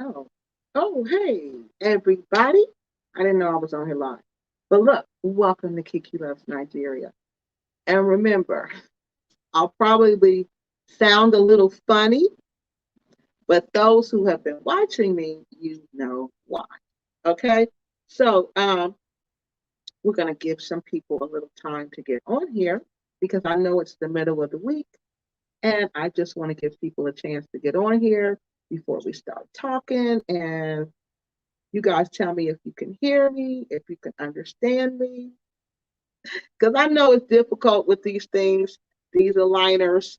Oh, oh, hey, everybody. I didn't know I was on here live. But look, welcome to Kiki Loves Nigeria. And remember, I'll probably sound a little funny, but those who have been watching me, you know why. Okay? So, we're going to give some people a little time to get on here because I know it's the middle of the week. And I just want to give people a chance to get on here before we start talking. And you guys tell me if you can hear me, if you can understand me, because I know it's difficult with these things, these aligners.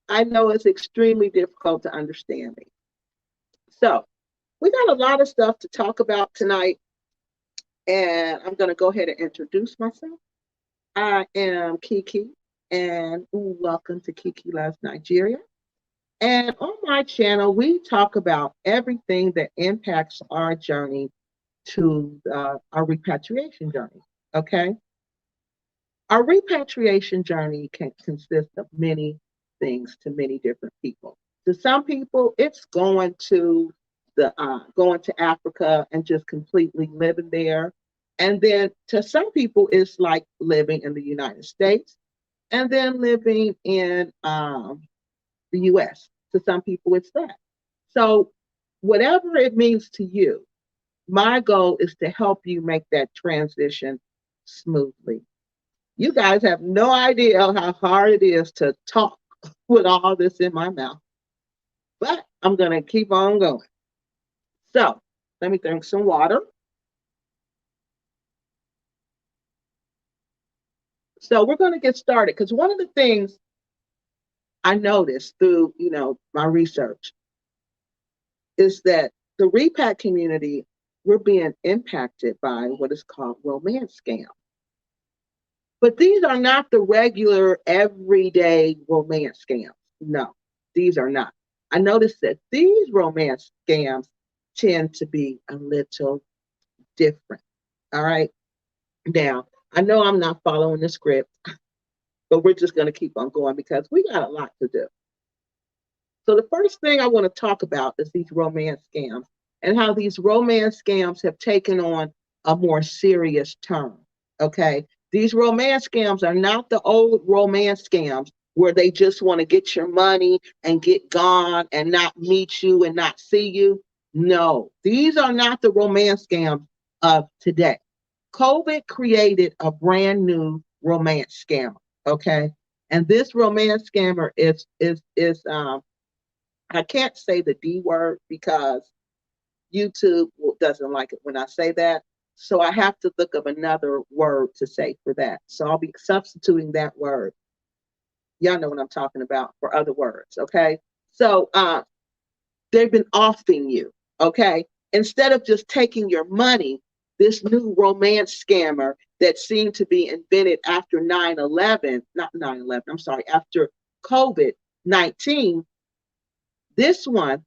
I know it's extremely difficult to understand me. So, we got a lot of stuff to talk about tonight, and I'm going to go ahead and introduce myself. I am Kiki, and welcome to Kiki Loves Nigeria. And on my channel, we talk about everything that impacts our journey to our repatriation journey. Okay. Our repatriation journey can consist of many things to many different people. To some people, it's going to Africa and just completely living there. And then to some people, it's like living in the United States and then living in the US. To some people, it's that. So, whatever it means to you, my goal is to help you make that transition smoothly. You guys have no idea how hard it is to talk with all this in my mouth, but I'm going to keep on going. So, let me drink some water. So, we're going to get started because one of the things I noticed through, my research is that the repat community, we're being impacted by what is called romance scams. But these are not the regular everyday romance scams. No, these are not. I noticed that these romance scams tend to be a little different. All right. Now, I know I'm not following the script, but we're just going to keep on going because we got a lot to do. So, the first thing I want to talk about is these romance scams and how these romance scams have taken on a more serious turn. Okay. These romance scams are not the old romance scams where they just want to get your money and get gone and not meet you and not see you. No, these are not the romance scams of today. COVID created a brand new romance scammer. Okay. And this romance scammer is I can't say the D word because YouTube doesn't like it when I say that. So I have to look up another word to say for that. So I'll be substituting that word. Y'all know what I'm talking about for other words. Okay. So they've been offing you. Okay. Instead of just taking your money, this new romance scammer that seemed to be invented after 9/11, not 9/11, I'm sorry, after COVID-19, this one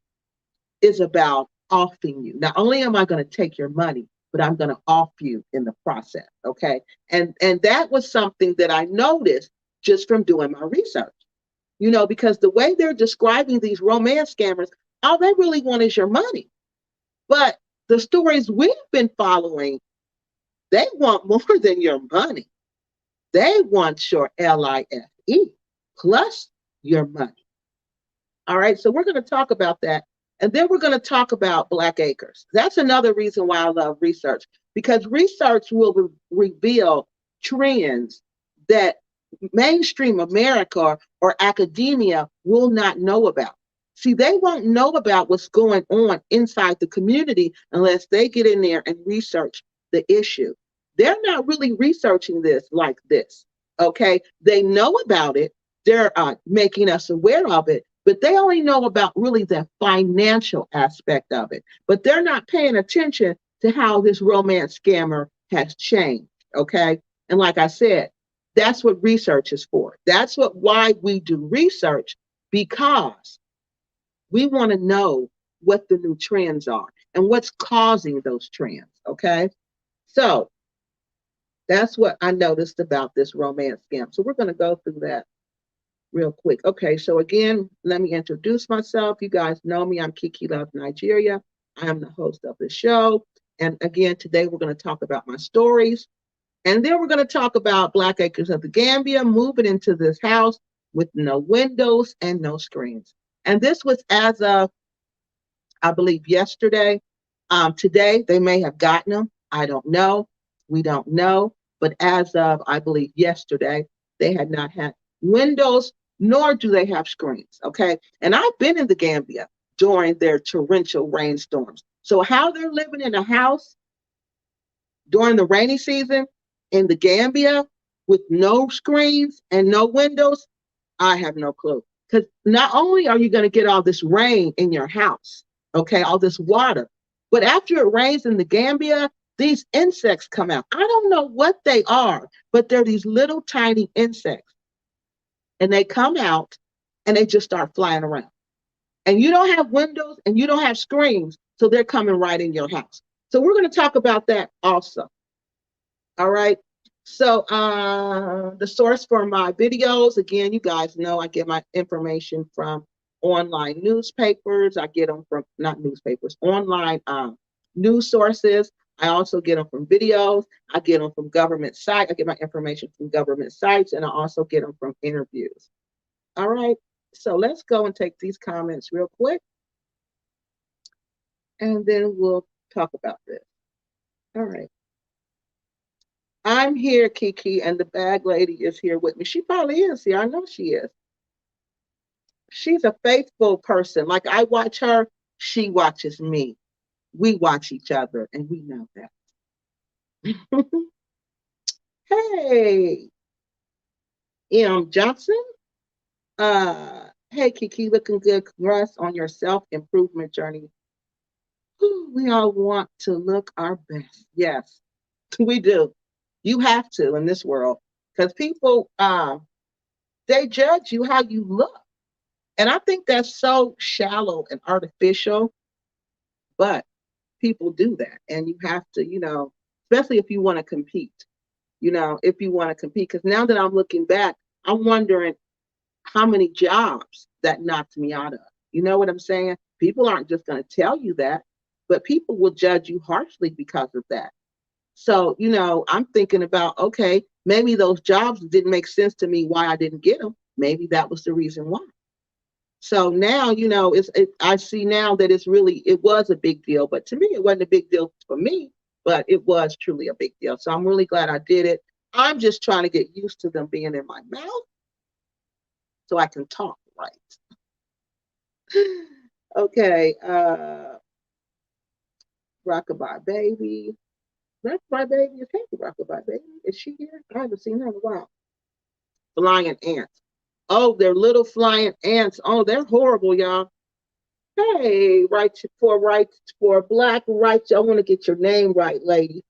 is about offing you. Not only am I going to take your money, but I'm going to off you in the process. Okay. And that was something that I noticed just from doing my research. Because the way they're describing these romance scammers, all they really want is your money. But the stories we've been following, they want more than your money. They want your LIFE plus your money. All right, so we're going to talk about that. And then we're going to talk about Black acres. That's another reason why I love research, because research will reveal trends that mainstream America or academia will not know about. See, they won't know about what's going on inside the community unless they get in there and research the issue. They're not really researching this like this, okay? They know about it. They're making us aware of it, but they only know about really the financial aspect of it. But they're not paying attention to how this romance scammer has changed, okay? And like I said, that's what research is for. That's why we do research, because we want to know what the new trends are and what's causing those trends, okay? So that's what I noticed about this romance scam. So we're going to go through that. real quick. Okay, so again, let me introduce myself. You guys know me. I'm Kiki Love Nigeria. I am the host of the show. And again, today we're going to talk about my stories. And then we're going to talk about Black Acres of the Gambia moving into this house with no windows and no screens. And this was as of, I believe, yesterday. Today, they may have gotten them. I don't know. We don't know. But as of, I believe, yesterday, they had not had windows, nor do they have screens. Okay. And I've been in the Gambia during their torrential rainstorms. So, how they're living in a house during the rainy season in the Gambia with no screens and no windows, I have no clue. Because not only are you going to get all this rain in your house, okay, all this water, but after it rains in the Gambia, these insects come out. I don't know what they are, but they're these little tiny insects. And they come out and they just start flying around. And you don't have windows and you don't have screens, so they're coming right in your house. So we're going to talk about that also. All right. So the source for my videos, again, you guys know I get my information from online newspapers. I get them from, not newspapers, online news sources. I also get them from videos. I get them from government sites. I get my information from government sites, and I also get them from interviews. All right. So let's go and take these comments real quick, and then we'll talk about this. All right. I'm here, Kiki, and the bag lady is here with me. She probably is here. I know she is. She's a faithful person. Like I watch her, she watches me. We watch each other, and we know that. Hey, Johnson. Hey, Kiki, looking good. Congrats on your self-improvement journey. We all want to look our best. Yes, we do. You have to in this world because people they judge you how you look. And I think that's so shallow and artificial, but people do that. And you have to, especially if you want to compete, if you want to compete. Because now that I'm looking back, I'm wondering how many jobs that knocked me out of. You know what I'm saying? People aren't just going to tell you that, but people will judge you harshly because of that. So, I'm thinking about, okay, maybe those jobs didn't make sense to me why I didn't get them. Maybe that was the reason why. So now, I see now that it was a big deal, but to me, it wasn't a big deal for me, but it was truly a big deal. So I'm really glad I did it. I'm just trying to get used to them being in my mouth so I can talk right. Okay. Rockabye Baby. Rockabye Baby is happy. Rockabye Baby. Is she here? I haven't seen her in a while. Flying ants. Oh, they're little flying ants. Oh, they're horrible, y'all. Hey, right for Black rights. I want to get your name right, lady.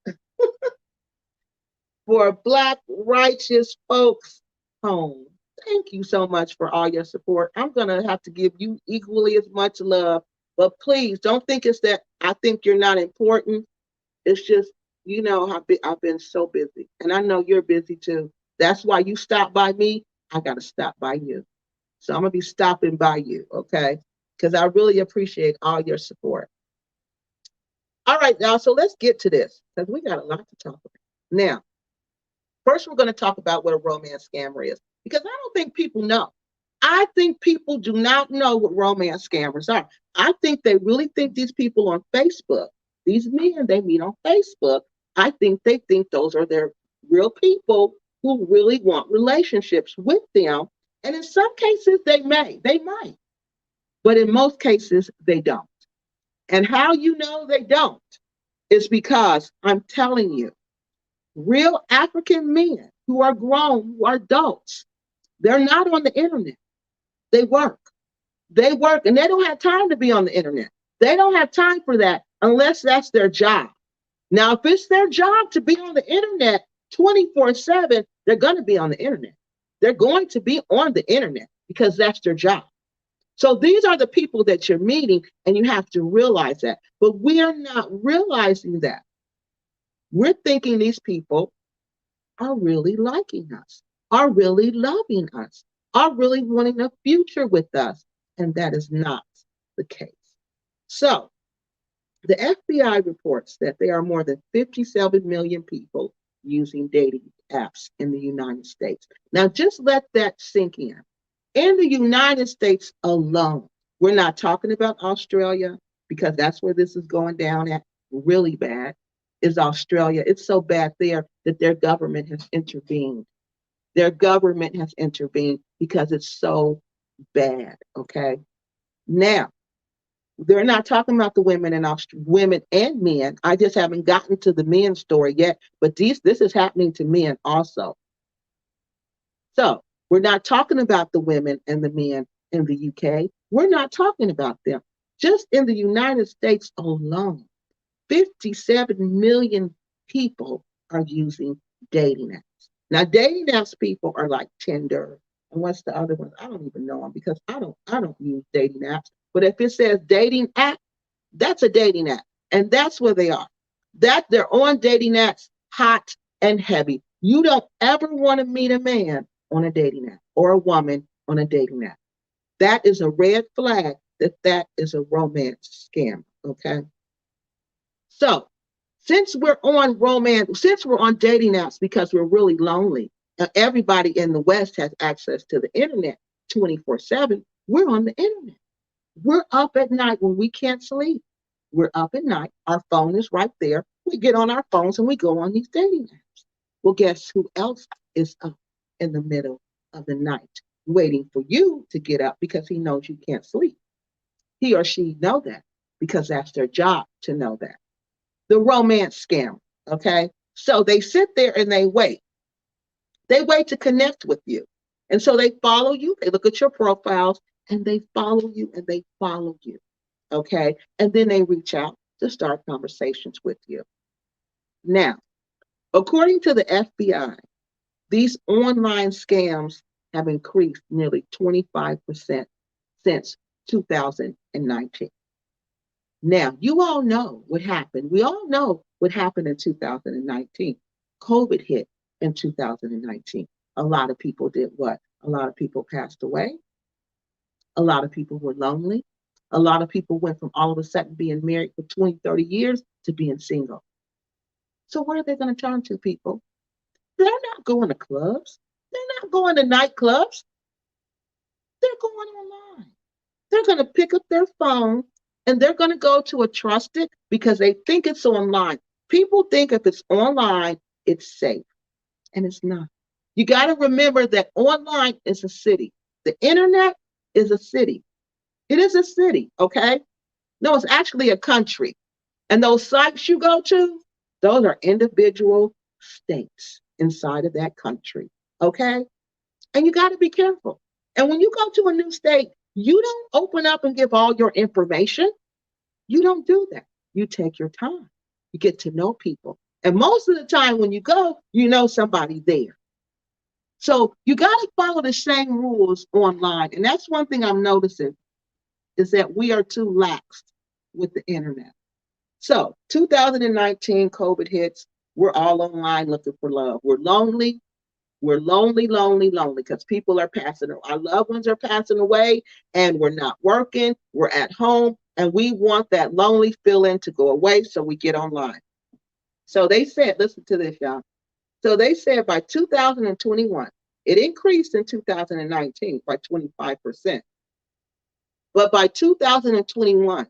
For Black righteous folks home. Thank you so much for all your support. I'm gonna have to give you equally as much love, but please don't think it's that I think you're not important. It's just I've been so busy, and I know you're busy too. That's why you stop by me. I gotta stop by you. So I'm gonna be stopping by you, okay? Because I really appreciate all your support. All right, y'all. So let's get to this because we got a lot to talk about. Now, first, we're going to talk about what a romance scammer is because I don't think people know. I think people do not know what romance scammers are. I think they really think these people on Facebook, these men they meet on Facebook, I think they think those are their real people who really want relationships with them. And in some cases, they might, but in most cases, they don't. And how you know they don't is because I'm telling you, real African men who are grown, who are adults, they're not on the internet. They work. They work and they don't have time to be on the internet. They don't have time for that unless that's their job. Now, if it's their job to be on the internet 24/7, they're going to be on the internet. They're going to be on the internet because that's their job. So these are the people that you're meeting, and you have to realize that. But we are not realizing that. We're thinking these people are really liking us, are really loving us. are really wanting a future with us. And that is not the case. So the FBI reports that there are more than 57 million people using dating apps in the United States. Now, just let that sink in. In the United States alone, we're not talking about Australia because that's where this is going down at really bad, is Australia. It's so bad there that their government has intervened. Their government has intervened because it's so bad. Okay. Now, they're not talking about the women and women and men. I just haven't gotten to the men story yet, but this is happening to men also. So we're not talking about the women and the men in the UK. We're not talking about them. Just in the United States alone, 57 million people are using dating apps. Now, dating apps people are like Tinder. And what's the other one? I don't even know them because I don't use dating apps. But if it says dating app, that's a dating app. And that's where they are. That they're on dating apps, hot and heavy. You don't ever want to meet a man on a dating app or a woman on a dating app. That is a red flag that is a romance scam. Okay. So since we're on dating apps because we're really lonely, and everybody in the West has access to the internet 24/7, we're on the internet. We're up at night when we can't sleep. We're up at night. Our phone is right there. We get on our phones and we go on these dating apps. Well, guess who else is up in the middle of the night waiting for you to get up because he knows you can't sleep? He or she know that because that's their job to know that. The romance scam, okay? So they sit there and they wait. They wait to connect with you. And so they follow you, they look at your profiles, and they follow you and they follow you, okay? And then they reach out to start conversations with you. Now, according to the FBI, these online scams have increased nearly 25% since 2019. Now, you all know what happened. We all know what happened in 2019. COVID hit in 2019. A lot of people did what? A lot of people passed away. A lot of people were lonely. A lot of people went from all of a sudden being married for 20, 30 years to being single. So where are they going to turn to, people? They're not going to clubs. They're not going to nightclubs. They're going online. They're going to pick up their phone and they're going to go to a trusted because they think it's online. People think if it's online, it's safe, and it's not. You got to remember that online is a city. The internet is a city. It is a city, okay? No, it's actually a country. And those sites you go to, those are individual states inside of that country, okay? And you got to be careful. And when you go to a new state, you don't open up and give all your information. You don't do that. You take your time. You get to know people. And most of the time when you go, you know somebody there. So you got to follow the same rules online. And that's one thing I'm noticing is that we are too lax with the internet. So 2019, COVID hits. We're all online looking for love. We're lonely. We're lonely, lonely, lonely because people are passing. Our loved ones are passing away and we're not working. We're at home and we want that lonely feeling to go away. So we get online. So they said, listen to this, y'all. So they said by 2021, it increased in 2019 by 25%. But by 2021,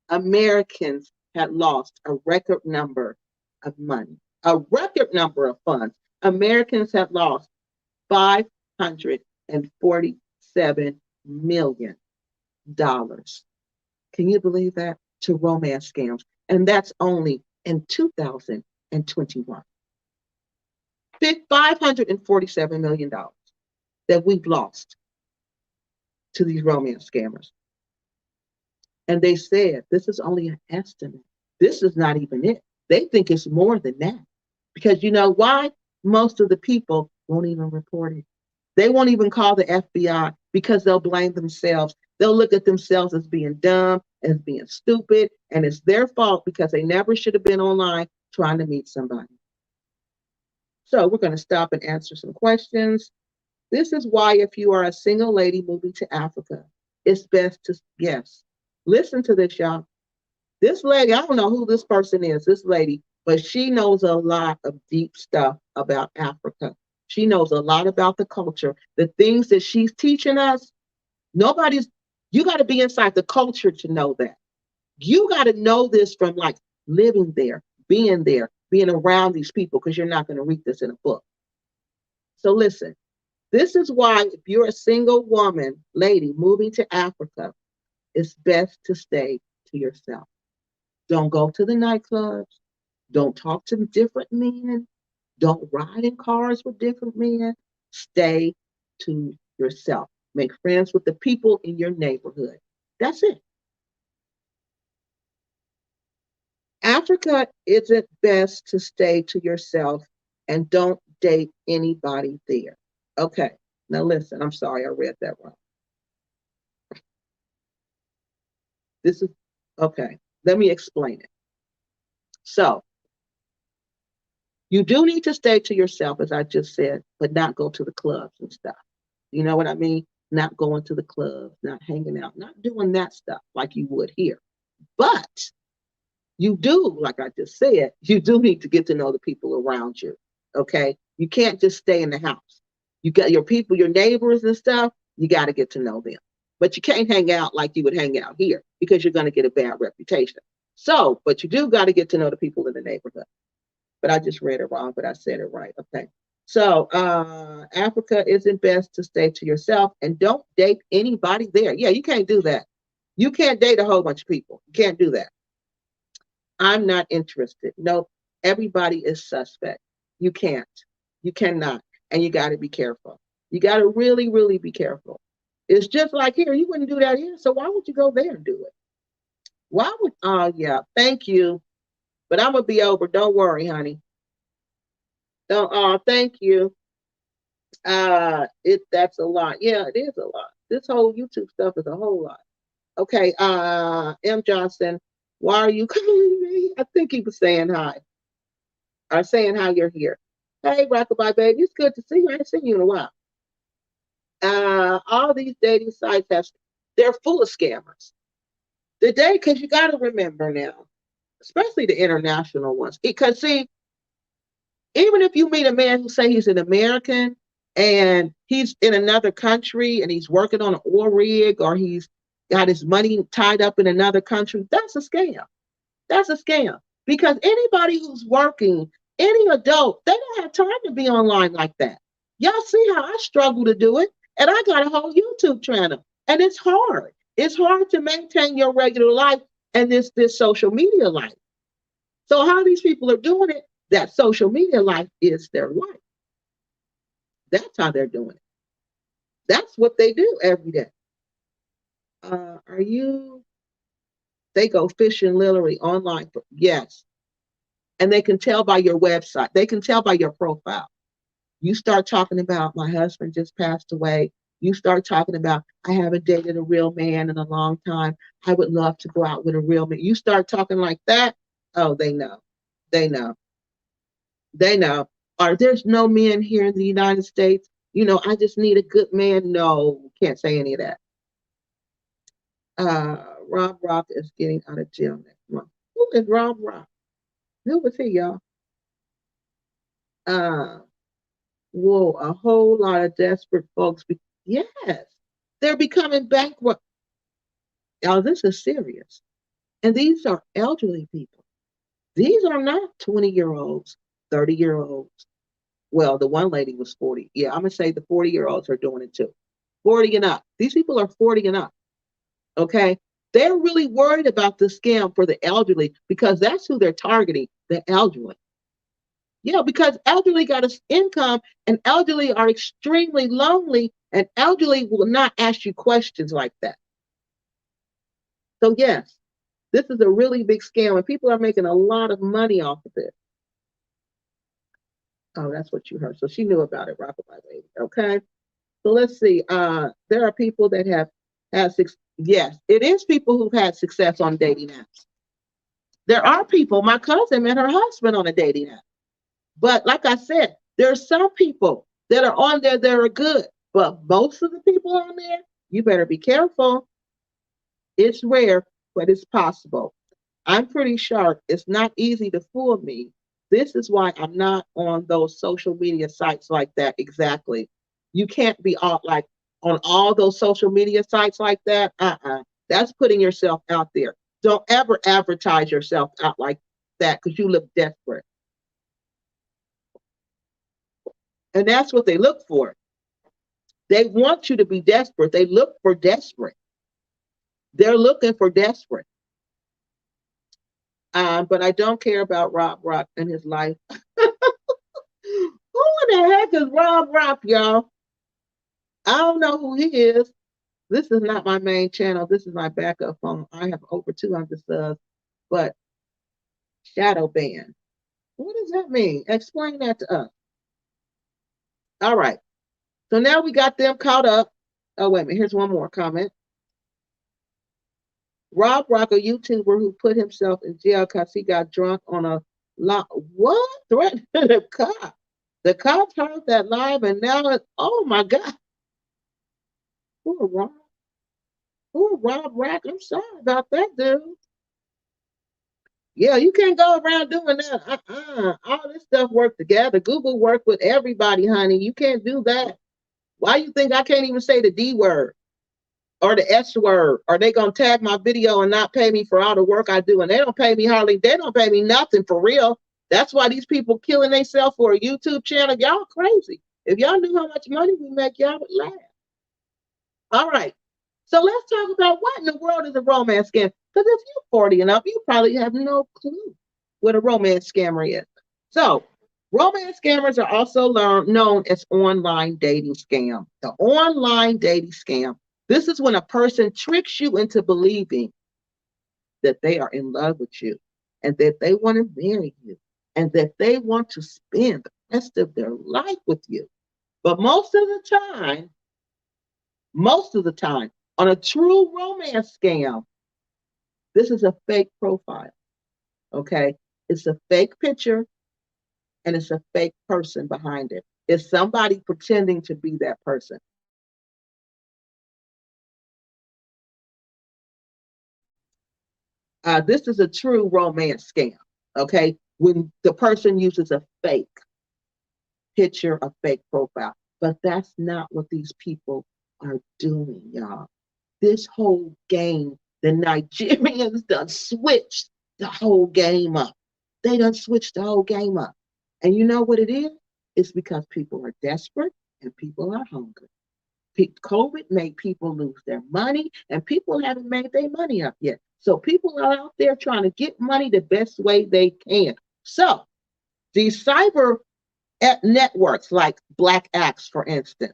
Americans had lost a record number of money, a record number of funds. Americans have lost $547 million. Can you believe that? To romance scams. And that's only in 2021. $547 million that we've lost to these romance scammers. And they said this is only an estimate. This is not even it. They think it's more than that. Because you know why? Most of the people won't even report it. They won't even call the FBI because they'll blame themselves. They'll look at themselves as being dumb, as being stupid, and it's their fault because they never should have been online trying to meet somebody. So we're going to stop and answer some questions. This is why if you are a single lady moving to Africa, it's best to, yes, listen to this, y'all. This lady, I don't know who this person is, this lady, but she knows a lot of deep stuff about Africa. She knows a lot about the culture. The things that she's teaching us, nobody's, you got to be inside the culture to know that. You got to know this from like living there, being around these people, because you're not going to read this in a book. So listen, this is why if you're a single woman, lady, moving to Africa, it's best to stay to yourself. Don't go to the nightclubs. Don't talk to different men. Don't ride in cars with different men. Stay to yourself. Make friends with the people in your neighborhood. That's it. Africa, isn't best to stay to yourself and don't date anybody there. Okay, now listen, I'm sorry I read that wrong. This is okay. Let me explain it. So, you do need to stay to yourself, as I just said, but not go to the clubs and stuff. You know what I mean? Not going to the clubs, not hanging out, not doing that stuff like you would here. But you do, like I just said, you do need to get to know the people around you. Okay. You can't just stay in the house. You got your people, your neighbors and stuff, you got to get to know them. But you can't hang out like you would hang out here because you're going to get a bad reputation. So, but you do got to get to know the people in the neighborhood. But I just read it wrong, but I said it right. Okay. So, Africa, isn't best to stay to yourself and don't date anybody there. Yeah, you can't do that. You can't date a whole bunch of people. You can't do that. I'm not interested. No, everybody is suspect. You can't. You cannot. And you got to be careful. You got to really, really be careful. It's just like here. You wouldn't do that here. So why would you go there and do it? Why would, oh, yeah, thank you. But I'm going to be over. Don't worry, honey. Don't, oh, thank you. That's a lot. Yeah, it is a lot. This whole YouTube stuff is a whole lot. Okay, M. Johnson, why are you calling me? I think he was saying hi. Or saying how you're here. Hey, Rockabye baby, it's good to see you. I haven't seen you in a while. All these dating sites they're full of scammers. Because you got to remember now, especially the international ones. Because see, even if you meet a man who say he's an American and he's in another country and he's working on an oil rig or he's got his money tied up in another country, that's a scam. That's a scam. Because anybody who's working, any adult, they don't have time to be online like that. Y'all see how I struggle to do it? And I got a whole YouTube channel. And it's hard. It's hard to maintain your regular life and this social media life. So how these people are doing it, that social media life is their life. That's how they're doing it. That's what they do every day. Are you? They go fishing literally online. Yes. And they can tell by your website. They can tell by your profile. You start talking about my husband just passed away. You start talking about I haven't dated a real man in a long time. I would love to go out with a real man. You start talking like that. Oh, they know. They know. They know. Or there's no men here in the United States. I just need a good man. No, can't say any of that. Rob Rock is getting out of jail next month. Who is Rob Rock? Who was he, y'all? Uh, whoa, a whole lot of desperate folks. Yes, they're becoming bankrupt. Y'all, this is serious. And these are elderly people. These are not 20-year-olds, 30-year-olds. Well, the one lady was 40. Yeah, I'm going to say the 40-year-olds are doing it too. 40 and up. These people are 40 and up. Okay. They're really worried about the scam for the elderly because that's who they're targeting, the elderly. Yeah, because elderly got an income and elderly are extremely lonely and elderly will not ask you questions like that. So yes, this is a really big scam and people are making a lot of money off of it. Oh, that's what you heard. So she knew about it, Rockabye Baby. Okay. So let's see. There are people that have had success. Yes, it is people who've had success on dating apps. There are people, my cousin met her husband on a dating app. But like I said, there are some people that are on there that are good. But most of the people on there, you better be careful. It's rare, but it's possible. I'm pretty sharp. It's not easy to fool me. This is why I'm not on those social media sites like that exactly. You can't be all like on all those social media sites like that. That's putting yourself out there. Don't ever advertise yourself out like that because you look desperate. And that's what they look for. They want you to be desperate. They look for desperate. They're looking for desperate. But I don't care about Rob Rock and his life. Who in the heck is Rob Rock, y'all? I don't know who he is. This is not my main channel. This is my backup phone. I have over 200 subs, but shadow ban. What does that mean? Explain that to us. All right. So now we got them caught up. Oh, wait a minute. Here's one more comment. Rob Rock, a YouTuber who put himself in jail because he got drunk on a lot. What? Threatened the cop. The cops heard that live and now it's, oh my God. Who are Rob? Who are Rob Rock? I'm sorry about that, dude. Yeah, you can't go around doing that. All this stuff work together. Google work with everybody, honey. You can't do that. Why you think I can't even say the D word or the S word? Are they gonna tag my video and not pay me for all the work I do? And they don't pay me hardly. They don't pay me nothing for real. That's why these people killing themselves for a YouTube channel. Y'all crazy. If y'all knew how much money we make, y'all would laugh. All right. So let's talk about what in the world is a romance scam. Because if you're 40 and up, you probably have no clue what a romance scammer is. So romance scammers are also known as online dating scam. The online dating scam. This is when a person tricks you into believing that they are in love with you and that they want to marry you and that they want to spend the rest of their life with you. But most of the time, on a true romance scam, this is a fake profile. Okay. It's a fake picture and it's a fake person behind it. It's somebody pretending to be that person. This is a true romance scam. Okay. When the person uses a fake picture, a fake profile. But that's not what these people are doing, y'all. This whole game, the Nigerians done switched the whole game up. They done switched the whole game up. And you know what it is? It's because people are desperate and people are hungry. COVID made people lose their money and people haven't made their money up yet. So people are out there trying to get money the best way they can. So these cyber networks like Black Axe, for instance,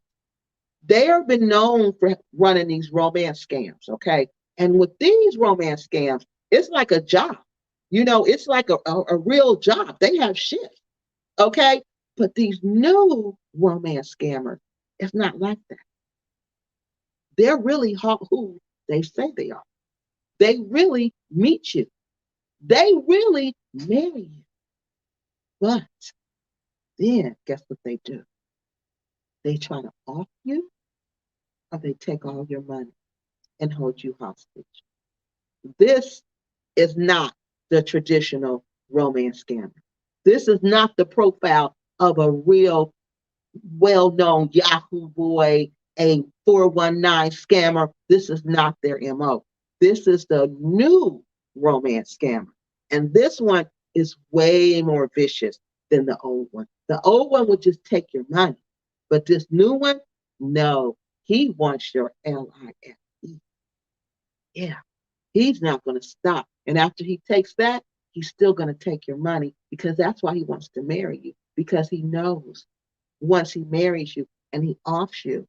they have been known for running these romance scams, okay? And with these romance scams, it's like a job. You know, it's like a real job. They have shifts, okay? But these new romance scammers, it's not like that. They're really who they say they are. They really meet you. They really marry you. But then guess what they do? They try to off you or they take all your money and hold you hostage. This is not the traditional romance scammer. This is not the profile of a real well-known Yahoo boy, a 419 scammer. This is not their MO. This is the new romance scammer. And this one is way more vicious than the old one. The old one would just take your money. But this new one, no, he wants your LIFE. Yeah, he's not going to stop. And after he takes that, he's still going to take your money because that's why he wants to marry you. Because he knows once he marries you and he offs you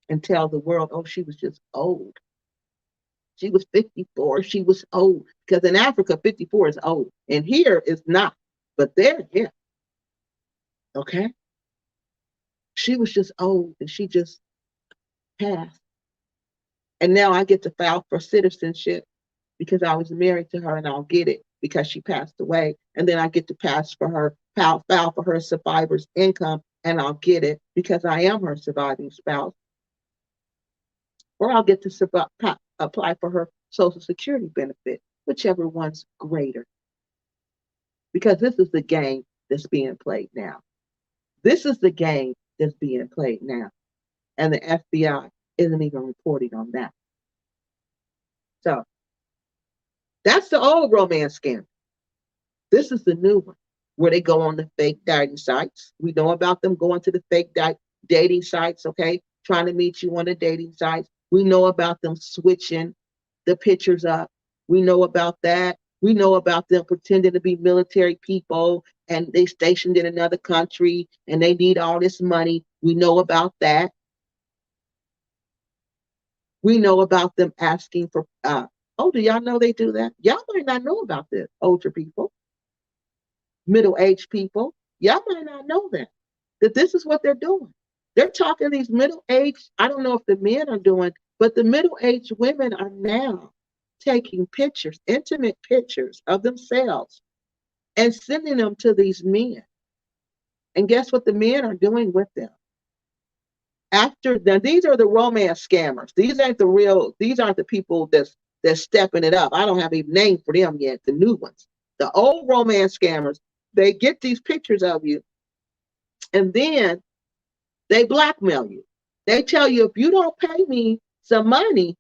and tell the world, oh, she was just old. She was 54. She was old. Because in Africa, 54 is old. And here it's not. But there, yeah. Okay. She was just old and she just passed. And now I get to file for citizenship because I was married to her and I'll get it because she passed away. And then I get to file for her survivor's income and I'll get it because I am her surviving spouse, or I'll get to apply for her Social Security benefit, whichever one's greater. Because this is the game that's being played now. This is the game that's being played now. And the FBI isn't even reporting on that. So that's the old romance scam. This is the new one where they go on the fake dating sites. We know about them going to the fake dating sites, okay? Trying to meet you on the dating sites. We know about them switching the pictures up. We know about that. We know about them pretending to be military people and they stationed in another country and they need all this money. We know about that. We know about them asking for, oh, do y'all know they do that? Y'all might not know about this, older people, middle-aged people. Y'all might not know that this is what they're doing. They're talking these middle-aged, I don't know if the men are doing, but the middle-aged women are now taking pictures, intimate pictures of themselves and sending them to these men. And guess what the men are doing with them? Now these are the romance scammers. These aren't the people that's stepping it up. I don't have a name for them yet, the new ones. The old romance scammers, they get these pictures of you and then they blackmail you. They tell you, if you don't pay me some money,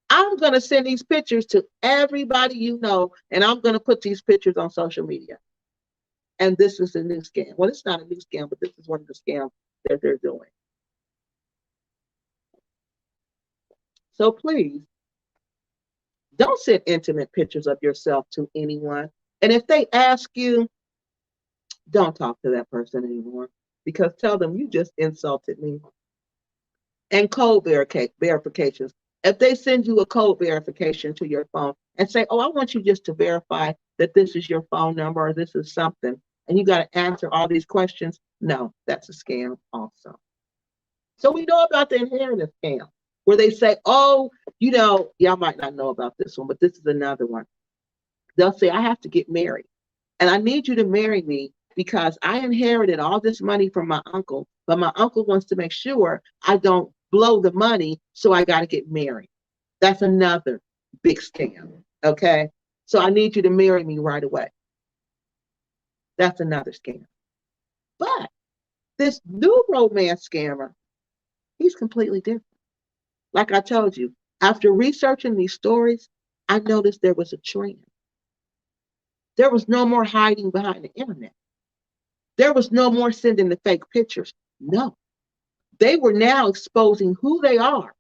I'm going to send these pictures to everybody you know, and I'm going to put these pictures on social media. And this is a new scam. Well, it's not a new scam, but this is one of the scams that they're doing. So please, don't send intimate pictures of yourself to anyone. And if they ask you, don't talk to that person anymore, because tell them you just insulted me. And code verifications. If they send you a code verification to your phone and say, oh, I want you just to verify that this is your phone number or this is something, and you got to answer all these questions, no, that's a scam also. So we know about the inheritance scam, where they say, oh, y'all might not know about this one, but this is another one. They'll say, I have to get married, and I need you to marry me because I inherited all this money from my uncle, but my uncle wants to make sure I don't blow the money, so I got to get married. That's another big scam, okay? So I need you to marry me right away. That's another scam. But this new romance scammer, he's completely different. Like I told you, after researching these stories, I noticed there was a trend. There was no more hiding behind the internet. There was no more sending the fake pictures. No. They were now exposing who they are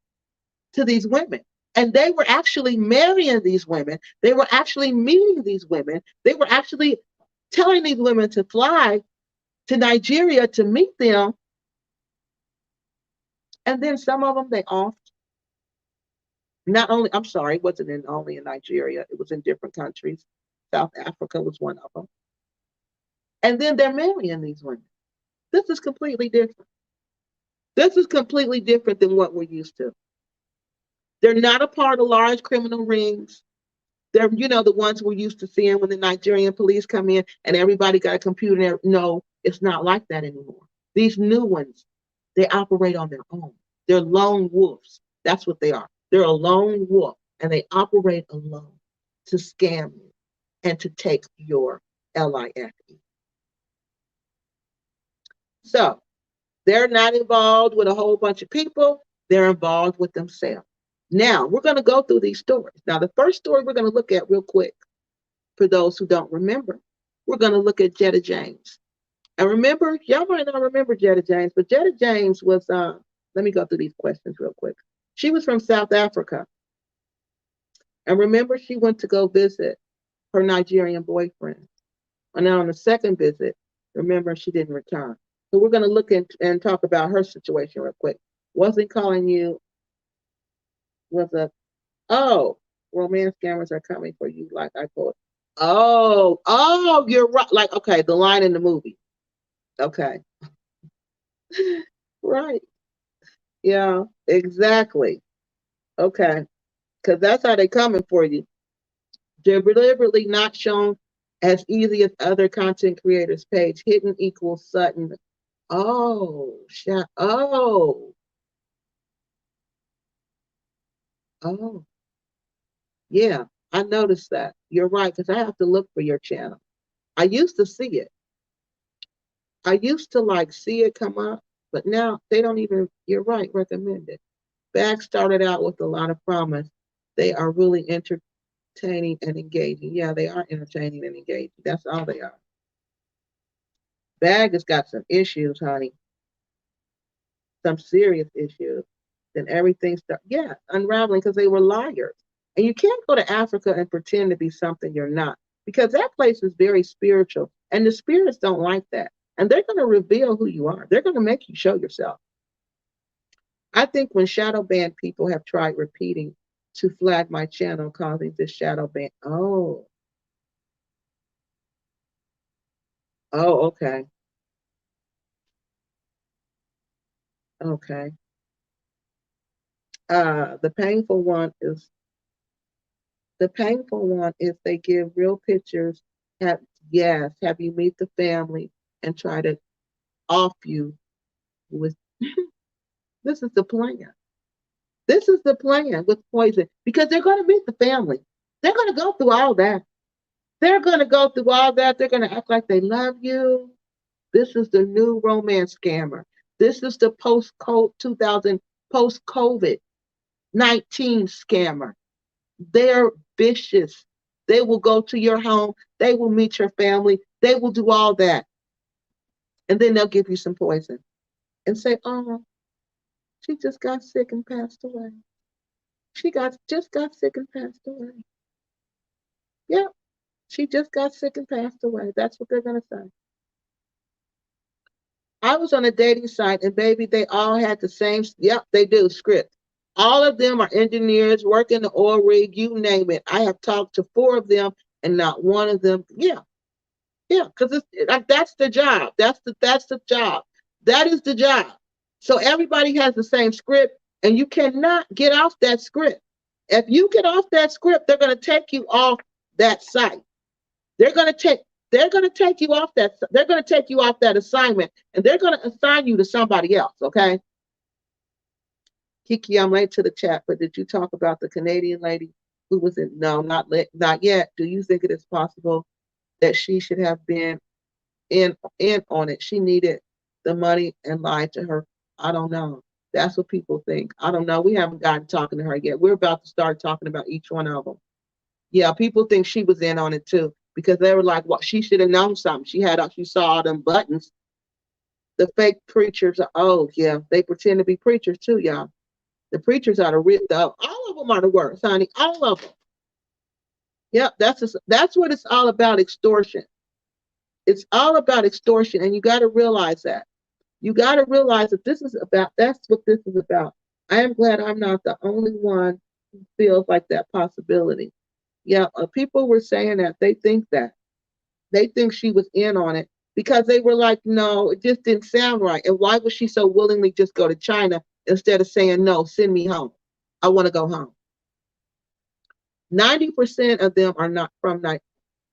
to these women. And they were actually marrying these women. They were actually meeting these women. They were actually telling these women to fly to Nigeria to meet them. And then some of them, they offed. Not only, I'm sorry, it wasn't only in Nigeria. It was in different countries. South Africa was one of them. And then they're marrying these women. This is completely different. This is completely different than what we're used to. They're not a part of large criminal rings. They're, the ones we're used to seeing when the Nigerian police come in and everybody got a computer. No, it's not like that anymore. These new ones, they operate on their own. They're lone wolves. That's what they are. They're a lone wolf, and they operate alone to scam you and to take your LIFE. So they're not involved with a whole bunch of people. They're involved with themselves. Now, we're going to go through these stories. Now, the first story we're going to look at real quick, for those who don't remember, we're going to look at Yetta James. And remember, y'all might not remember Yetta James, but Yetta James was, let me go through these questions real quick. She was from South Africa. And remember, she went to go visit her Nigerian boyfriend. And now on the second visit, remember, she didn't return. So we're going to look and talk about her situation real quick. Wasn't calling you, romance scammers are coming for you, like I thought. Oh, you're right. Like, okay, the line in the movie. Okay. Right. Yeah, exactly. Okay. Because that's how they're coming for you. They're deliberately not shown as easy as other content creators' page. Hidden equals sudden Oh, oh, yeah. I noticed that. You're right, because I have to look for your channel. I used to see it. I used to like see it come up, but now they don't even, you're right, recommend it. Bag started out with a lot of promise. They are really entertaining and engaging. Yeah, they are entertaining and engaging. That's all they are. Bag has got some issues, honey, some serious issues. Then everything started, yeah, unraveling because they were liars. And you can't go to Africa and pretend to be something you're not because that place is very spiritual and the spirits don't like that. And they're going to reveal who you are. They're going to make you show yourself. I think when shadow ban people have tried repeating to flag my channel, causing this shadow ban. Oh, oh, okay, okay. The painful one is they give real pictures. Have yes, have you meet the family and try to off you with this is the plan. This is the plan with poison because they're going to meet the family. They're going to go through all that. They're going to go through all that. They're going to act like they love you. This is the new romance scammer. This is the post 2000 post COVID 19 scammer. They're vicious. They will go to your home. They will meet your family. They will do all that. And then they'll give you some poison and say, oh, she just got sick and passed away. She got just got sick and passed away. Yeah, she just got sick and passed away. That's what they're going to say. I was on a dating site and baby, they all had the same, yep, they do, script. All of them are engineers, work in the oil rig, you name it. I have talked to four of them and not one of them, yeah, yeah, because that's the job. That's the job. That is the job. So everybody has the same script and you cannot get off that script. If you get off that script, they're going to take you off that site. They're going to take they're going to take you off that they're going to take you off that assignment and they're going to assign you to somebody else, okay? Kiki, I'm late to the chat, but did you talk about the Canadian lady who was in no, not yet. Do you think it is possible that she should have been in on it? She needed the money and lied to her. I don't know. That's what people think. I don't know. We haven't gotten talking to her yet. We're about to start talking about each one of them. Yeah, people think she was in on it too because they were like, "Well, she should have known something. She saw all them buttons." The fake preachers are, oh yeah, they pretend to be preachers too, y'all. The preachers are the real, all of them are the worst, honey. All of them. Yep, that's what it's all about. Extortion. It's all about extortion, and you got to realize that. You got to realize that this is about. That's what this is about. I am glad I'm not the only one who feels like that possibility. Yeah, people were saying that they think that. They think she was in on it because they were like, no, it just didn't sound right. And why would she so willingly just go to China instead of saying, no, send me home? I want to go home. 90% of them are not from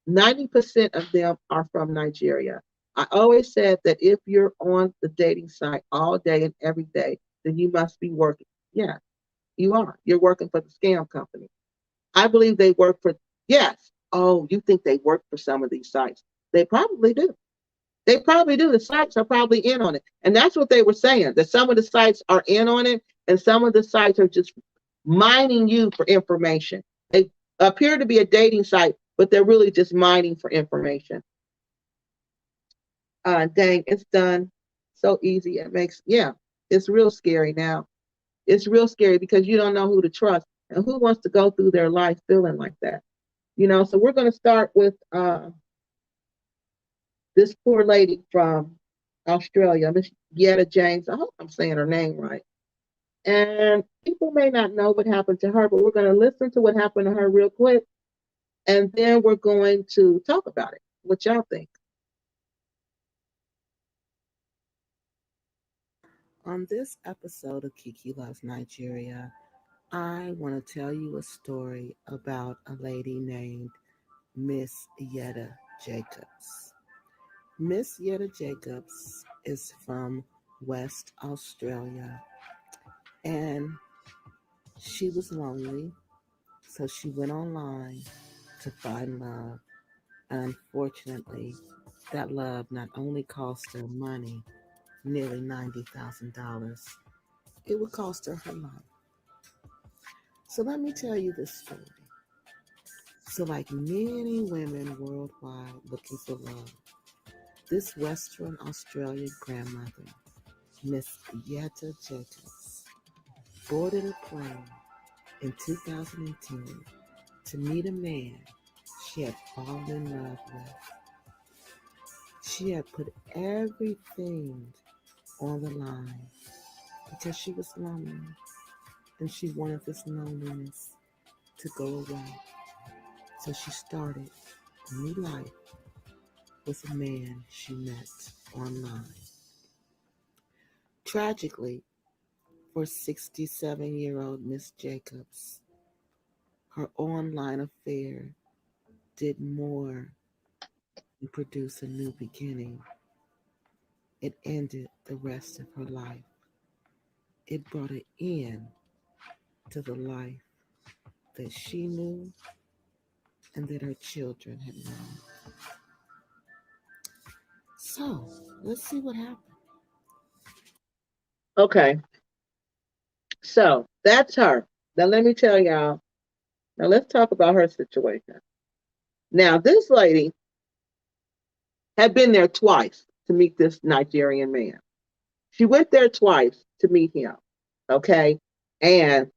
90% of them are from Nigeria. I always said that if you're on the dating site all day and every day, then you must be working. Yeah, you are. You're working for the scam company. I believe they work for, yes. Oh, you think they work for some of these sites? They probably do. They probably do. The sites are probably in on it. And that's what they were saying, that some of the sites are in on it and some of the sites are just mining you for information. They appear to be a dating site, but they're really just mining for information. Dang, it's done so easy. It makes, yeah, it's real scary now. It's real scary because you don't know who to trust and who wants to go through their life feeling like that. So we're going to start with this poor lady from Australia, Miss Yetta James. I hope I'm saying her name right. And people may not know what happened to her, but we're going to listen to what happened to her real quick. And then we're going to talk about it. What y'all think? On this episode of Kiki Loves Nigeria, I want to tell you a story about a lady named Miss Yetta Jacobs. Miss Yetta Jacobs is from West Australia, and she was lonely, so she went online to find love. Unfortunately, that love not only cost her money, nearly $90,000, it would cost her life. So let me tell you this story. So, like many women worldwide looking for love, this Western Australian grandmother, Miss Yetta Jacobs, boarded a plane in 2010 to meet a man she had fallen in love with. She had put everything on the line because she was lonely and she wanted this loneliness to go away. So she started a new life with a man she met online. Tragically, for 67-year-old Miss Jacobs, her online affair did more than produce a new beginning. It ended the rest of her life. It brought an end to the life that she knew and that her children had known. So, let's see what happened. Okay, so that's her. Now let me tell y'all. Now let's talk about her situation. Now this lady had been there twice to meet this Nigerian man. She went there twice to meet him. Okay, and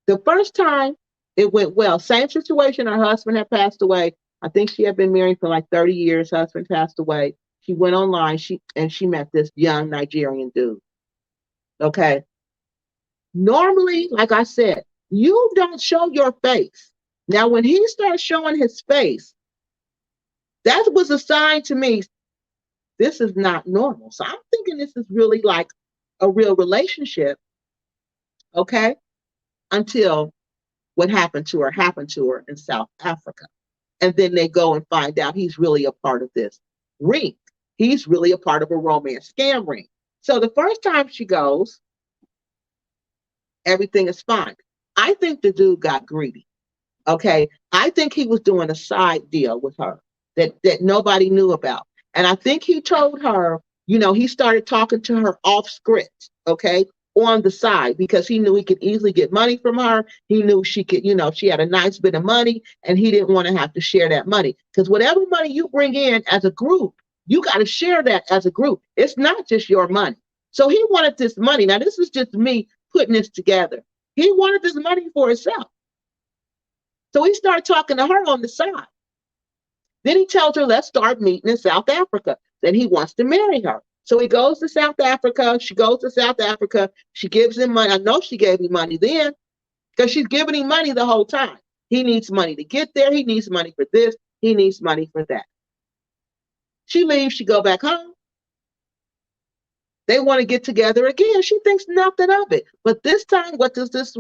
the first time it went well. Same situation. Her husband had passed away. I think she had been married for like 30 years. Husband passed away. She went online. She met this young Nigerian dude. Okay. Normally, like I said, you don't show your face. Now, when he started showing his face, that was a sign to me this is not normal. So I'm thinking this is really like a real relationship. Okay. Until what happened to her in South Africa. And then they go and find out he's really a part of this ring. He's really a part of a romance scam ring. So the first time she goes, everything is fine. I think the dude got greedy. Okay. I think he was doing a side deal with her that nobody knew about. And I think he told her, he started talking to her off script, okay, on the side because he knew he could easily get money from her. He knew she could, she had a nice bit of money and he didn't want to have to share that money. Because whatever money you bring in as a group, you got to share that as a group. It's not just your money. So he wanted this money. Now, this is just me putting this together. He wanted this money for himself. So he started talking to her on the side. Then he tells her, let's start meeting in South Africa. Then he wants to marry her. So he goes to South Africa. She goes to South Africa. She gives him money. I know she gave him money then because she's giving him money the whole time. He needs money to get there. He needs money for this. He needs money for that. She leaves. She go back home. They want to get together again. She thinks nothing of it. But this time, what does this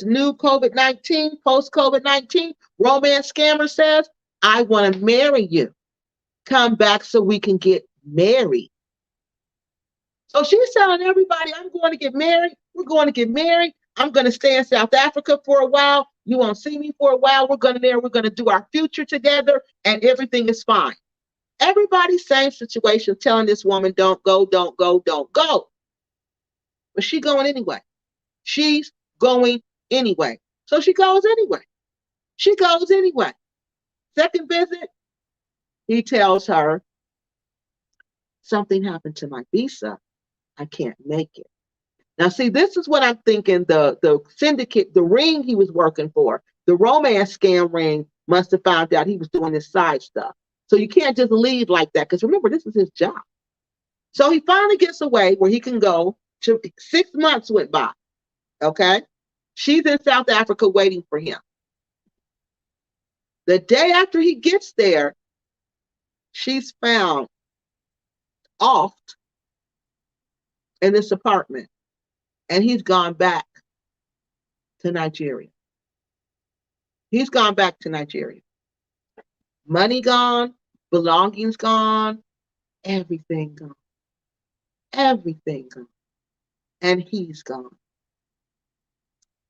new COVID-19, post-COVID-19 romance scammer says? I want to marry you. Come back so we can get married. So she's telling everybody, I'm going to get married. We're going to get married. I'm going to stay in South Africa for a while. You won't see me for a while. We're going to there. We're going to do our future together and everything is fine. Everybody's same situation telling this woman, don't go, don't go, don't go. But she's going anyway. She's going anyway. So she goes anyway. She goes anyway. Second visit, he tells her, something happened to my visa. I can't make it. Now, see, this is what I'm thinking the syndicate, the ring he was working for, the romance scam ring must have found out he was doing this side stuff. So you can't just leave like that because remember, this is his job. So he finally gets away where he can go. 6 months went by. Okay. She's in South Africa waiting for him. The day after he gets there, she's found off in this apartment and he's gone back to Nigeria. He's gone back to Nigeria. Money gone, belongings gone, Everything gone. Everything gone. And he's gone.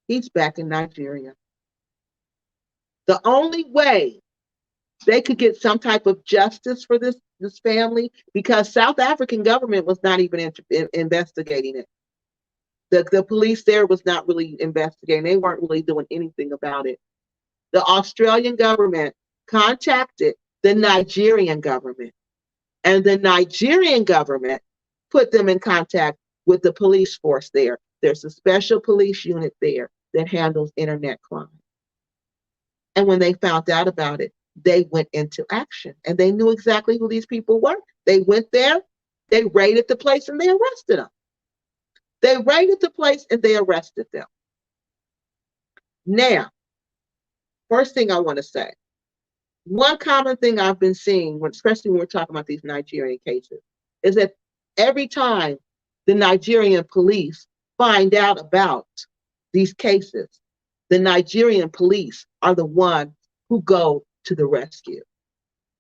He's back in Nigeria. The only way they could get some type of justice for this family, because South African government was not even investigating it. The police there was not really investigating. They weren't really doing anything about it. The Australian government contacted the Nigerian government, and the Nigerian government put them in contact with the police force there. There's a special police unit there that handles internet crime. And when they found out about it, they went into action, and they knew exactly who these people were. They went there, they raided the place, and they arrested them. They raided the place and they arrested them. Now, first thing I want to say, one common thing I've been seeing, especially when we're talking about these Nigerian cases, is that every time the Nigerian police find out about these cases, the Nigerian police are the ones who go to the rescue.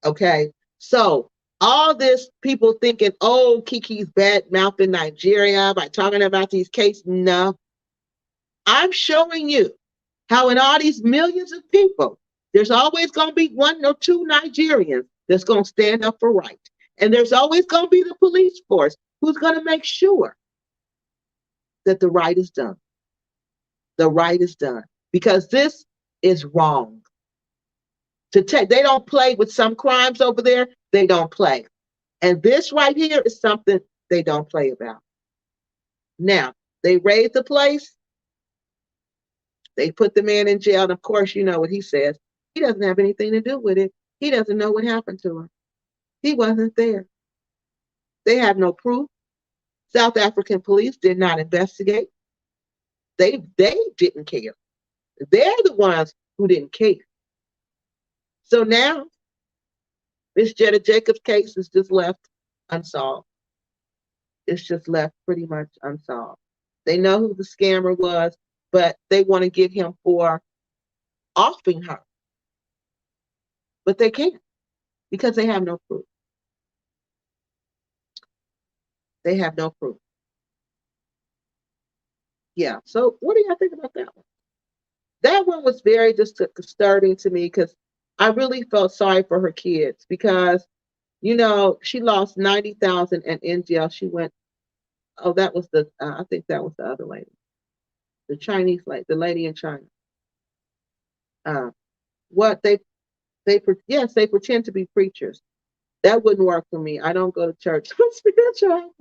Okay? So all this people thinking, oh, Kiki's bad mouthing Nigeria by talking about these cases. No. I'm showing you how in all these millions of people, there's always going to be one or two Nigerians that's going to stand up for right. And there's always going to be the police force who's going to make sure that the right is done. The right is done. Because this is wrong. They don't play with some crimes over there. They don't play. And this right here is something they don't play about. Now, they raid the place. They put the man in jail. And of course, you know what he says. He doesn't have anything to do with it. He doesn't know what happened to him. He wasn't there. They have no proof. South African police did not investigate. They didn't care. They're the ones who didn't care. So now, this Yetta Jacobs case is just left unsolved. It's just left pretty much unsolved. They know who the scammer was, but they want to get him for offing her. But they can't because they have no proof. They have no proof. Yeah. So what do y'all think about that one? That one was very disturbing to me because I really felt sorry for her kids because, you know, she lost 90,000 and in jail she went. Oh, that was I think that was the other lady, the Chinese lady, the lady in China. What yes, they pretend to be preachers. That wouldn't work for me. I don't go to church. I'm spiritual.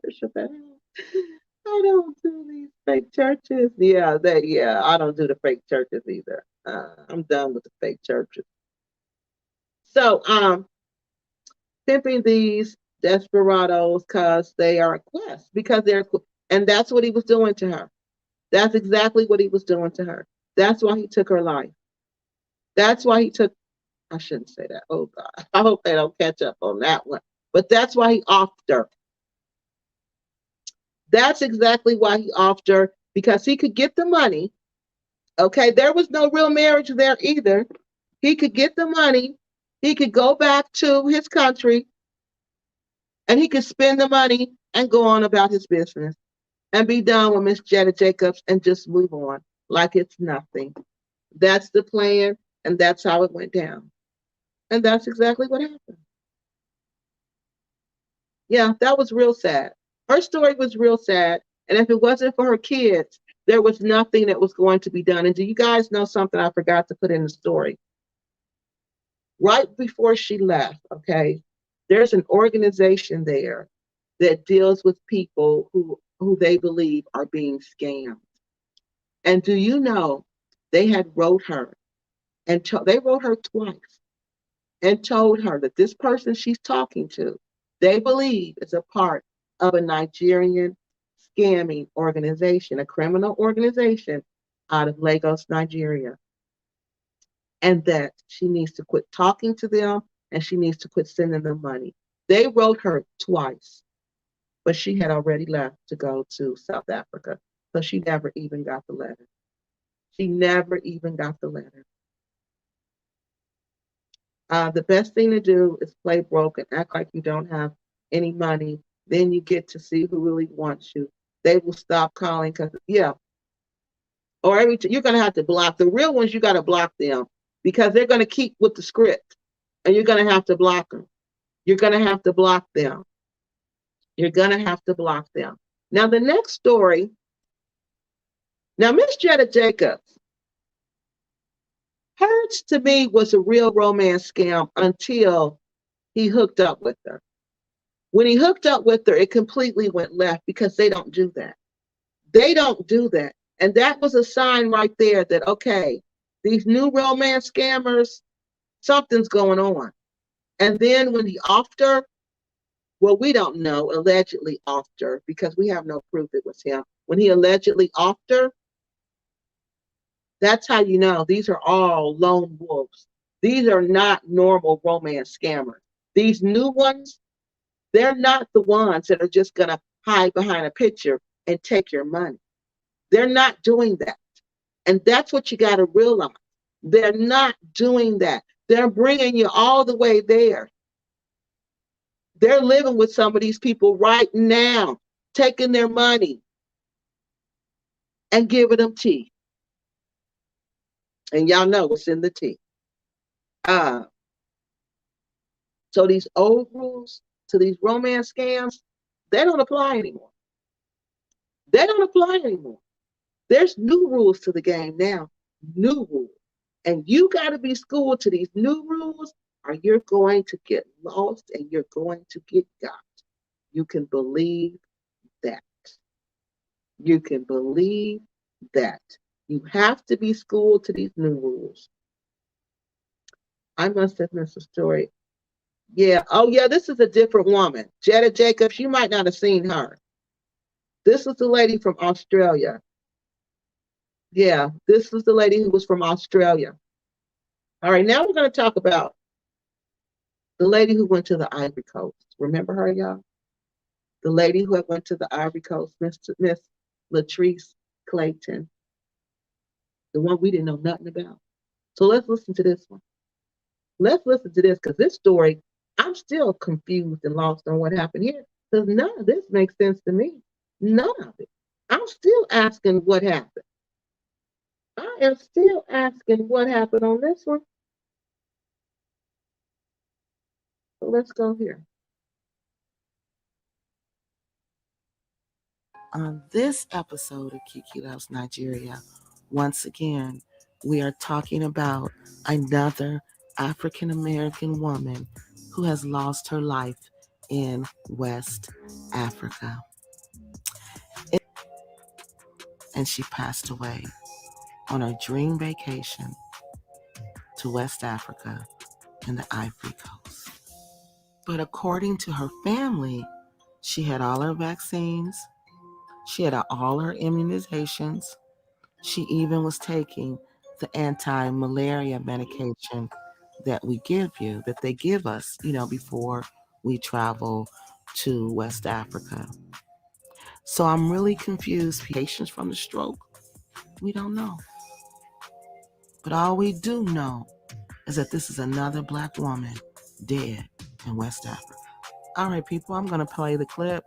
I don't do these fake churches. Yeah, I don't do the fake churches either. I'm done with the fake churches. So, pimping these desperados because they are a quest, and that's what he was doing to her. That's exactly what he was doing to her. That's why he took her life. That's why I shouldn't say that. Oh God, I hope they don't catch up on that one. But that's why he offed her. That's exactly why he offed her, because he could get the money. Okay, there was no real marriage there either. He could get the money. He could go back to his country and he could spend the money and go on about his business and be done with Miss Yetta Jacobs and just move on like it's nothing. That's the plan, and that's how it went down. And that's exactly what happened. Yeah, that was real sad. Her story was real sad. And if it wasn't for her kids, there was nothing that was going to be done. And do you guys know something I forgot to put in the story? Right before she left, okay, there's an organization there that deals with people who they believe are being scammed. And do you know they had wrote her, and they wrote her twice and told her that this person she's talking to, they believe is a part of a Nigerian scamming organization, a criminal organization out of Lagos, Nigeria. And that she needs to quit talking to them and she needs to quit sending them money. They wrote her twice, but she had already left to go to South Africa. So she never even got the letter. She never even got the letter. The best thing to do is play broke and act like you don't have any money. Then you get to see who really wants you. They will stop calling because, yeah. Or you're going to have to block. The real ones, you got to block them because they're going to keep with the script. And you're going to have to block them. You're going to have to block them. You're going to have to block them. Now, the next story. Now, Miss Yetta Jacobs, hers to me was a real romance scam until he hooked up with her. When he hooked up with her, it completely went left because they don't do that. They don't do that. And that was a sign right there that, okay, these new romance scammers, something's going on. And then when he offed her, well, we don't know, allegedly offed her because we have no proof it was him. When he allegedly offed her, that's how you know these are all lone wolves. These are not normal romance scammers. These new ones, they're not the ones that are just going to hide behind a picture and take your money. They're not doing that. And that's what you got to realize. They're not doing that. They're bringing you all the way there. They're living with some of these people right now, taking their money and giving them tea. And y'all know what's in the tea. So these old rules to these romance scams, they don't apply anymore. They don't apply anymore. There's new rules to the game now. New rules. And you got to be schooled to these new rules or you're going to get lost and you're going to get got. You can believe that. You can believe that. You have to be schooled to these new rules. I must have missed a story. Yeah. Oh, yeah, this is a different woman. Yetta Jacobs, you might not have seen her. This is the lady from Australia. Yeah, this was the lady who was from Australia. All right, now we're going to talk about the lady who went to the Ivory Coast. Remember her, y'all? The lady who had went to the Ivory Coast, Miss Latrice Clayton. The one we didn't know nothing about. So let's listen to this one. Let's listen to this because this story, I'm still confused and lost on what happened here because none of this makes sense to me. None of it. I'm still asking what happened. I am still asking what happened on this one. So let's go here. On this episode of Kiki Loves Nigeria, once again, we are talking about another African American woman who has lost her life in West Africa. And she passed away on her dream vacation to West Africa and the Ivory Coast. But according to her family, she had all her vaccines, she had all her immunizations, she even was taking the anti-malaria medication that we give you, that they give us, before we travel to West Africa. So I'm really confused. Patients from the stroke, we don't know. But all we do know is that this is another Black woman dead in West Africa. All right, people, I'm going to play the clip.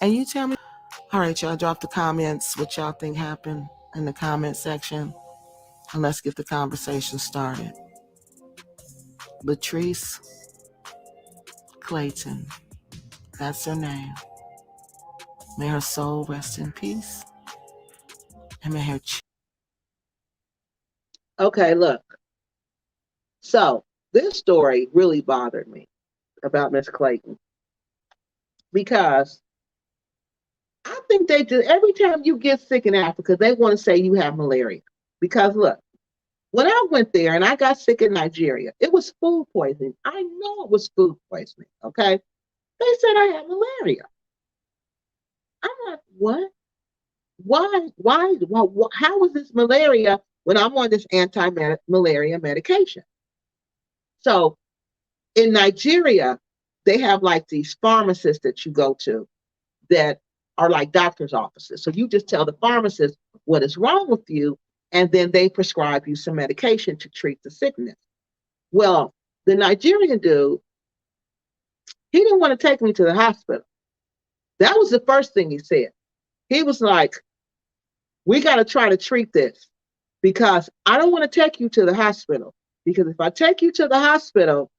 And you tell me, all right, y'all drop the comments, what y'all think happened in the comment section. And let's get the conversation started. Latrice Clayton, that's her name. May her soul rest in peace. And may her... Okay, look. So this story really bothered me about Miss Clayton because I think they do. Every time you get sick in Africa, they want to say you have malaria. Because look, when I went there and I got sick in Nigeria, it was food poisoning. I know it was food poisoning. Okay, they said I had malaria. I'm like, what? Why? How is this malaria when I'm on this anti-malaria medication? So in Nigeria, they have like these pharmacists that you go to that are like doctor's offices. So you just tell the pharmacist what is wrong with you, and then they prescribe you some medication to treat the sickness. Well, the Nigerian dude, He didn't want to take me to the hospital. That was the first thing he said. He was like, we got to try to treat this because I don't want to take you to the hospital. Because if I take you to the hospital,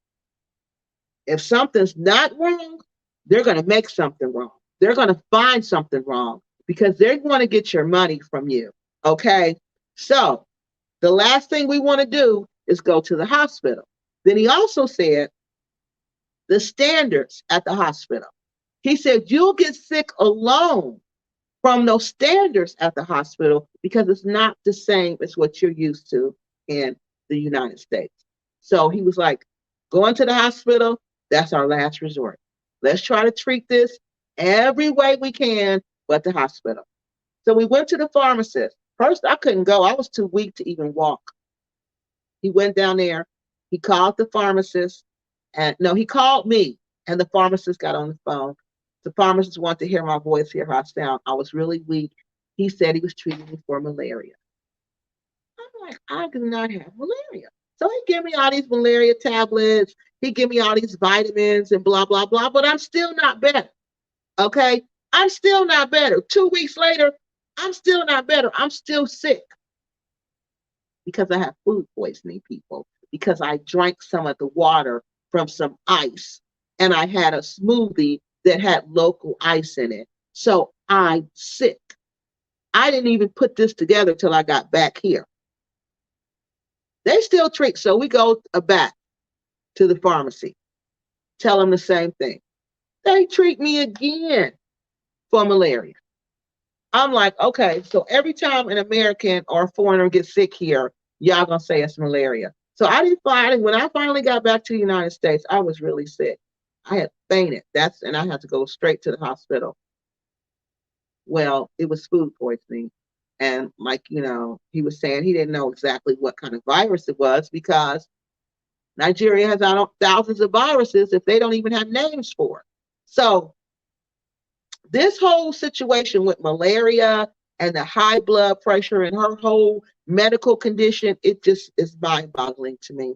if something's not wrong, they're going to make something wrong. They're going to find something wrong because they want to get your money from you. Okay. So the last thing we want to do is go to the hospital. Then he also said the standards at the hospital. He said, you'll get sick alone from those standards at the hospital because it's not the same as what you're used to in the United States. So he was like, going to the hospital, that's our last resort. Let's try to treat this every way we can but the hospital. So we went to the pharmacist. First, I couldn't go. I was too weak to even walk. He went down there. He called the pharmacist. And no, he called me. And the pharmacist got on the phone. The pharmacist wanted to hear my voice, hear how I sound. I was really weak. He said he was treating me for malaria. I'm like, I do not have malaria. So he gave me all these malaria tablets. He gave me all these vitamins and blah, blah, blah. But I'm still not better. Okay? I'm still not better. 2 weeks later, I'm still not better. I'm still sick because I have food poisoning, people, because I drank some of the water from some ice and I had a smoothie that had local ice in it. So I'm sick. I didn't even put this together till I got back here. They still treat. So we go back to the pharmacy, tell them the same thing. They treat me again for malaria. I'm like, okay, so every time an American or a foreigner gets sick here, y'all gonna say it's malaria. So I didn't find it. When I finally got back to the United States, I was really sick. I had fainted. And I had to go straight to the hospital. Well, it was food poisoning. And like, he was saying he didn't know exactly what kind of virus it was because Nigeria has thousands of viruses if they don't even have names for it. So this whole situation with malaria and the high blood pressure and her whole medical condition, it just is mind-boggling to me.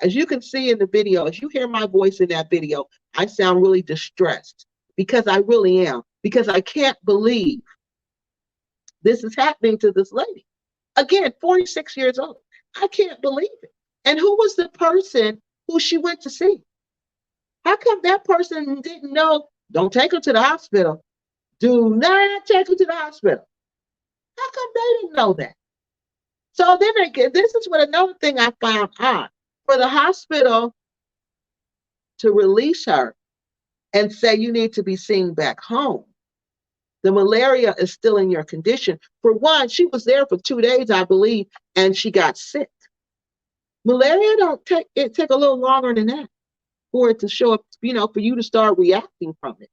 As you can see in the video, as you hear my voice in that video, I sound really distressed because I really am, because I can't believe this is happening to this lady. Again, 46 years old. I can't believe it. And who was the person who she went to see? How come that person didn't know? Don't take her to the hospital. Do not take her to the hospital. How come they didn't know that? So then this is what another thing I found odd. For the hospital to release her and say you need to be seen back home, the malaria is still in your condition. For one, she was there for 2 days, I believe, and she got sick. Malaria take a little longer than that for it to show up, for you to start reacting from it.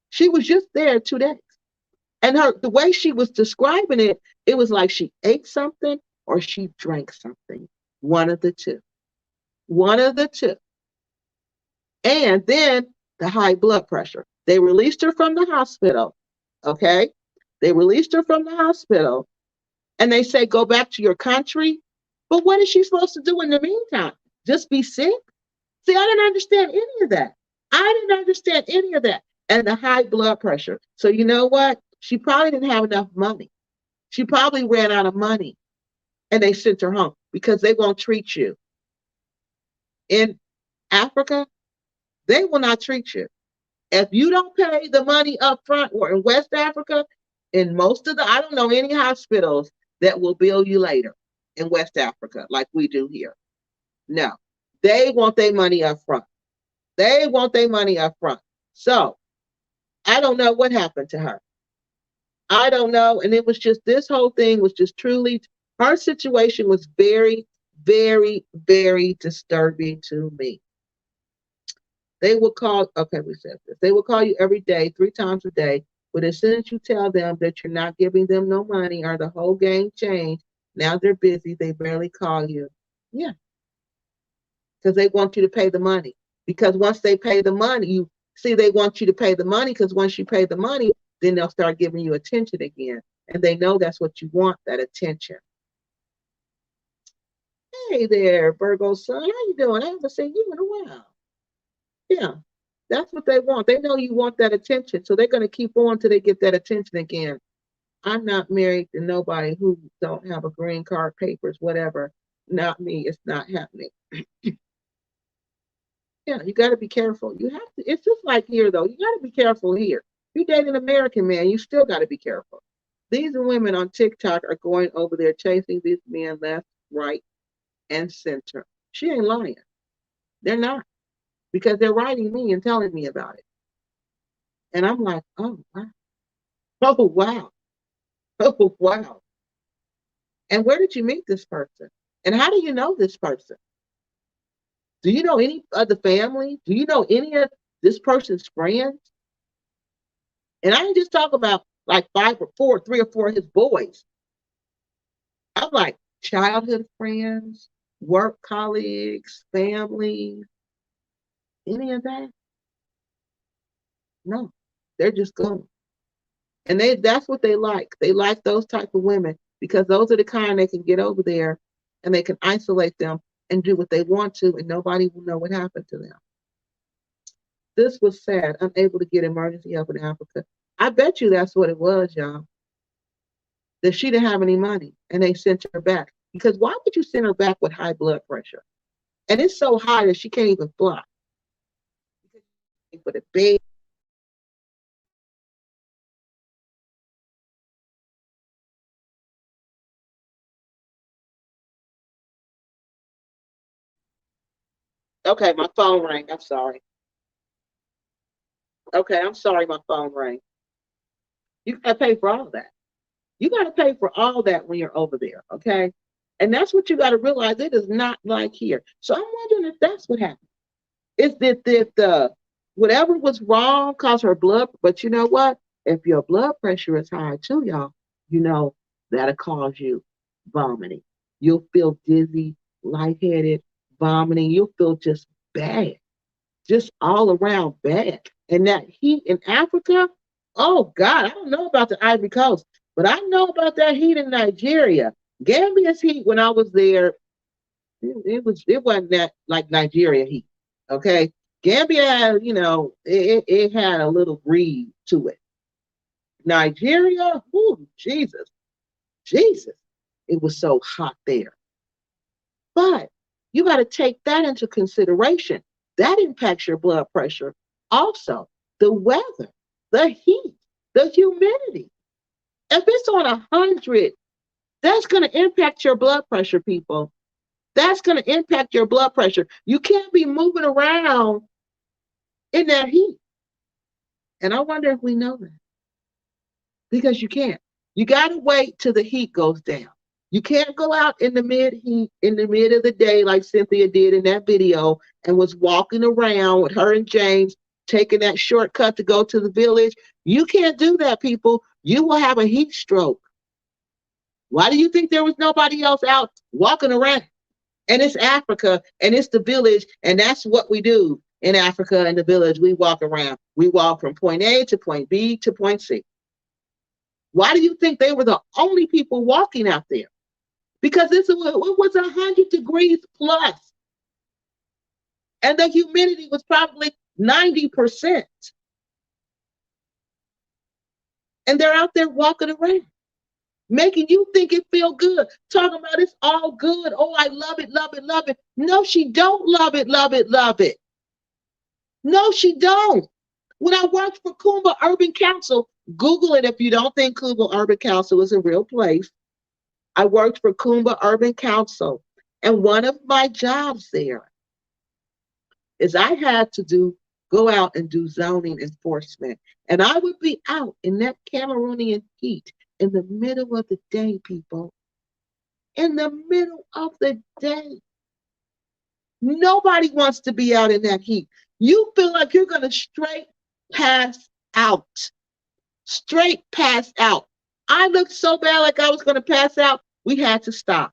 She was just there 2 days. And the way she was describing it, it was like she ate something or she drank something. One of the two. One of the two. And then the high blood pressure. They released her from the hospital. Okay? They released her from the hospital. And they say, go back to your country. But what is she supposed to do in the meantime? Just be sick? See, I didn't understand any of that. I didn't understand any of that. And the high blood pressure. So you know what? She probably didn't have enough money. She probably ran out of money. And they sent her home because they won't treat you. In Africa, they will not treat you. If you don't pay the money up front, or in West Africa, in most of I don't know any hospitals that will bill you later in West Africa like we do here. No, they want their money up front. They want their money up front. So I don't know what happened to her. I don't know. And it was just, this whole thing was just truly, her situation was very, very, very disturbing to me. They will call, okay, we said this. They will call you every day, 3 times a day. But as soon as you tell them that you're not giving them no money or the whole game changed, now they're busy. They barely call you. Yeah. Because they want you to pay the money. Because once they pay the money, they want you to pay the money because once you pay the money, then they'll start giving you attention again. And they know that's what you want, that attention. Hey there, Virgo son. How you doing? I haven't seen you in a while. Yeah. That's what they want. They know you want that attention, so they're going to keep on till they get that attention again. I'm not married to nobody who don't have a green card, papers, whatever. Not me. It's not happening. Yeah, you got to be careful. You have to. It's just like here, though. You got to be careful here. You date an American man, you still got to be careful. These women on TikTok are going over there chasing these men left, right, and center. She ain't lying. They're not, because they're writing me and telling me about it. And I'm like, oh wow, oh wow, oh wow. And where did you meet this person? And how do you know this person? Do you know any of the family? Do you know any of this person's friends? And I ain't just talking about like three or four of his boys. I'm like childhood friends, work colleagues, family, any of that? No, they're just going. And that's what they like. They like those type of women because those are the kind they can get over there and they can isolate them and do what they want to, and nobody will know what happened to them. This was sad. Unable to get emergency help in Africa. I bet you that's what it was, y'all. That she didn't have any money and they sent her back. Because why would you send her back with high blood pressure? And it's so high that she can't even fly. For the baby. Okay, my phone rang. I'm sorry. Okay, I'm sorry my phone rang. You gotta pay for all that. You gotta pay for all that when you're over there, okay? And that's what you gotta realize. It is not like here. So I'm wondering if that's what happened. Is that the whatever was wrong caused her blood, but you know what? If your blood pressure is high too, y'all, you know that'll cause you vomiting. You'll feel dizzy, lightheaded, vomiting. You'll feel just bad, just all around bad. And that heat in Africa, oh God, I don't know about the Ivory Coast, but I know about that heat in Nigeria. Gambia's heat when I was there, it wasn't that like Nigeria heat. Okay. Gambia had, it had a little breeze to it. Nigeria, ooh, Jesus, Jesus. It was so hot there. But you got to take that into consideration. That impacts your blood pressure. Also, the weather, the heat, the humidity. If it's on 100, that's going to impact your blood pressure, people. That's going to impact your blood pressure. You can't be moving around in that heat. And I wonder if we know that. Because you can't. You got to wait till the heat goes down. You can't go out in the mid heat, in the mid of the day, like Cynthia did in that video, and was walking around with her and James, taking that shortcut to go to the village. You can't do that, people. You will have a heat stroke. Why do you think there was nobody else out walking around? And it's Africa, and it's the village, and that's what we do in Africa and the village. We walk around. We walk from point A to point B to point C. Why do you think they were the only people walking out there? Because it was 100 degrees plus. And the humidity was probably 90%. And they're out there walking around, making you think it feel good, talking about it's all good. Oh, I love it, love it, love it. No, she don't love it, love it, love it. No, she don't. When I worked for Kumba Urban Council, Google it if you don't think Kumba Urban Council is a real place. I worked for Kumba Urban Council, and one of my jobs there is I had to go out and do zoning enforcement. And I would be out in that Cameroonian heat in the middle of the day, people. In the middle of the day. Nobody wants to be out in that heat. You feel like you're going to straight pass out. Straight pass out. I looked so bad like I was going to pass out. We had to stop.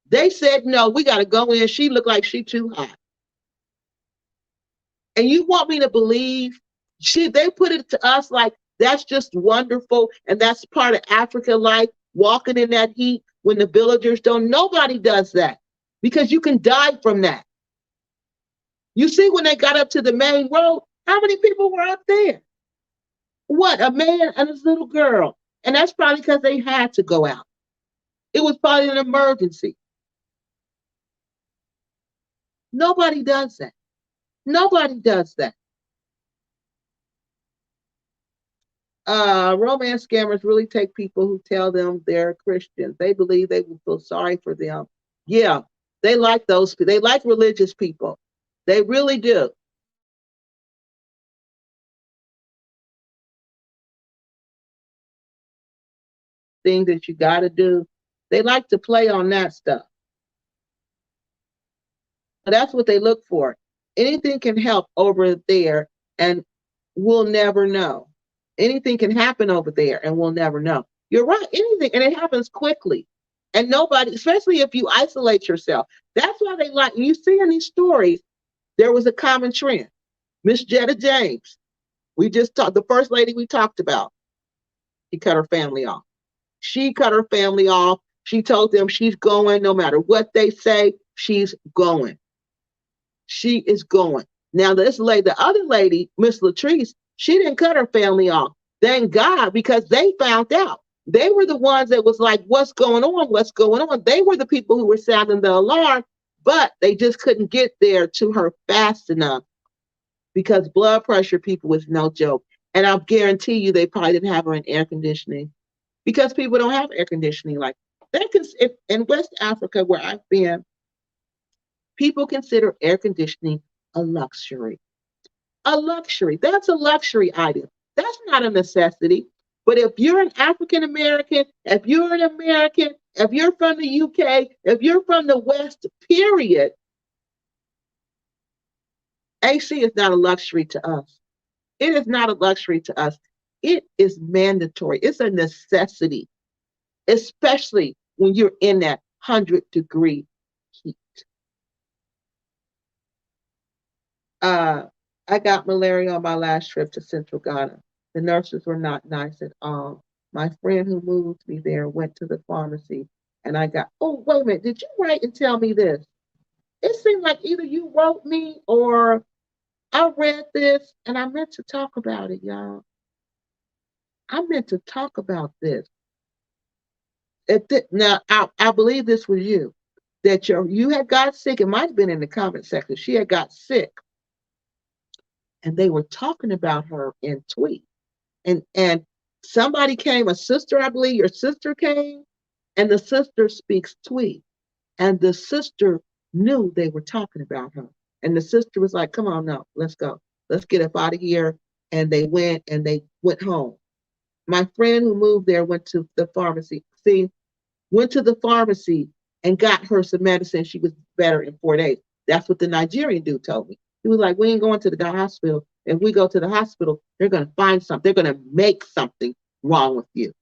They said, no, we got to go in. She looked like she too hot. And you want me to believe they put it to us like that's just wonderful and that's part of African life, walking in that heat when the villagers don't. Nobody does that because you can die from that. You see, when they got up to the main road, how many people were up there? What, a man and his little girl. And that's probably because they had to go out. It was probably an emergency. Nobody does that. Nobody does that. Romance scammers really take people who tell them they're Christians. They believe they will feel sorry for them. Yeah, they like those. They like religious people. They really do. Thing that you got to do. They like to play on that stuff. But that's what they look for. Anything can help over there, and we'll never know. Anything can happen over there, and we'll never know. You're right. Anything, and it happens quickly. And nobody, especially if you isolate yourself. That's why they like. You see in these stories, there was a common trend. Miss Jetta James, we just talked. The first lady we talked about, she cut her family off. She cut her family off. She told them she's going no matter what they say. She's going. She is going. Now, this lady, the other lady, Miss Latrice, she didn't cut her family off. Thank God, because they found out. They were the ones that was like, what's going on? What's going on? They were the people who were sounding the alarm, but they just couldn't get there to her fast enough because blood pressure, people, was no joke. And I'll guarantee you they probably didn't have her in air conditioning because people don't have air conditioning like that. If in West Africa, where I've been, people consider air conditioning a luxury. A luxury. That's a luxury item. That's not a necessity. But if you're an African American, if you're an American, if you're from the UK, if you're from the West, period, AC is not a luxury to us. It is not a luxury to us. It is mandatory. It's a necessity, especially when you're in that 100-degree heat. I got malaria on my last trip to Central Ghana. The nurses were not nice at all. My friend who moved me there went to the pharmacy and I got, oh, wait a minute, did you write and tell me this? It seemed like either you wrote me or I read this and I meant to talk about it, y'all. I meant to talk about this. Now, I believe this was you, that you had got sick. It might have been in the comment section. She had got sick. And they were talking about her in tweet. And somebody came, a sister, I believe your sister came, and the sister speaks tweet. And the sister knew they were talking about her. And the sister was like, come on, no, let's go. Let's get up out of here. And they went home. My friend who moved there went to the pharmacy. Went to the pharmacy and got her some medicine. She was better in 4 days. That's what the Nigerian dude told me. He was like, we ain't going to the hospital. If we go to the hospital, they're going to find something. They're going to make something wrong with you.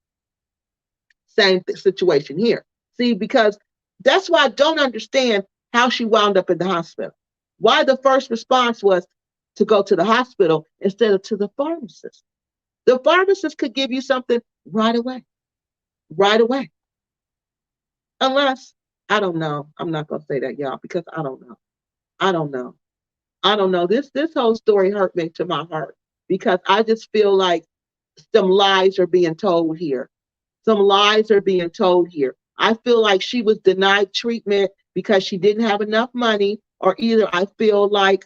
Same situation here. See, because that's why I don't understand how she wound up in the hospital. Why the first response was to go to the hospital instead of to the pharmacist. The pharmacist could give you something right away. Right away. Unless, I don't know. I'm not going to say that, y'all, because I don't know. I don't know. I don't know. This whole story hurt me to my heart because I just feel like some lies are being told here. Some lies are being told here. I feel like she was denied treatment because she didn't have enough money, or either I feel like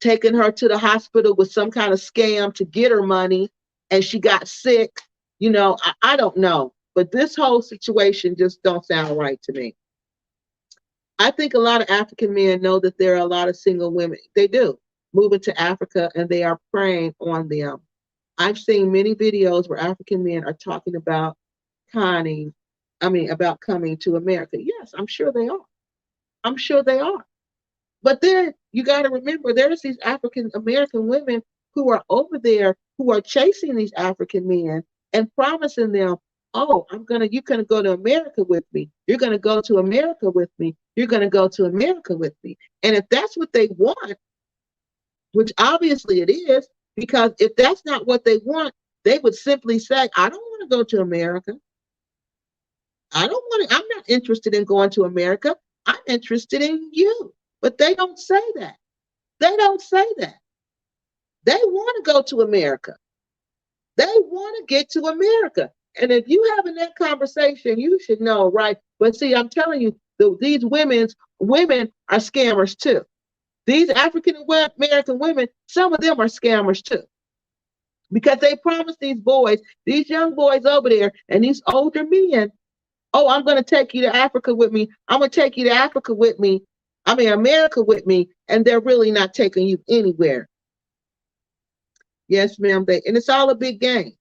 taking her to the hospital was some kind of scam to get her money and she got sick. You know, I don't know. But this whole situation just don't sound right to me. I think a lot of African men know that there are a lot of single women. They do, moving to Africa, and they are preying on them. I've seen many videos where African men are talking about about coming to America. Yes, I'm sure they are. I'm sure they are. But then you got to remember, there's these African American women who are over there who are chasing these African men and promising them, oh, you're gonna go to America with me. You're gonna go to America with me. You're gonna go to America with me. And if that's what they want, which obviously it is, because if that's not what they want, they would simply say, I don't want to go to America. I'm not interested in going to America. I'm interested in you. But they don't say that. They don't say that. They want to go to America. They want to get to America. And if you having that conversation, you should know, right? But see, I'm telling you, these women are scammers too. These African American women, some of them are scammers too. Because they promise these boys, these young boys over there, and these older men, oh, I'm going to take you to Africa with me. I'm going to take you to Africa with me. I mean, America with me. And they're really not taking you anywhere. Yes, ma'am. And it's all a big game.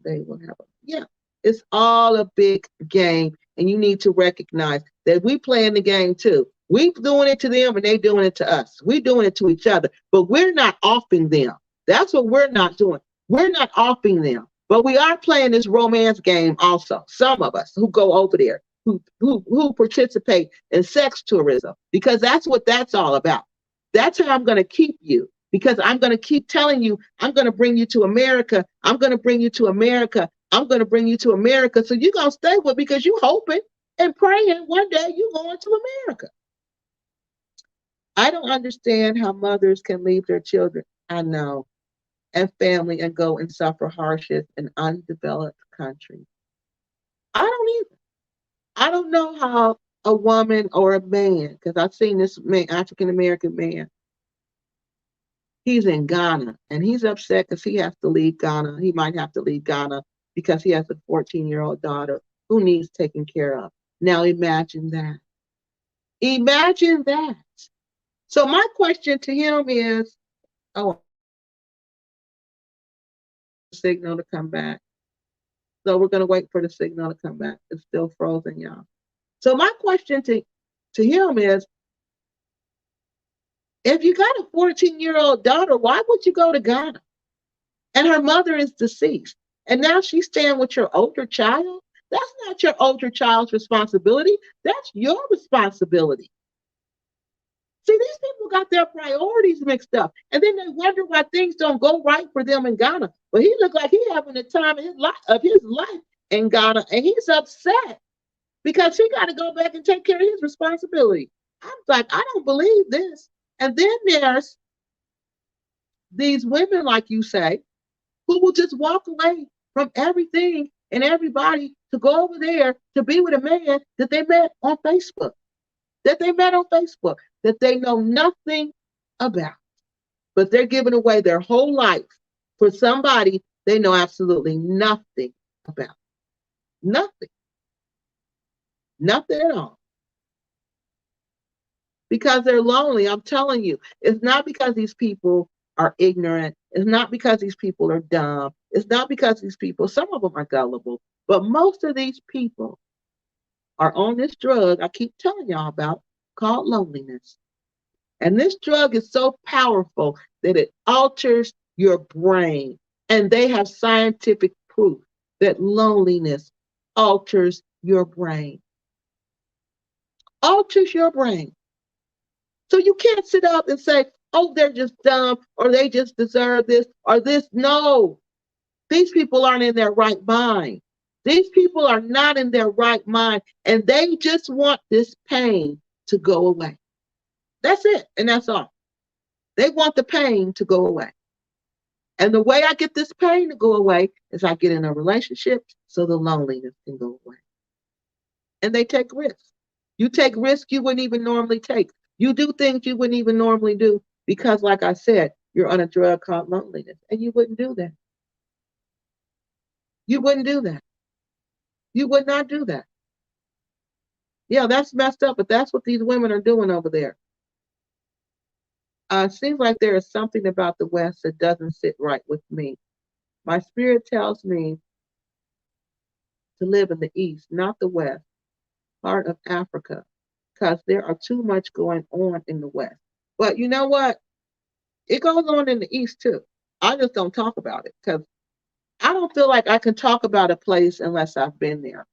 They will have yeah. It's all a big game. And you need to recognize that we playing the game too. We doing it to them and they doing it to us. We doing it to each other. But we're not offing them. That's what we're not doing. We're not offing them. But we are playing this romance game also. Some of us who go over there, who participate in sex tourism, because that's what that's all about. That's how I'm going to keep you, because I'm going to keep telling you, I'm going to bring you to America. I'm going to bring you to America. I'm going to bring you to America. So you're going to stay with me because you're hoping and praying one day you're going to America. I don't understand how mothers can leave their children, I know, and family and go and suffer hardship in undeveloped countries. I don't either. I don't know how a woman or a man, because I've seen this man, African American man, he's in Ghana and he's upset because he has to leave Ghana. He might have to leave Ghana because he has a 14-year-old daughter who needs taken care of. Now imagine that. Imagine that. So my question to him is, oh, signal to come back. So we're going to wait for the signal to come back. It's still frozen, y'all. So my question to him is, if you got a 14-year-old daughter, why would you go to Ghana? And her mother is deceased. And now she's staying with your older child? That's not your older child's responsibility. That's your responsibility. See, these people got their priorities mixed up. And then they wonder why things don't go right for them in Ghana. But he looked like he's having the time of his life in Ghana. And he's upset because he got to go back and take care of his responsibility. I'm like, I don't believe this. And then there's these women, like you say, who will just walk away from everything and everybody to go over there to be with a man that they met on Facebook, that they know nothing about. But they're giving away their whole life for somebody they know absolutely nothing about. Nothing. Nothing at all. Because they're lonely. I'm telling you, it's not because these people are ignorant. It's not because these people are dumb. It's not because these people, some of them are gullible, but most of these people are on this drug I keep telling y'all about called loneliness. And this drug is so powerful that it alters your brain. And they have scientific proof that loneliness alters your brain. Alters your brain. So you can't sit up and say, oh, they're just dumb, or they just deserve this, or this. No, these people aren't in their right mind. These people are not in their right mind, and they just want this pain to go away. That's it, and that's all. They want the pain to go away. And the way I get this pain to go away is I get in a relationship so the loneliness can go away. And they take risks. You take risks you wouldn't even normally take. You do things you wouldn't even normally do because, like I said, you're on a drug called loneliness, and you wouldn't do that. You wouldn't do that. You would not do that. Yeah, that's messed up, but that's what these women are doing over there. It seems like there is something about the West that doesn't sit right with me. My spirit tells me to live in the East, not the West, part of Africa, because there are too much going on in the West. But you know what? It goes on in the East too. I just don't talk about it because I don't feel like I can talk about a place unless I've been there.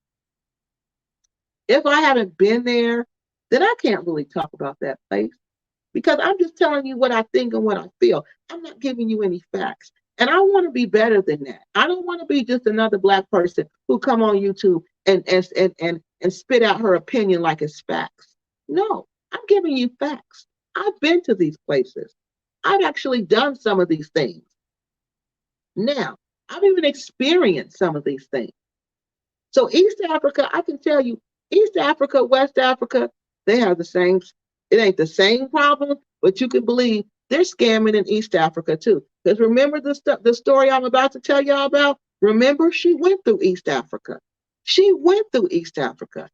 If I haven't been there, then I can't really talk about that place because I'm just telling you what I think and what I feel. I'm not giving you any facts. And I want to be better than that. I don't want to be just another Black person who come on YouTube and spit out her opinion like it's facts. No, I'm giving you facts. I've been to these places. I've actually done some of these things. Now, I've even experienced some of these things. So East Africa, I can tell you, East Africa, West Africa, they have the same, it ain't the same problem, but you can believe they're scamming in East Africa too. Because remember the story I'm about to tell y'all about? Remember, she went through East Africa. She went through East Africa.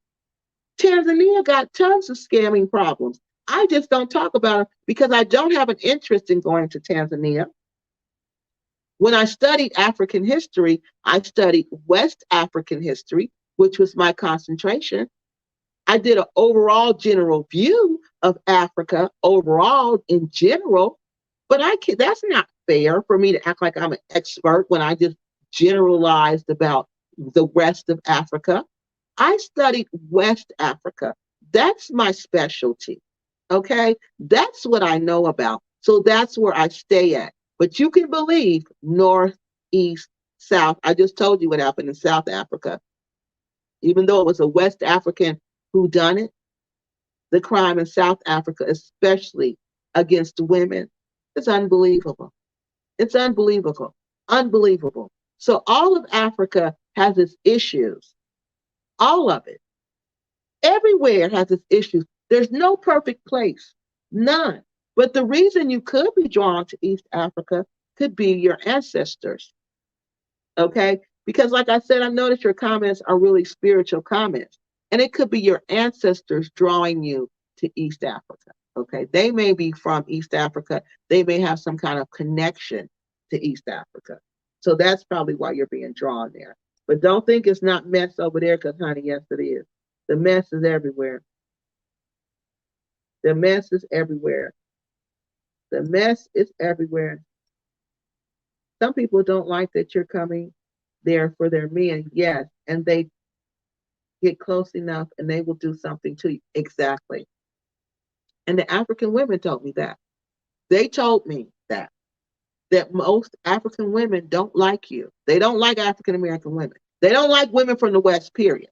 Tanzania got tons of scamming problems. I just don't talk about it because I don't have an interest in going to Tanzania. When I studied African history, I studied West African history, which was my concentration. I did an overall general view of Africa overall in general, but that's not fair for me to act like I'm an expert when I just generalized about the rest of Africa. I studied West Africa. That's my specialty. Okay? That's what I know about. So that's where I stay at. But you can believe North, East, South. I just told you what happened in South Africa. Even though it was a West African who done it, the crime in South Africa, especially against women, it's unbelievable. It's unbelievable. Unbelievable. So all of Africa has its issues. All of it. Everywhere has its issues. There's no perfect place. None. But the reason you could be drawn to East Africa could be your ancestors. Okay? Because, like I said, I noticed your comments are really spiritual comments. And it could be your ancestors drawing you to East Africa. Okay? They may be from East Africa. They may have some kind of connection to East Africa. So that's probably why you're being drawn there. But don't think it's not mess over there, because, honey, yes, it is. The mess is everywhere. The mess is everywhere. The mess is everywhere. Some people don't like that you're coming there for their men, yes, and they get close enough and they will do something to you. Exactly. And the African women told me that. They told me that most African women don't like you. They don't like African American women. They don't like women from the West, period.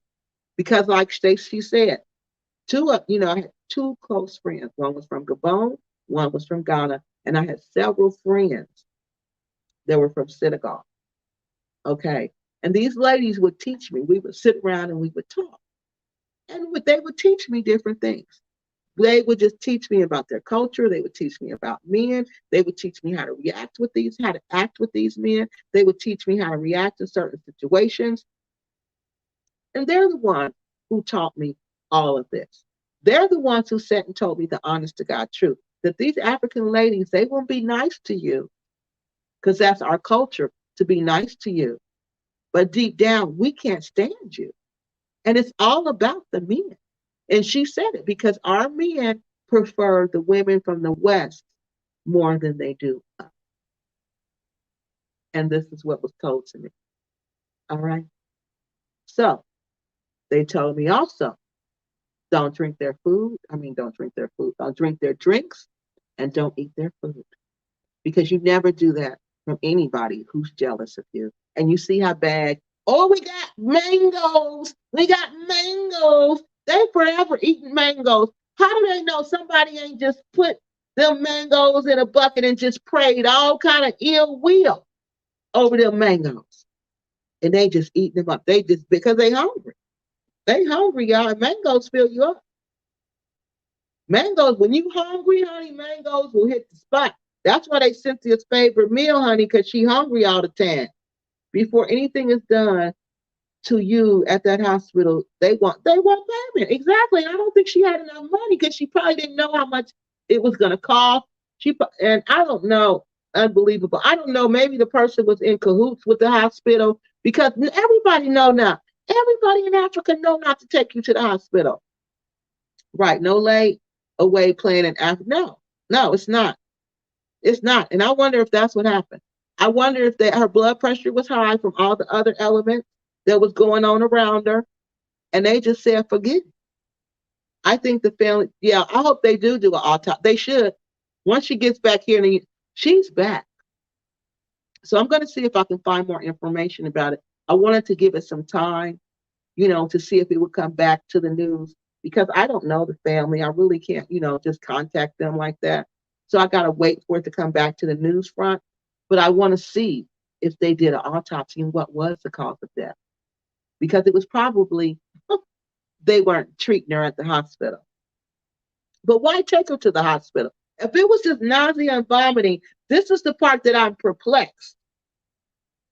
Because like she said, I had two close friends. One was from Gabon, one was from Ghana, and I had several friends that were from Senegal. Okay. And these ladies would teach me. We would sit around and we would talk. And they would teach me different things. They would just teach me about their culture. They would teach me about men. They would teach me how to how to act with these men. They would teach me how to react in certain situations. And they're the ones who taught me all of this. They're the ones who sat and told me the honest to God truth, that these African ladies, they won't be nice to you because that's our culture, to be nice to you. But deep down, we can't stand you. And it's all about the men. And she said it because our men prefer the women from the West more than they do us. And this is what was told to me. All right. So they told me also, don't drink their food. Don't drink their food. Don't drink their drinks and don't eat their food. Because you never do that from anybody who's jealous of you. And you see how bad, oh, we got mangoes. We got mangoes. They forever eating mangoes. How do they know somebody ain't just put them mangoes in a bucket and just prayed all kind of ill will over them mangoes? And they just eating them up. They just, because they hungry. They hungry, y'all. And mangoes fill you up. Mangoes, when you hungry, honey, mangoes will hit the spot. That's why they Cynthia's favorite meal, honey, because she hungry all the time. Before anything is done to you at that hospital, they want payment. Exactly. I don't think she had enough money because she probably didn't know how much it was going to cost. And I don't know. Unbelievable. I don't know. Maybe the person was in cahoots with the hospital because everybody know now. Everybody in Africa know not to take you to the hospital. Right. No lay away playing in Africa. No, it's not. It's not. And I wonder if that's what happened. I wonder if her blood pressure was high from all the other elements that was going on around her. And they just said, forget it. I think the family, I hope they do an autopsy. They should. Once she gets back here, she's back. So I'm going to see if I can find more information about it. I wanted to give it some time to see if it would come back to the news, because I don't know the family. I really can't, just contact them like that. So I got to wait for it to come back to the news front. But I want to see if they did an autopsy and what was the cause of death, because it was probably they weren't treating her at the hospital. But why take her to the hospital? If it was just nausea and vomiting, this is the part that I'm perplexed.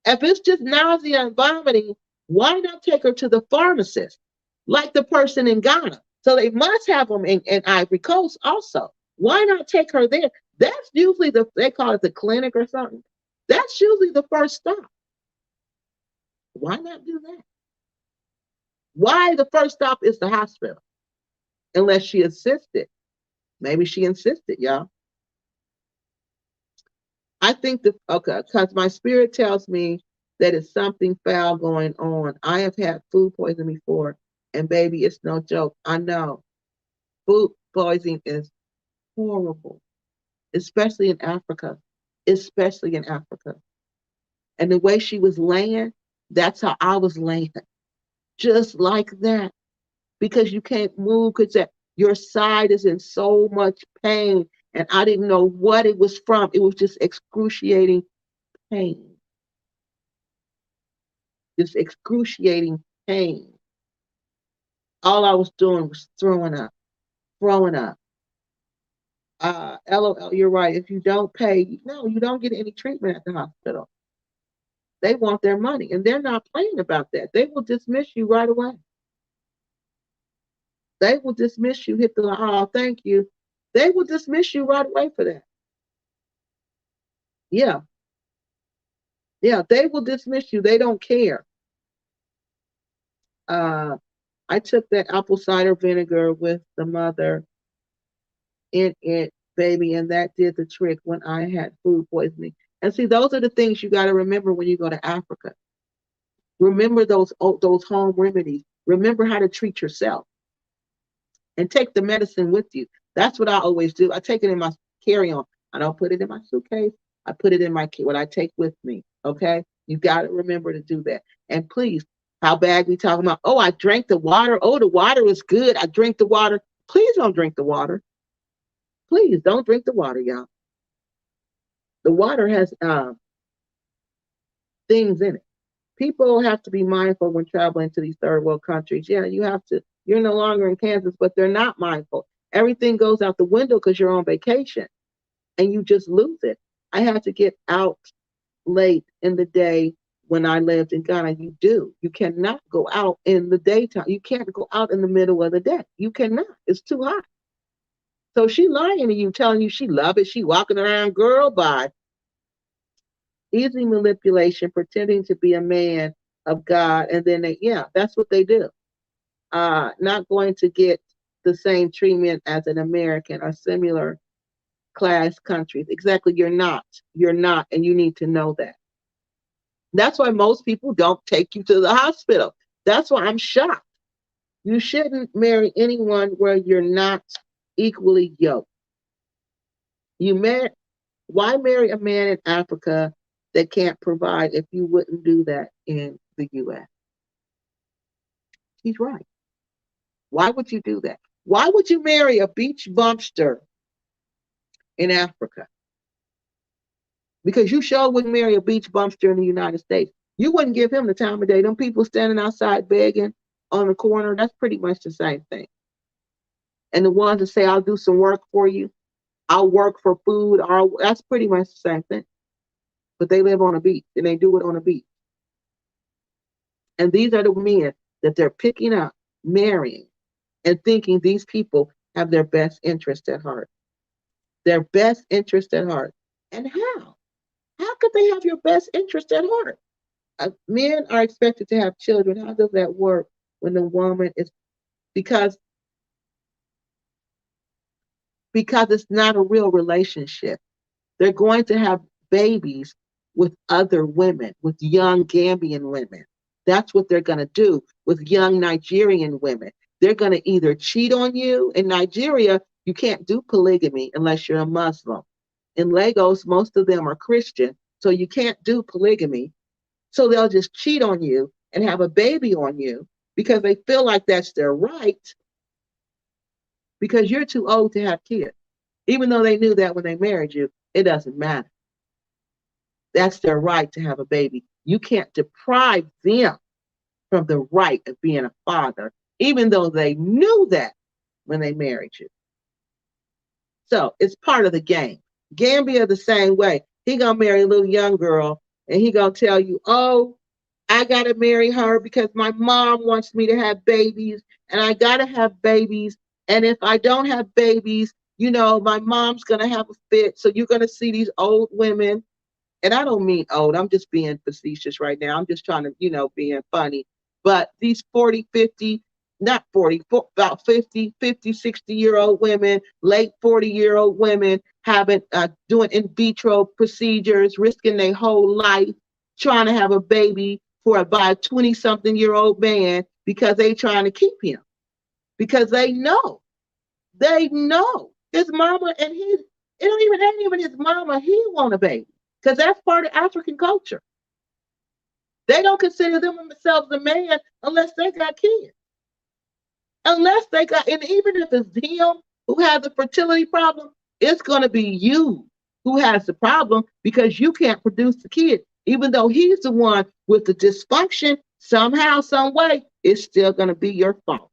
If it's just nausea and vomiting, why not take her to the pharmacist, like the person in Ghana? So they must have them in Ivory Coast also. Why not take her there? That's usually they call it the clinic or something. That's usually the first stop. Why not do that? Why the first stop is the hospital? Unless she insisted. Maybe she insisted, y'all. I think because my spirit tells me that it's something foul going on. I have had food poisoning before, and baby, it's no joke. I know. Food poisoning is horrible, especially in Africa. Especially in Africa. And the way she was laying, that's how I was laying. Just like that. Because you can't move, because your side is in so much pain. And I didn't know what it was from. It was just excruciating pain. Just excruciating pain. All I was doing was throwing up. LOL, you're right. If you don't pay, no, you don't get any treatment at the hospital. They want their money, and they're not playing about that. They will dismiss you right away. They will dismiss you, hit the line, oh, thank you. They will dismiss you right away for that. Yeah. Yeah, they will dismiss you. They don't care. I took that apple cider vinegar with the mother in it, baby, and that did the trick when I had food poisoning. And see, those are the things you got to remember when you go to Africa. Remember those home remedies. Remember how to treat yourself, and take the medicine with you. That's what I always do. I take it in my carry-on. I don't put it in my suitcase. I put it in what I take with me. Okay, you got to remember to do that. And please, how bad we talking about? Oh, I drank the water. Oh, the water is good. I drink the water. Please don't drink the water. Please don't drink the water, y'all. The water has things in it. People have to be mindful when traveling to these third world countries. Yeah, you have to. You're no longer in Kansas, but they're not mindful. Everything goes out the window because you're on vacation and you just lose it. I had to get out late in the day when I lived in Ghana. You do. You cannot go out in the daytime. You can't go out in the middle of the day. You cannot. It's too hot. So she lying to you, telling you she love it. She walking around, girl, bye. Easy manipulation, pretending to be a man of God, and then that's what they do. Not going to get the same treatment as an American or similar class countries. Exactly, you're not. You're not, and you need to know that. That's why most people don't take you to the hospital. That's why I'm shocked. You shouldn't marry anyone where you're not equally yoked. Why marry a man in Africa that can't provide if you wouldn't do that in the U.S.? He's right. Why would you do that? Why would you marry a beach bumster in Africa? Because you sure wouldn't marry a beach bumster in the United States. You wouldn't give him the time of day. Them people standing outside begging on the corner, that's pretty much the same thing. And the ones that say, I'll do some work for you, I'll work for food, that's pretty much the same thing. But they live on a beach, and they do it on a beach. And these are the men that they're picking up, marrying, and thinking these people have their best interest at heart. Their best interest at heart. And how? How could they have your best interest at heart? Men are expected to have children. How does that work when the woman is, because it's not a real relationship. They're going to have babies with other women, with young Gambian women. That's what they're going to do with young Nigerian women. They're going to either cheat on you. In Nigeria, you can't do polygamy unless you're a Muslim. In Lagos, most of them are Christian, so you can't do polygamy. So they'll just cheat on you and have a baby on you, because they feel like that's their right because you're too old to have kids. Even though they knew that when they married you, it doesn't matter. That's their right to have a baby. You can't deprive them from the right of being a father, even though they knew that when they married you. So it's part of the game. Gambia the same way. He gonna marry a little young girl and he gonna tell you, oh, I gotta marry her because my mom wants me to have babies and I gotta have babies. And if I don't have babies, my mom's gonna have a fit. So you're gonna see these old women, and I don't mean old, I'm just being facetious right now. I'm just trying to, being funny. But these 40, 50, not 40, about 50, 60-year-old women, late 40-year-old women having, doing in vitro procedures, risking their whole life, trying to have a baby by a 20-something-year-old man because they trying to keep him. Because they know his mama and it ain't even his mama, he want a baby. Because that's part of African culture. They don't consider themselves a man unless they got kids. And even if it's him who has a fertility problem, it's going to be you who has the problem because you can't produce the kid. Even though he's the one with the dysfunction, somehow, some way, it's still going to be your fault.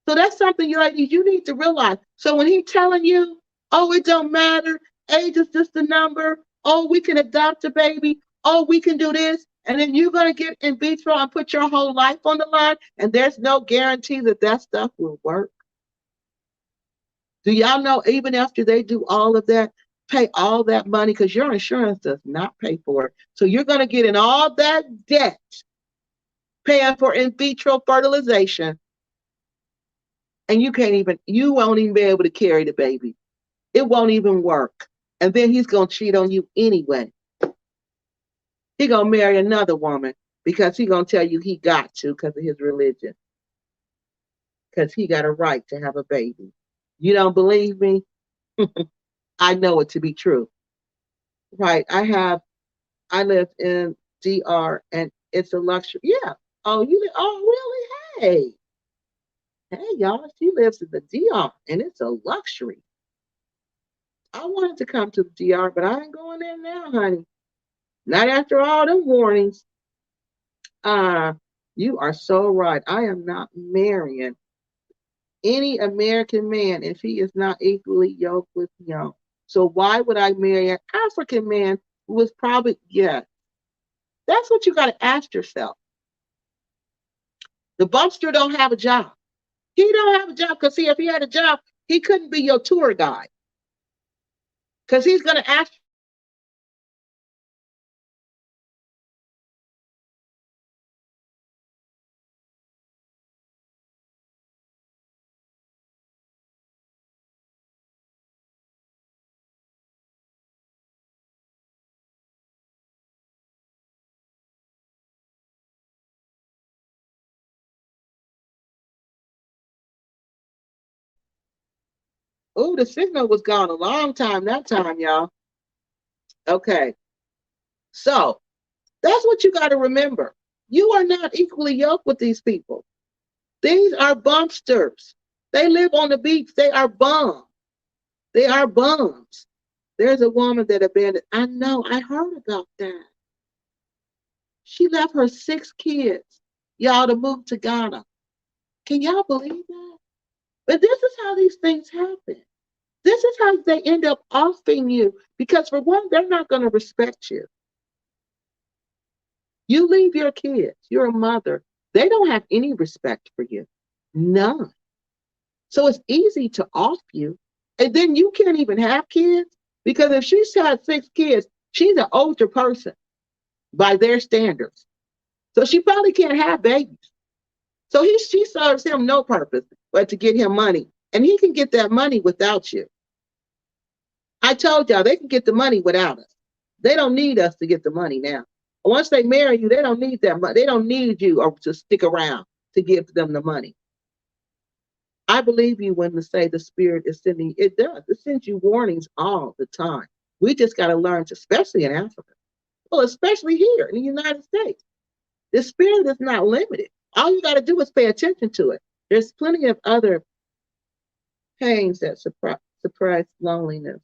So that's something you need to realize. So when he's telling you, oh, it don't matter, age is just a number, oh, we can adopt a baby, oh, we can do this, and then you're going to get in vitro and put your whole life on the line, and there's no guarantee that stuff will work. Do y'all know even after they do all of that, pay all that money, because your insurance does not pay for it. So you're going to get in all that debt paying for in vitro fertilization, and you won't even be able to carry the baby. It won't even work. And then he's going to cheat on you anyway. He's going to marry another woman because he's going to tell you he got to because of his religion. Because he got a right to have a baby. You don't believe me? I know it to be true. Right. I live in DR and it's a luxury. Yeah. Oh, really? Hey, y'all, she lives in the DR and it's a luxury. I wanted to come to the DR, but I ain't going there now, honey. Not after all them warnings. You are so right. I am not marrying any American man if he is not equally yoked with him. So why would I marry an African man who is probably, that's what you got to ask yourself. The bumpster don't have a job. He don't have a job because, if he had a job, he couldn't be your tour guide. Because he's going to ask you. Oh, the signal was gone a long time that time, y'all. Okay. So that's what you got to remember. You are not equally yoked with these people. These are bumpsters. They live on the beach. They are bums. They are bums. There's a woman that abandoned. I know. I heard about that. She left her 6 kids, y'all, to move to Ghana. Can y'all believe that? But this is how these things happen. This is how they end up offing you. Because for one, they're not going to respect you. You leave your kids, you're a mother. They don't have any respect for you. None. So it's easy to off you. And then you can't even have kids. Because if she's had 6 kids, she's an older person by their standards. So she probably can't have babies. So she serves him no purpose but to get him money. And he can get that money without you. I told y'all they can get the money without us. They don't need us to get the money now. Once they marry you, they don't need that money. They don't need you or to stick around to give them the money. I believe you when to say the spirit is sending. It does. It sends you warnings all the time. We just got to learn to, especially in Africa. Well, especially here in the United States. The spirit is not limited. All you got to do is pay attention to it. There's plenty of other pains that suppress loneliness.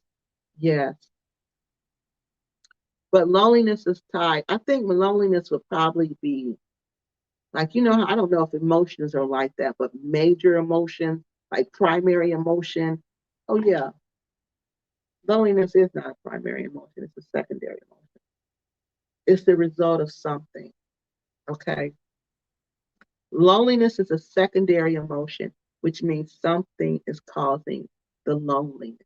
Yes. But loneliness is tied. I think loneliness would probably be like, I don't know if emotions are like that, but major emotion, like primary emotion. Oh, yeah. Loneliness is not a primary emotion, it's a secondary emotion. It's the result of something. Okay. Loneliness is a secondary emotion, which means something is causing the loneliness.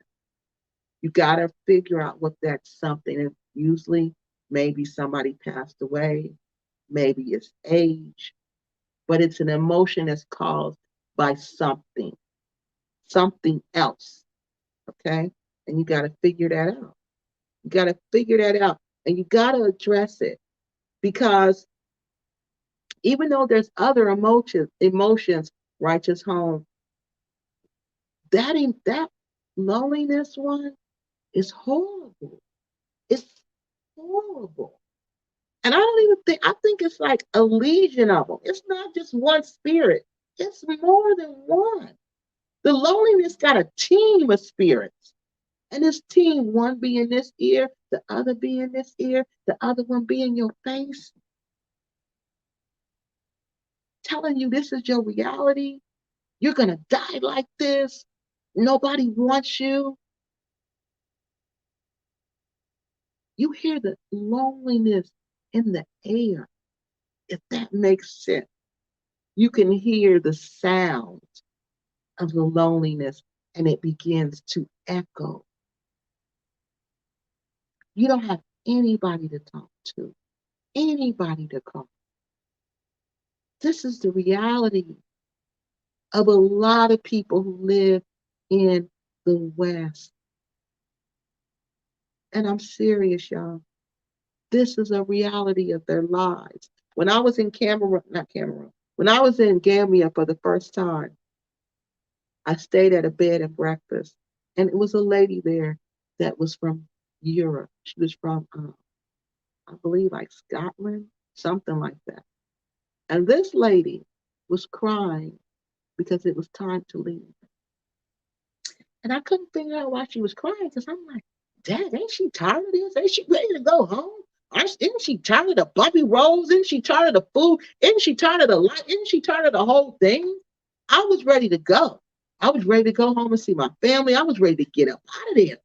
You got to figure out what that something is. Usually, maybe somebody passed away, maybe it's age, but it's an emotion that's caused by something else. Okay. And you got to figure that out. You got to figure that out and you got to address it because even though there's other emotions, righteous home, that loneliness one is horrible. It's horrible. And I think it's like a legion of them. It's not just one spirit, it's more than one. The loneliness got a team of spirits. And this team, one be in this ear, the other be in this ear, the other one be in your face, telling you this is your reality. You're going to die like this. Nobody wants you. You hear the loneliness in the air, if that makes sense. You can hear the sound of the loneliness and it begins to echo. You don't have anybody to talk to, anybody to call. This is the reality of a lot of people who live in the West. And I'm serious, y'all. This is a reality of their lives. When I was in when I was in Gambia for the first time, I stayed at a bed and breakfast, and it was a lady there that was from Europe. She was from, I believe, like Scotland, something like that. And this lady was crying because it was time to leave. And I couldn't figure out why she was crying because I'm like, Dad, ain't she tired of this? Ain't she ready to go home? Isn't she tired of the bumpy roads? Isn't she tired of the food? Isn't she tired of the life? Isn't she tired of the whole thing? I was ready to go. I was ready to go home and see my family. I was ready to get up out of there.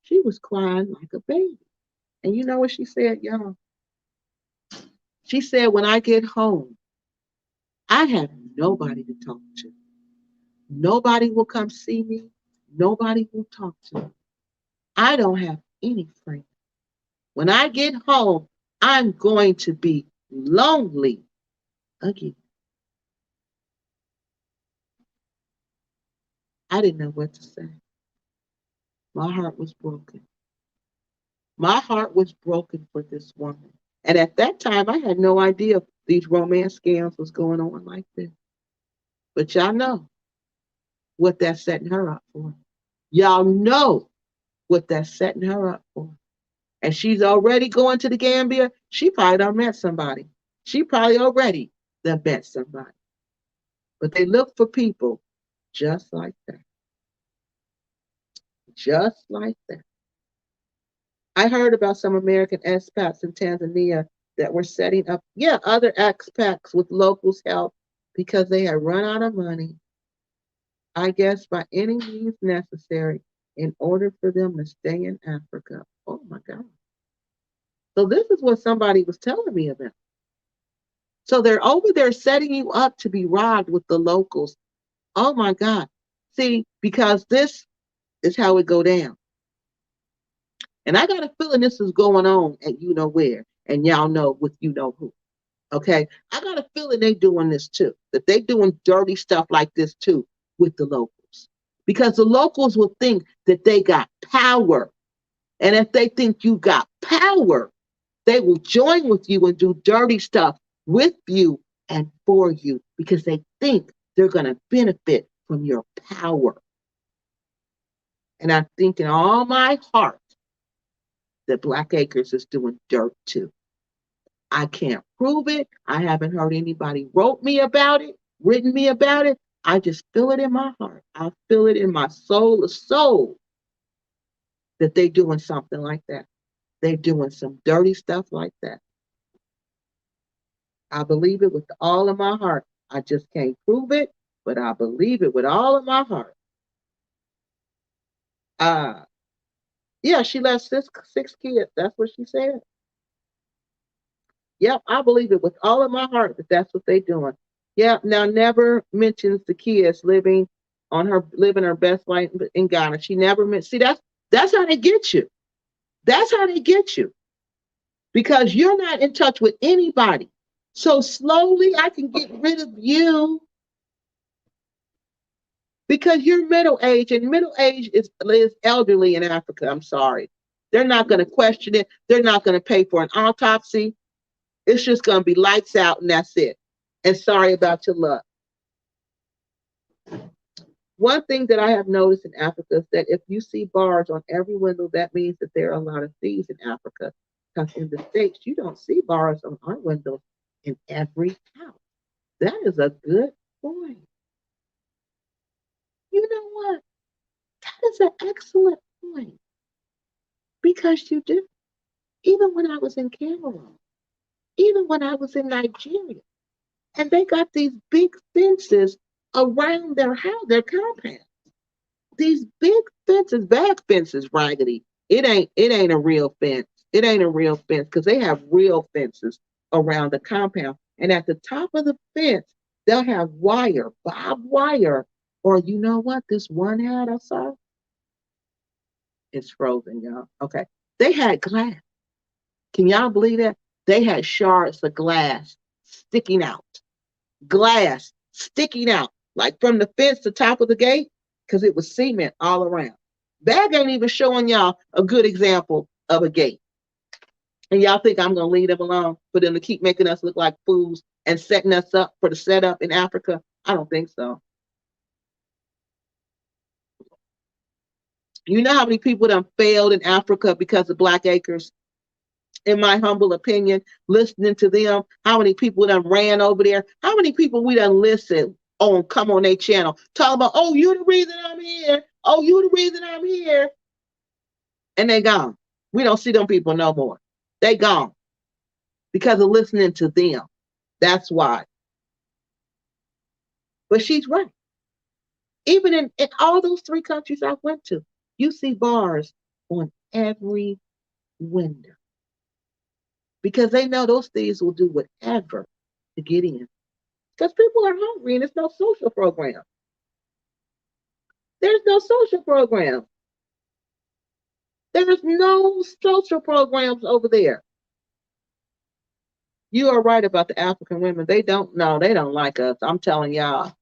She was crying like a baby. And you know what she said, y'all? She said, when I get home, I have nobody to talk to. Nobody will come see me. Nobody will talk to me. I don't have any friends. When I get home, I'm going to be lonely again. I didn't know what to say. My heart was broken. My heart was broken for this woman. And at that time, I had no idea these romance scams was going on like this. But y'all know what that's setting her up for. Y'all know what that's setting her up for. And she's already going to the Gambia. She probably done met somebody. She probably already done met somebody. But they look for people just like that. Just like that. I heard about some American expats in Tanzania that were setting up, other expats with locals' help because they had run out of money, I guess, by any means necessary in order for them to stay in Africa. Oh my God. So this is what somebody was telling me about. So they're over there setting you up to be robbed with the locals. Oh my God. See, because this is how it go down. And I got a feeling this is going on at you know where, and y'all know with you know who. Okay, I got a feeling they doing this too. That they doing dirty stuff like this too with the locals, because the locals will think that they got power, and if they think you got power, they will join with you and do dirty stuff with you and for you because they think they're going to benefit from your power. And I think in all my heart that Black Acres is doing dirt too. I can't prove it. I haven't heard anybody wrote me about it, written me about it. I just feel it in my heart. I feel it in my soul of soul that they're doing something like that. They're doing some dirty stuff like that. I believe it with all of my heart. I just can't prove it, but I believe it with all of my heart. Uh, yeah, she left six kids. That's what she said. Yep, I believe it with all of my heart that that's what they're doing. Yep. Now never mentions the kids living her best life in Ghana. She never see that's how they get you. That's how they get you because you're not in touch with anybody. So slowly I can get rid of you because you're middle age and middle age is elderly in Africa. I'm sorry. They're not going to question it. They're not going to pay for an autopsy. It's just going to be lights out and that's it. And sorry about your luck. One thing that I have noticed in Africa is that if you see bars on every window, that means that there are a lot of thieves in Africa. Because in the States, you don't see bars on our windows in every house. That is a good point. You know what? That is an excellent point. Because you do. Even when I was in Cameroon, even when I was in Nigeria, and they got these big fences around their house, their compound. These big fences, back fences, raggedy. It ain't a real fence. It ain't a real fence because they have real fences around the compound. And at the top of the fence, they'll have wire, barbed wire. Or you know what? This one ad I saw, it's frozen, y'all. Okay. They had glass. Can y'all believe that? They had shards of glass sticking out. Glass sticking out, like from the fence to top of the gate, because it was cement all around. That ain't even showing y'all a good example of a gate. And y'all think I'm gonna leave them alone for them to keep making us look like fools and setting us up for the setup in Africa? I don't think so. You know how many people done failed in Africa because of Black Acres? In my humble opinion, listening to them, how many people done ran over there? How many people we done listen on come on their channel talking about, oh, you the reason I'm here. Oh, you the reason I'm here. And they gone. We don't see them people no more. They gone because of listening to them. That's why. But she's right. Even in all those three countries I went to, you see bars on every window because they know those thieves will do whatever to get in. Because people are hungry and there's no social program. There's no social program. There's no social programs over there. You are right about the African women. They don't know. They don't like us. I'm telling y'all.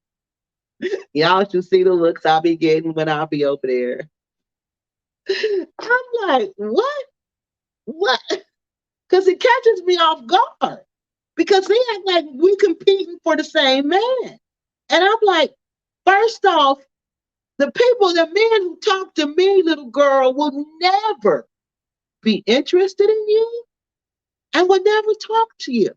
Y'all should see the looks I'll be getting when I'll be over there. I'm like, what? What? Because it catches me off guard. Because they act like we competing for the same man. And I'm like, first off, the men who talk to me, little girl, will never be interested in you and would never talk to you.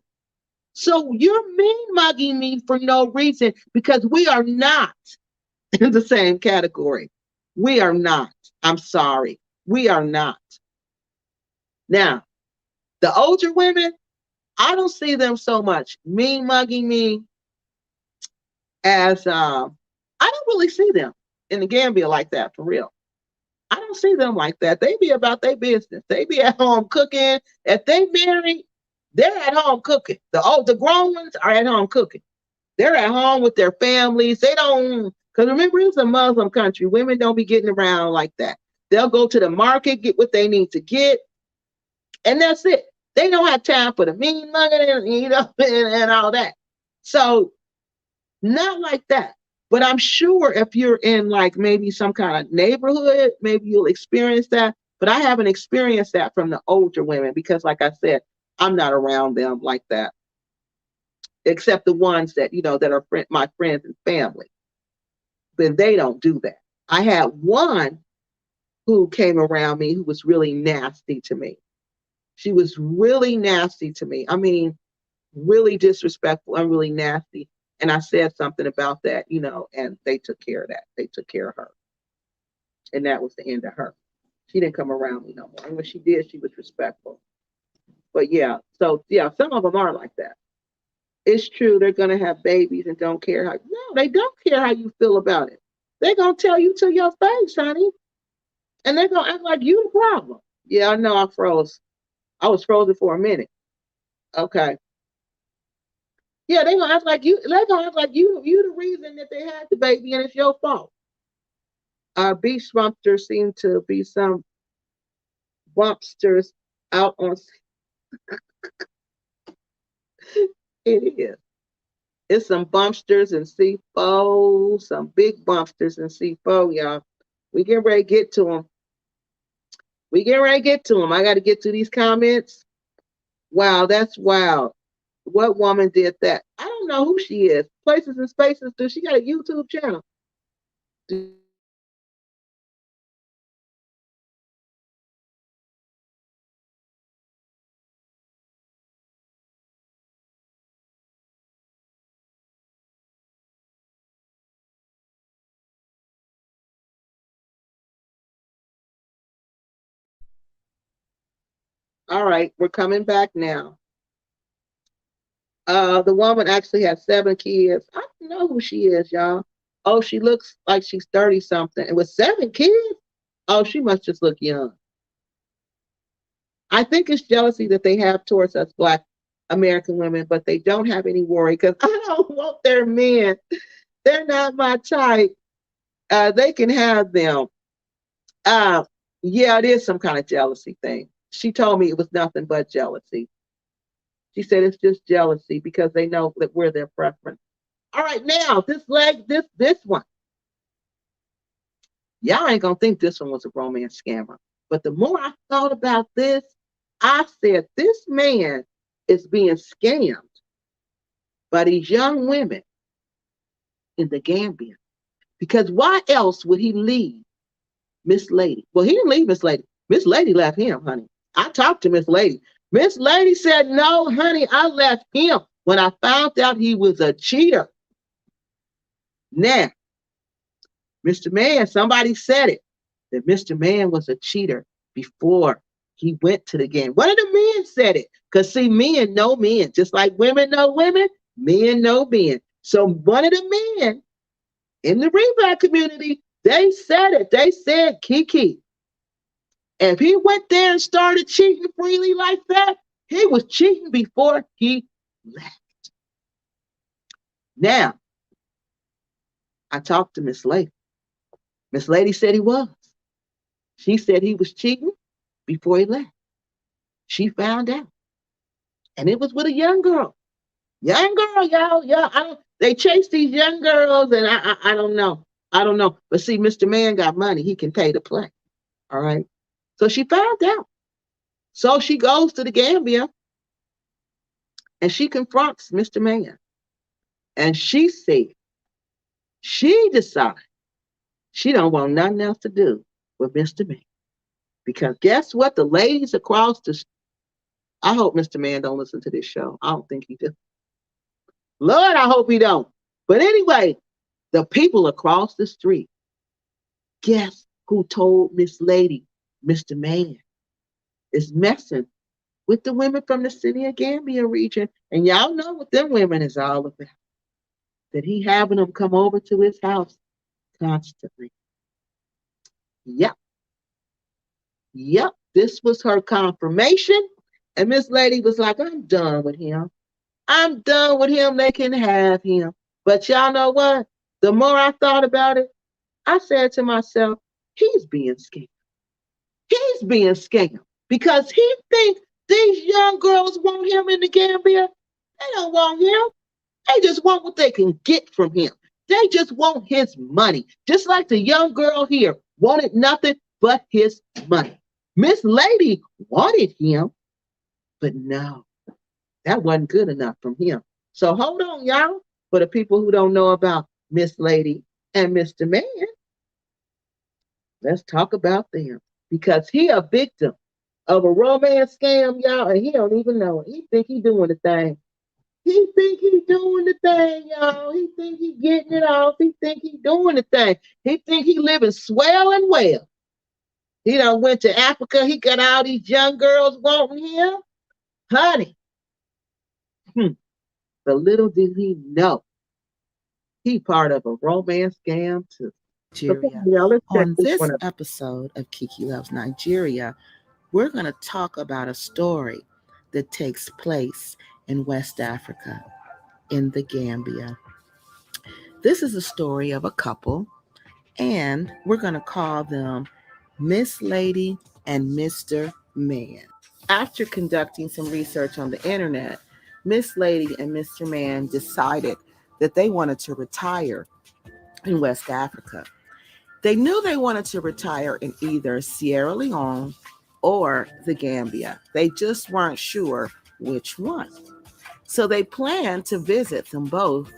So you're mean mugging me for no reason because we are not in the same category. We are not. I'm sorry. We are not. Now, the older women, I don't see them so much mean mugging me as I don't really see them in the Gambia like that for real. I don't see them like that. They be about their business. They be at home cooking. If they married, they're at home cooking. The grown ones are at home cooking. They're at home with their families. They don't, because remember, it's a Muslim country. Women don't be getting around like that. They'll go to the market, get what they need to get, and that's it. They don't have time for the mean mugging and all that. So not like that. But I'm sure if you're in like maybe some kind of neighborhood, maybe you'll experience that. But I haven't experienced that from the older women because, like I said, I'm not around them like that, except the ones that that are my friends and family. But they don't do that. I had one who came around me who was really nasty to me. She was really nasty to me. I mean, really disrespectful and really nasty. And I said something about that, and they took care of that. They took care of her. And that was the end of her. She didn't come around me no more. And when she did, she was respectful. But yeah, so yeah, some of them are like that. It's true they're gonna have babies and don't care how. No, they don't care how you feel about it. They're gonna tell you to your face, honey, and they're gonna act like you the problem. Yeah, I know. I froze. I was frozen for a minute. Okay. Yeah, they gonna act like you. They gonna act like you the reason that they had the baby, and it's your fault. Beach bumpsters seem to be some bumpsters out on. It is. It's some bumpsters and C4, some big bumpsters and C4, y'all. We get ready to get to them. We get ready to get to them. I got to get to these comments. Wow, that's wild. What woman did that? I don't know who she is. Places and Spaces. Does she got a YouTube channel? All right, we're coming back now. The woman actually has 7 kids. I don't know who she is, y'all. Oh, she looks like she's 30 something. And with 7 kids, oh, she must just look young. I think it's jealousy that they have towards us Black American women, but they don't have any worry because I don't want their men. They're not my type. They can have them. Uh, yeah, it is some kind of jealousy thing. She told me it was nothing but jealousy. She said it's just jealousy because they know that we're their preference. All right, now this one. Y'all ain't gonna think this one was a romance scammer. But the more I thought about this, I said this man is being scammed by these young women in the Gambia. Because why else would he leave Miss Lady? Well, he didn't leave Miss Lady. Miss Lady left him, honey. I talked to Miss Lady. Miss Lady said, no, honey, I left him when I found out he was a cheater. Now, Mr. Man, somebody said it, that Mr. Man was a cheater before he went to the game. One of the men said it. Because see, men know men. Just like women know women, men know men. So one of the men in the replay community, they said it. They said, Kiki, if he went there and started cheating freely like that, he was cheating before he left. Now, I talked to Miss Lady. Miss Lady said he was. She said he was cheating before he left. She found out. And it was with a young girl. Young girl, y'all. Yeah, they chase these young girls, and I don't know. I don't know. But see, Mr. Man got money. He can pay to play. All right. So she found out. So she goes to the Gambia and she confronts Mr. Man. And she said, she decided she don't want nothing else to do with Mr. Man. Because guess what? The ladies across the I hope Mr. Man don't listen to this show. I don't think he does. Lord, I hope he don't. But anyway, the people across the street, guess who told Miss Lady, Mr. Man is messing with the women from the city of Gambia region. And y'all know what them women is all about. That he having them come over to his house constantly. Yep. Yep. This was her confirmation. And Miss Lady was like, I'm done with him. I'm done with him. They can have him. But y'all know what? The more I thought about it, I said to myself, he's being scammed. He's being scammed because he thinks these young girls want him in the Gambia. They don't want him. They just want what they can get from him. They just want his money. Just like the young girl here wanted nothing but his money. Miss Lady wanted him, but no, that wasn't good enough from him. So hold on, y'all. For the people who don't know about Miss Lady and Mr. Man, let's talk about them because he a victim of a romance scam, y'all, and he don't even know it. He think he doing the thing. He think he doing the thing, y'all. He think he getting it off. He think he doing the thing. He think he living swell and well. He done went to Africa. He got all these young girls wanting him. Honey, but little did he know, he part of a romance scam too. So come Nigeria. on, y'all, let's check On this this one out. episode of Kiki Loves Nigeria, we're going to talk about a story that takes place in West Africa, in the Gambia. This is a story of a couple, and we're going to call them Miss Lady and Mr. Man. After conducting some research on the internet, Miss Lady and Mr. Man decided that they wanted to retire in West Africa. They knew they wanted to retire in either Sierra Leone or the Gambia. They just weren't sure which one. So they planned to visit them both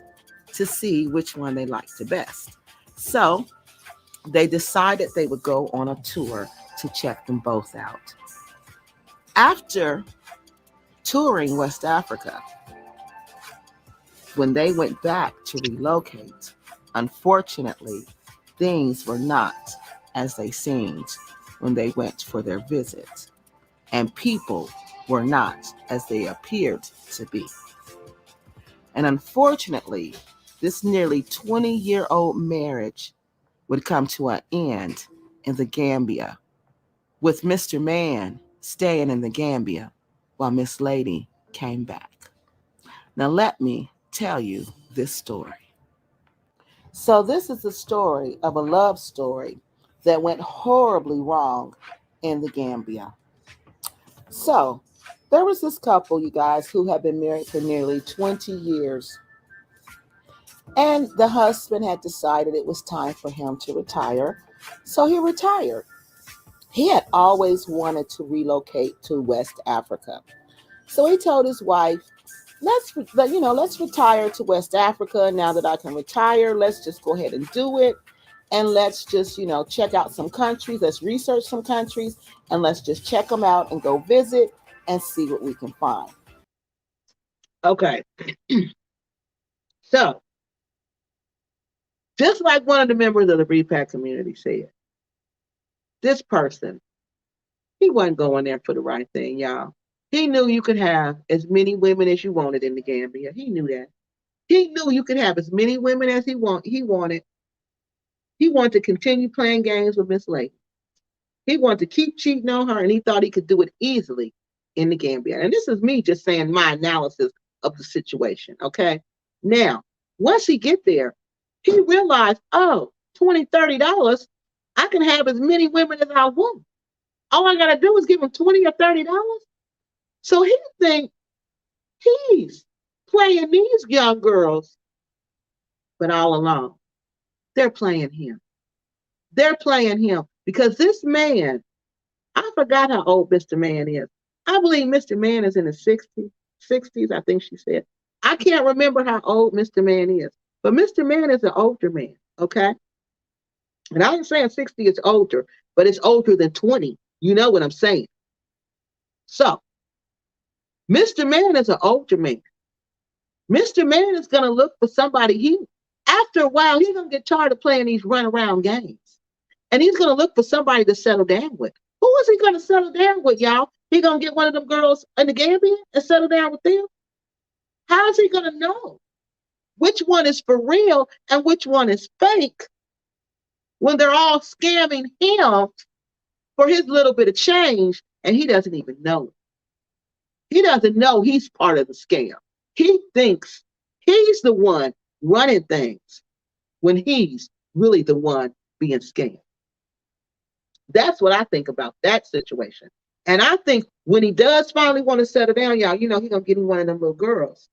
to see which one they liked the best. So they decided they would go on a tour to check them both out. After touring West Africa, when they went back to relocate, unfortunately, things were not as they seemed when they went for their visit, and people were not as they appeared to be. And unfortunately, this nearly 20-year-old marriage would come to an end in the Gambia, with Mr. Man staying in the Gambia while Miss Lady came back. Now, let me tell you this story. So, this is the story of a love story that went horribly wrong in the Gambia. So, there was this couple, you guys, who had been married for nearly 20 years. And the husband had decided it was time for him to retire. So he retired. He had always wanted to relocate to West Africa. So he told his wife, let's retire to West Africa. Now that I can retire, let's just go ahead and do it. And let's just, check out some countries. Let's research some countries and let's just check them out and go visit and see what we can find. Okay. So, just like one of the members of the repack community said, this person, he wasn't going there for the right thing, y'all. He knew you could have as many women as you wanted in the Gambia. He knew that. He knew you could have as many women as he wanted. He wanted to continue playing games with Miss Lady. He wanted to keep cheating on her, and he thought he could do it easily in the Gambia. And this is me just saying my analysis of the situation. Okay. Now, once he get there, he realized, oh, $20, $30, I can have as many women as I want. All I gotta do is give him $20 or $30. So he think he's playing these young girls, but all along, they're playing him. They're playing him because this man, I forgot how old Mr. Man is. I believe Mr. Man is in the 60s, I think she said. I can't remember how old Mr. Man is, but Mr. Man is an older man, okay? And I ain't saying 60 is older, but it's older than 20. You know what I'm saying? So, Mr. Man is an older man. Mr. Man is going to look for somebody. After a while, he's going to get tired of playing these runaround games. And he's going to look for somebody to settle down with. Who is he going to settle down with, y'all? He going to get one of them girls in the Gambia and settle down with them? How is he going to know which one is for real and which one is fake when they're all scamming him for his little bit of change and he doesn't even know it? He doesn't know he's part of the scam. He thinks he's the one running things when he's really the one being scammed. That's what I think about that situation. And I think when he does finally want to settle down, y'all, he's going to get him one of them little girls.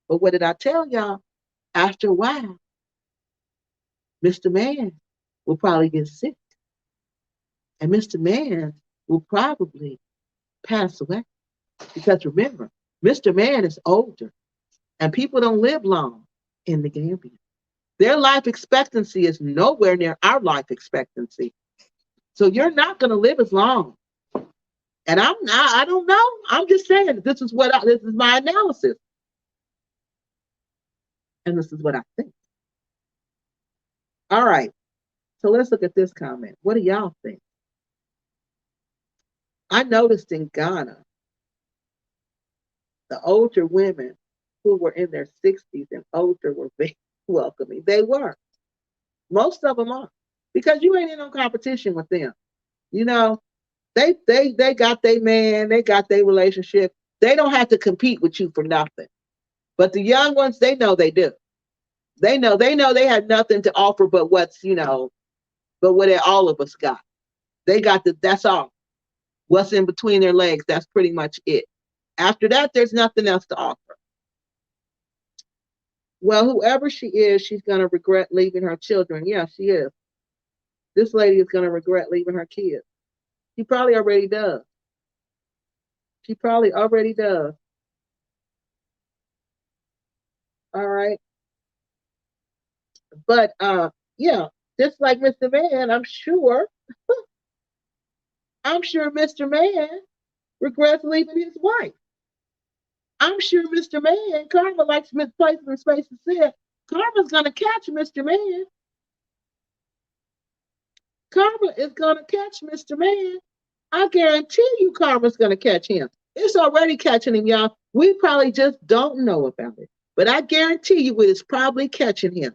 But what did I tell y'all? After a while, Mr. Man will probably get sick. And Mr. Man will probably pass away. Because remember, Mr. Man is older. And people don't live long in the Gambia. Their life expectancy is nowhere near our life expectancy. So you're not going to live as long And I don't know. I'm just saying this is my analysis, and this is what I think. All right. So let's look at this comment. What do y'all think? I noticed in Ghana, the older women who were in their 60s and older were very welcoming. They were. Most of them are. Because you ain't in no competition with them. You know, they got their man, they got their relationship. They don't have to compete with you for nothing. But the young ones, they know they do. They know they have nothing to offer but but what all of us got. They got that's all. What's in between their legs, that's pretty much it. After that, there's nothing else to offer. Well, whoever she is, she's going to regret leaving her children. Yeah, she is. This lady is going to regret leaving her kids. She probably already does. She probably already does. All right. But yeah, just like Mr. Man, I'm sure Mr. Man regrets leaving his wife. I'm sure Mr. Man, Karma likes Places and Spaces said, Karma's gonna catch Mr. Man. Karma is gonna catch Mr. Man. I guarantee you Karma's gonna catch him. It's already catching him, y'all. We probably just don't know about it. But I guarantee you it is probably catching him.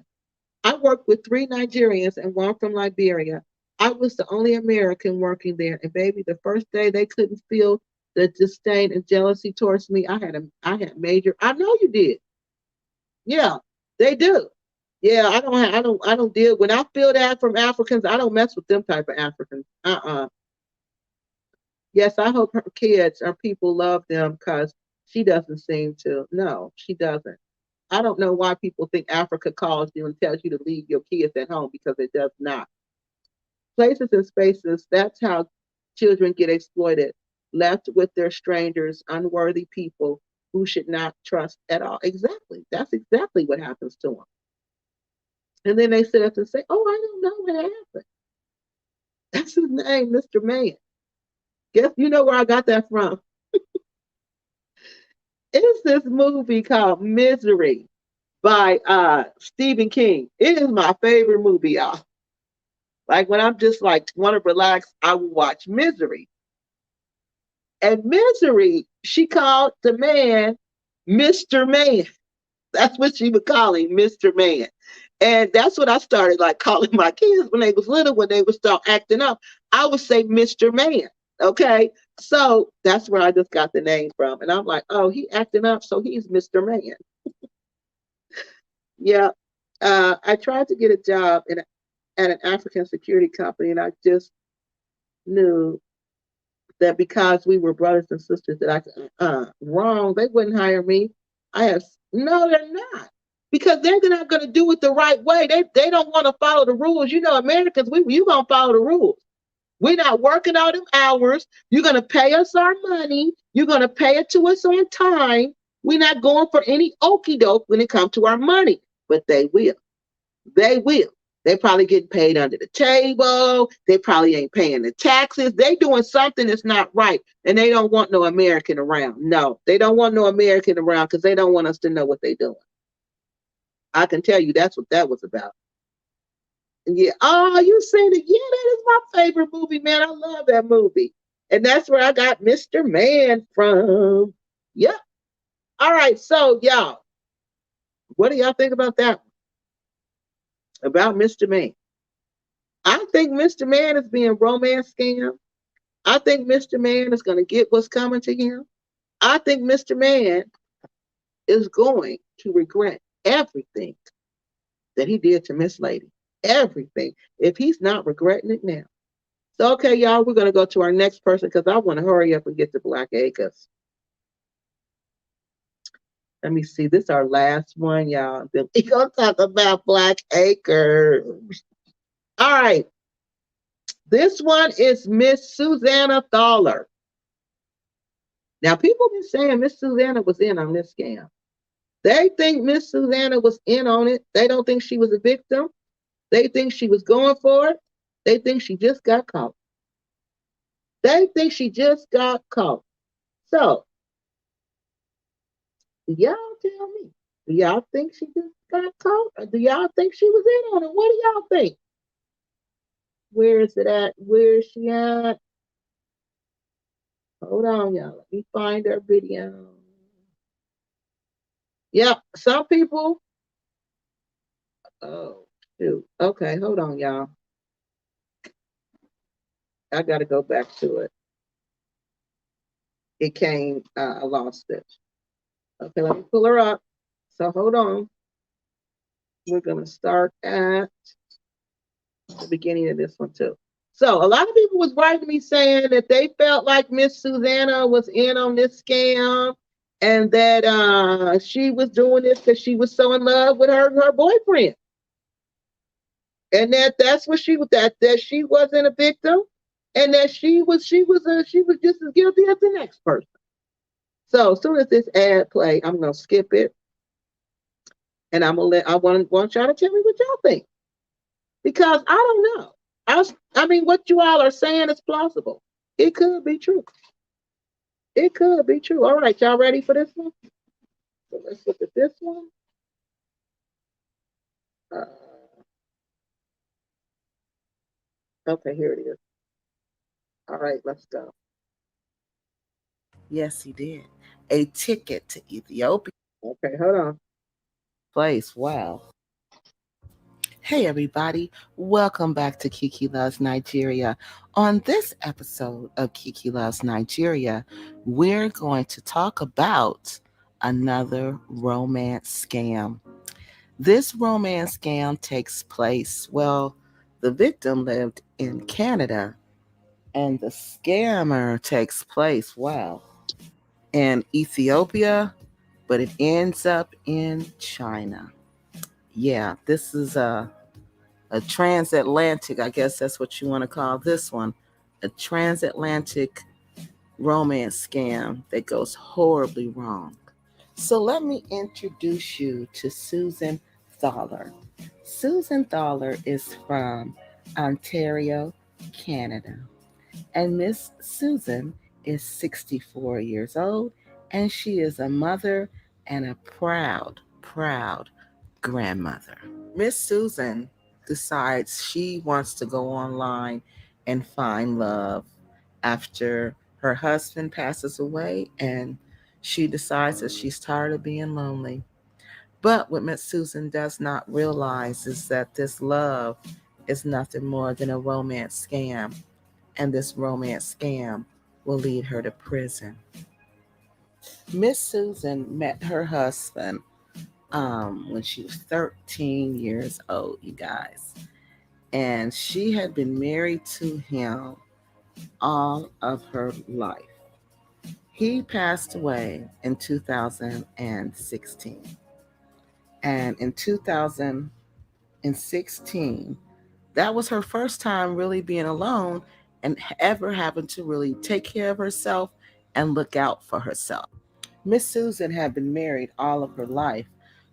I worked with 3 Nigerians and 1 from Liberia. I was the only American working there. And baby, the first day they couldn't feel the disdain and jealousy towards me. I had major. I know you did. Yeah, they do. Yeah, I don't deal when I feel that from Africans. I don't mess with them type of Africans. Yes, I hope her kids or people love them because she doesn't seem to. No, she doesn't. I don't know why people think Africa calls you and tells you to leave your kids at home because it does not. Places and spaces, that's how children get exploited, left with their strangers, unworthy people who should not trust at all. Exactly. That's exactly what happens to them. And then they sit up and say, oh, I don't know what happened. That's his name, Mr. Man. Guess you know where I got that from? It's this movie called Misery by Stephen King. It is my favorite movie, y'all. Like when I'm just like want to relax, I will watch Misery. And Misery, she called the man Mr. Man. That's what she would call him, Mr. Man. And that's what I started like calling my kids when they was little, when they would start acting up. I would say Mr. Man. Okay. So that's where I just got the name from. And I'm like, oh, he acting up, so he's Mr. Man. Yeah. I tried to get a job at an African security company, and I just knew that because we were brothers and sisters that wrong, they wouldn't hire me. No, they're not. Because they're not going to do it the right way. They don't want to follow the rules. You know, Americans, you going to follow the rules. We're not working all them hours. You're going to pay us our money. You're going to pay it to us on time. We're not going for any okey doke when it comes to our money. But they will. They will. They probably getting paid under the table. They probably ain't paying the taxes. They doing something that's not right. And they don't want no American around. No, they don't want no American around because they don't want us to know what they're doing. I can tell you that's what that was about. Yeah. Oh, you seen it? Yeah, that is my favorite movie, man. I love that movie. And that's where I got Mr. Man from. Yep. All right. So, y'all, what do y'all think about that? About Mr. Man? I think Mr. Man is being romance scammed. I think Mr. Man is going to get what's coming to him. I think Mr. Man is going to regret everything that he did to Miss Lady. Everything. If he's not regretting it now. So, okay, y'all, we're going to go to our next person because I want to hurry up and get to Black Acres. Let me see. This is our last one, y'all. Then we're going to talk about Black Acres. All right. This one is Miss Susanna Thaler. Now, people been saying Miss Susanna was in on this scam. They think Miss Susanna was in on it. They don't think she was a victim. They think she was going for it. They think she just got caught. They think she just got caught. So, y'all tell me, do y'all think she just got caught? Or do y'all think she was in on it? What do y'all think? Where is it at? Where is she at? Hold on, y'all. Let me find her video. Yep, some people. Oh, shoot. Okay, hold on, y'all. I got to go back to it. It came, I lost it. Okay, let me pull her up. So hold on. We're going to start at the beginning of this one, too. So a lot of people was writing me saying that they felt like Miss Susanna was in on this scam and that she was doing this because she was so in love with her boyfriend. And that's what she was that she wasn't a victim and that she was just as guilty as the next person. So as soon as this ad play, I'm gonna skip it and I want y'all to tell me what y'all think. Because I don't know. I mean what you all are saying is plausible. It could be true. It could be true. All right, y'all ready for this one? So let's look at this one. Uh, okay, here it is. All right, let's go. Yes, he did. A ticket to Ethiopia Okay, hold on. place. Wow. Hey, everybody. Welcome back to Kiki Loves Nigeria. On this episode of Kiki Loves Nigeria, we're going to talk about another romance scam. This romance scam takes place, well, the victim lived in Canada and the scammer takes place, wow, in Ethiopia, but it ends up in China. Yeah, this is a transatlantic, I guess that's what you want to call this one, a transatlantic romance scam that goes horribly wrong. So let me introduce you to Susan Thaler. Susan Thaler is from Ontario, Canada. And Miss Susan is 64 years old and she is a mother and a proud grandmother. Miss Susan decides she wants to go online and find love after her husband passes away and she decides that she's tired of being lonely. But what Miss Susan does not realize is that this love is nothing more than a romance scam, and this romance scam will lead her to prison. Miss Susan met her husband when she was 13 years old, you guys. And she had been married to him all of her life. He passed away in 2016. And in 2016, that was her first time really being alone and ever having to really take care of herself and look out for herself. Miss Susan had been married all of her life,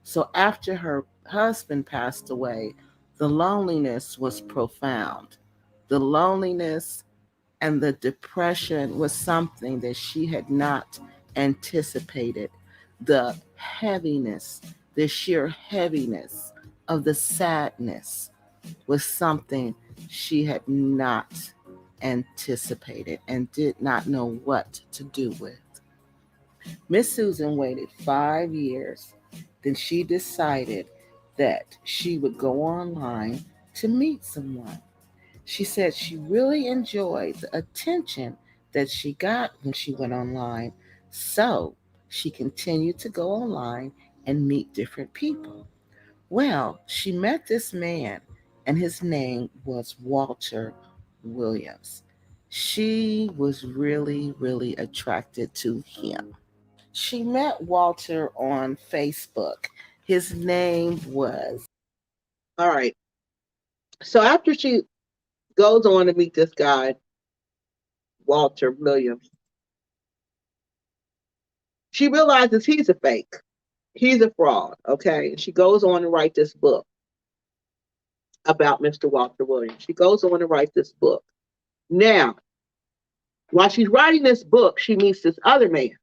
so after her husband passed away, the loneliness was profound. The loneliness and the depression was something that she had not anticipated. The heaviness, the sheer heaviness of the sadness was something she had not anticipated and did not know what to do with. Miss Susan waited 5 years. Then she decided that she would go online to meet someone. She said she really enjoyed the attention that she got when she went online. So she continued to go online and meet different people. Well, she met this man, and his name was Walter Williams. She was really attracted to him. She met Walter on Facebook. His name was. All right. So after she goes on to meet this guy, Walter Williams, she realizes he's a fake. He's a fraud. Okay. And she goes on to write this book about Mr. Walter Williams. She goes on to write this book. Now, While she's writing this book, she meets this other man,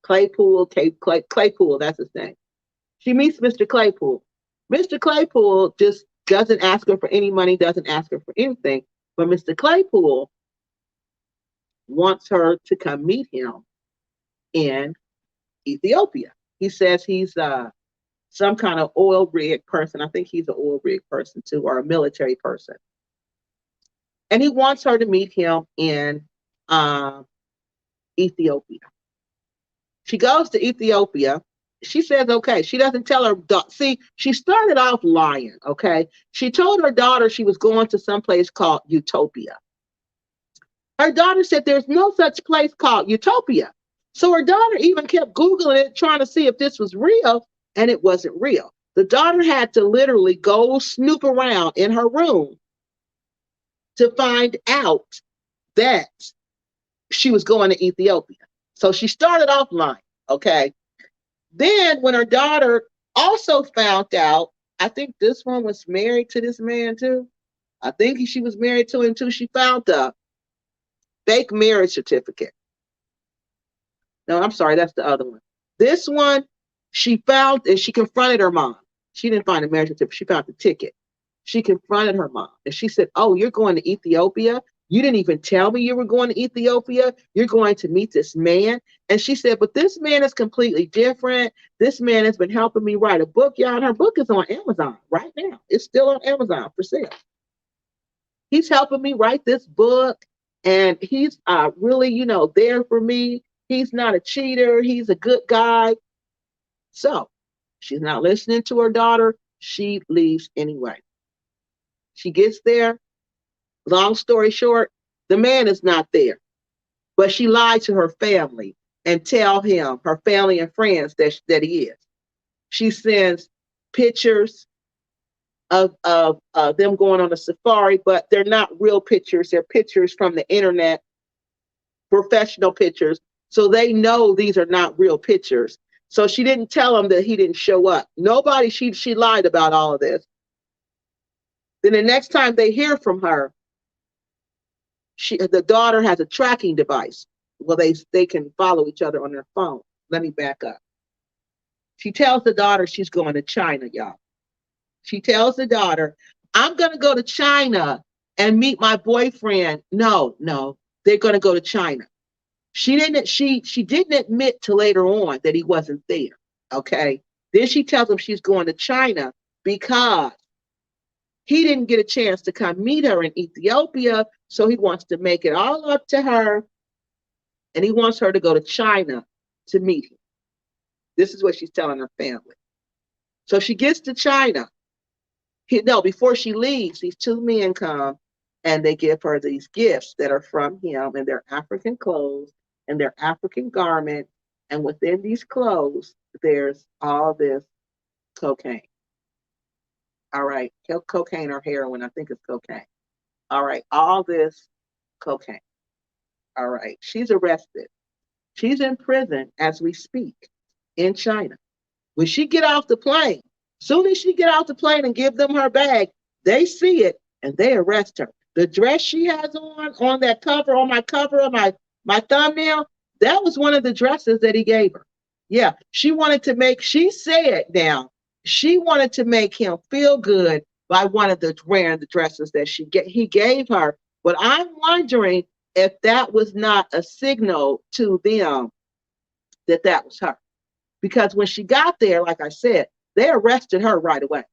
Claypool, that's his name. She meets Mr. Claypool. Mr. Claypool just doesn't ask her for any money, doesn't ask her for anything. But Mr. Claypool wants her to come meet him in Ethiopia. He says he's some kind of oil rig person. I think he's an oil rig person too, or a military person. And he wants her to meet him in Ethiopia. She goes to Ethiopia. She says, okay. She doesn't tell her. See, she started off lying, okay? She told her daughter she was going to some place called Utopia. Her daughter said there's no such place called Utopia. So her daughter even kept Googling it, trying to see if this was real, and it wasn't real. The daughter had to literally go snoop around in her room to find out that she was going to Ethiopia. So she started off lying, okay? Then when her daughter also found out, I think this one was married to this man too. I think she was married to him too. She found the fake marriage certificate. No, I'm sorry, that's the other one. This one, she found, and she confronted her mom. She didn't find a marriage certificate. She found the ticket. She confronted her mom, and she said, "Oh, you're going to Ethiopia? You didn't even tell me you were going to Ethiopia. You're going to meet this man." And she said, "But this man is completely different. This man has been helping me write a book, y'all. And her book is on Amazon right now. It's still on Amazon for sale. He's helping me write this book, and he's really, there for me. He's not a cheater. He's a good guy." So she's not listening to her daughter. She leaves anyway. She gets there. Long story short, the man is not there. But she lied to her family and tell him, her family and friends, that he is. She sends pictures of them going on a safari, but they're not real pictures. They're pictures from the internet, professional pictures. So they know these are not real pictures. So she didn't tell him that he didn't show up. Nobody, she lied about all of this. Then the next time they hear from her, the daughter has a tracking device. Well, they can follow each other on their phone. Let me back up. She tells the daughter she's going to China, y'all. She tells the daughter, "I'm going to go to China and meet my boyfriend." No, they're going to go to China. She didn't admit till later on that he wasn't there. Okay. Then she tells him she's going to China because he didn't get a chance to come meet her in Ethiopia. So he wants to make it all up to her. And he wants her to go to China to meet him. This is what she's telling her family. So she gets to China. Before she leaves, these two men come and they give her these gifts that are from him, and they're African clothes and they're African garments. And within these clothes, there's all this cocaine. All right. Cocaine or heroin. I think it's cocaine. All right. All this cocaine. All right. She's arrested. She's in prison as we speak in China. When she get off the plane, soon as she get off the plane and give them her bag, they see it and they arrest her. The dress she has on that cover, on my cover of my thumbnail, that was one of the dresses that he gave her. Yeah, she wanted to make him feel good by wearing the dresses that he gave her. But I'm wondering if that was not a signal to them that was her. Because when she got there, like I said, they arrested her right away.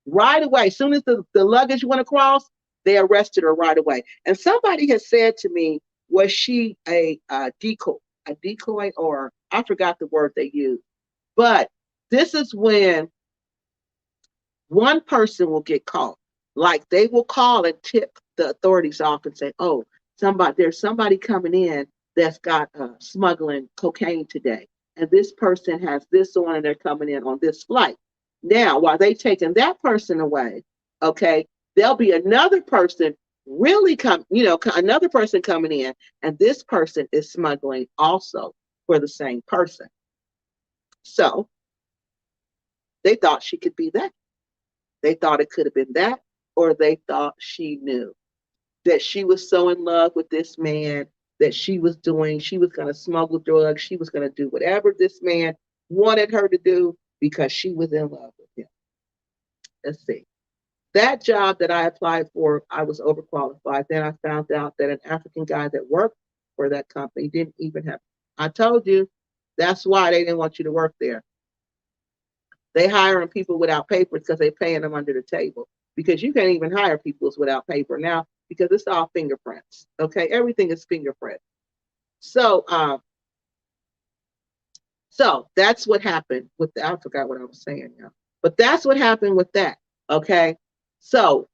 Right away. As soon as the luggage went across, they arrested her right away. And somebody has said to me, was she a decoy, or I forgot the word they used. But this is when one person will get caught. Like they will call and tip the authorities off and say, "Oh, there's somebody coming in that's got smuggling cocaine today. And this person has this on and they're coming in on this flight." Now, while they taking that person away, okay, there'll be another person another person coming in, and this person is smuggling also for the same person. So they thought she could be that. They thought it could have been that, or they thought she knew that she was so in love with this man that she was doing. She was going to smuggle drugs. She was going to do whatever this man wanted her to do because she was in love with him. Let's see. That job that I applied for, I was overqualified. Then I found out that an African guy that worked for that company didn't even have. I told you that's why they didn't want you to work there. They hiring people without papers because they're paying them under the table. Because you can't even hire people without paper now because it's all fingerprints. Okay, everything is fingerprint. So, so that's what happened with the. I forgot what I was saying now, but that's what happened with that. Okay, so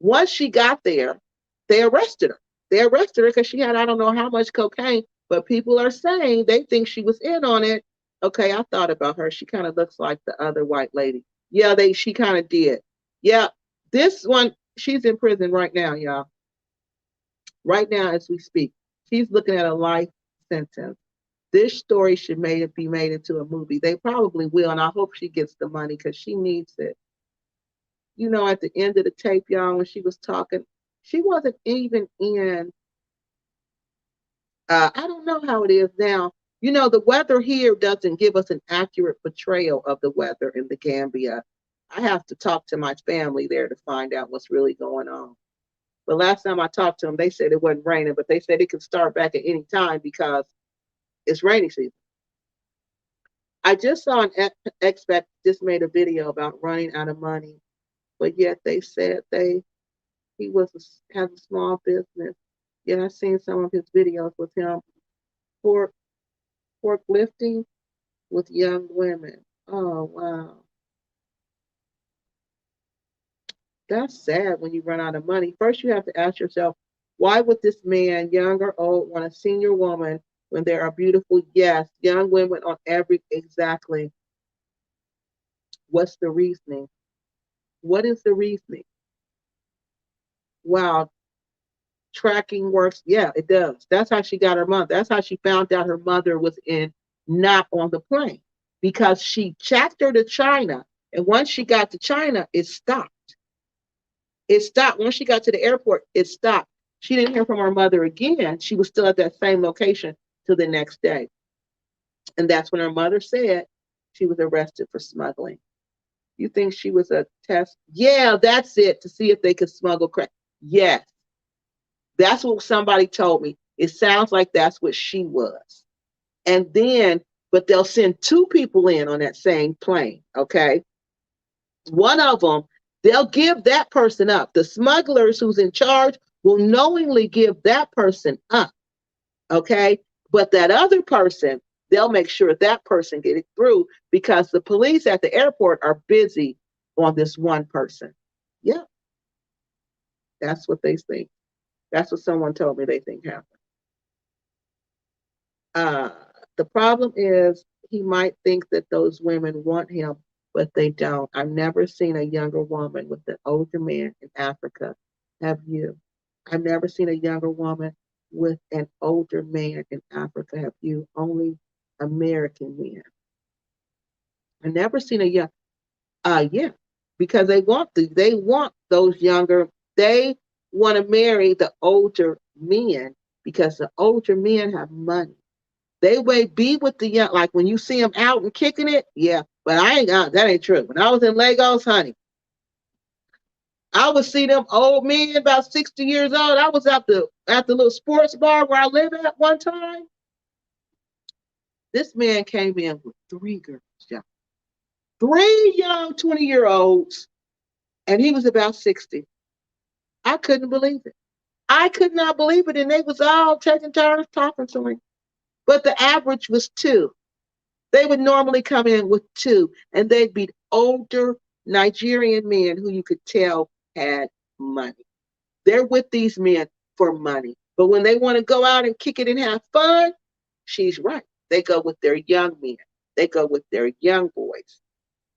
once she got there, they arrested her. They arrested her because she had I don't know how much cocaine, but people are saying they think she was in on it. Okay, I thought about her. She kind of looks like the other white lady. Yeah, they she kind of did. Yeah, this one she's in prison right now, y'all. Right now as we speak, she's looking at a life sentence. This story should be made into a movie. They probably will, and I hope she gets the money because she needs it. You know, at the end of the tape, y'all, when she was talking, she wasn't even in. I don't know how it is now. You know, the weather here doesn't give us an accurate portrayal of the weather in the Gambia. I have to talk to my family there to find out what's really going on. But last time I talked to them, they said it wasn't raining, but they said it could start back at any time because it's rainy season. I just saw an expat just made a video about running out of money, but yet they said he has a small business. Yet I've seen some of his videos with him for forklifting with young women. Oh wow, that's sad when you run out of money. First, you have to ask yourself, why would this man, young or old, want a senior woman when there are beautiful, yes, young women on every exactly. What's the reasoning? What is the reasoning? Wow, tracking works. Yeah, it does. That's how she got her mother. That's how she found out her mother was in not on the plane because she checked her to China. And once she got to China, it stopped. It stopped. Once she got to the airport, it stopped. She didn't hear from her mother again. She was still at that same location till the next day. And that's when her mother said she was arrested for smuggling. You think she was a test? Yeah, that's it, to see if they could smuggle crack. Yes. That's what somebody told me. It sounds like that's what she was. And then, but they'll send two people in on that same plane, okay? One of them, they'll give that person up. The smugglers who's in charge will knowingly give that person up, okay? But that other person, they'll make sure that person get it through because the police at the airport are busy on this one person. Yeah, that's what they think. That's what someone told me they think happened. Uh, the problem is he might think that those women want him, but they don't. I've never seen a younger woman with an older man in Africa. Have you? I've never seen a younger woman with an older man in Africa. Have you? Only American men. I've never seen a young. Yeah, because they want those younger. They want to marry the older men because the older men have money. They may be with the young, like when you see them out and kicking it, yeah. But I ain't got that ain't true. When I was in Lagos, honey, I would see them old men about 60 years old. I was at the little sports bar where I live at one time. This man came in with three girls, yeah. Three young 20-year-olds, and he was about 60. I couldn't believe it. I could not believe it. And they was all taking turns talking to me. But the average was two. They would normally come in with two, and they'd be older Nigerian men who you could tell had money. They're with these men for money. But when they want to go out and kick it and have fun, she's right. They go with their young men. They go with their young boys,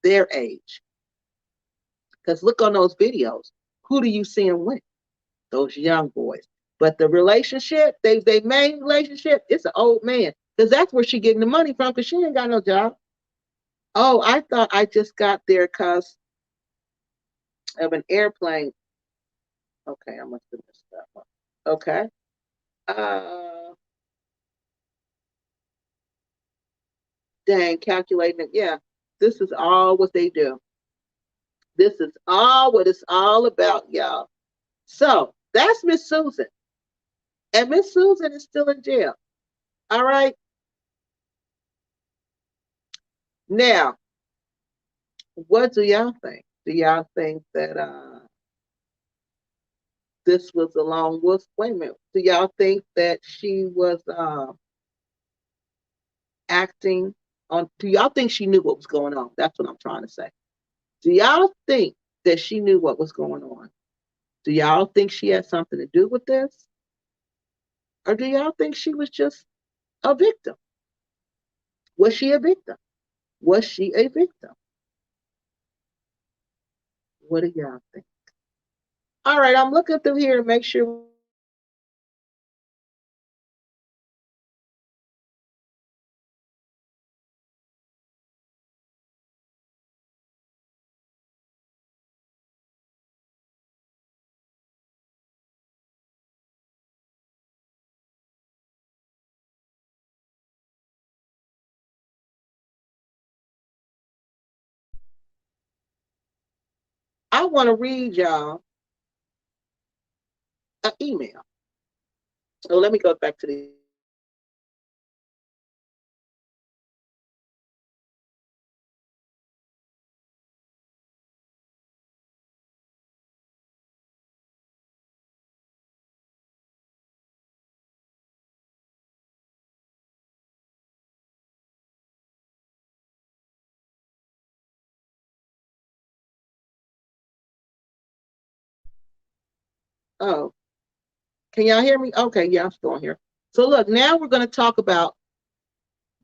their age. Because look on those videos. Who do you see them with? Those young boys. But the relationship, they main relationship, it's an old man. Because that's where she getting the money from because she ain't got no job. Oh, I thought I just got there because of an airplane. Okay, I must have missed that one. Okay. Dang, calculating it. Yeah, this is all what they do. This is all what it's all about, y'all. So that's Miss Susan. And Miss Susan is still in jail. All right. Now, what do y'all think? Do y'all think that this was a long wolf? Wait a minute. Do y'all think that she was acting on? Do y'all think she knew what was going on? That's what I'm trying to say. Do y'all think that she knew what was going on? Do y'all think she had something to do with this? Or do y'all think she was just a victim? Was she a victim? Was she a victim? What do y'all think? All right, I'm looking through here to make sure. I want to read y'all an email. So let me go back to the. Oh, can y'all hear me? Okay, yeah, I'm still here. So look, now we're going to talk about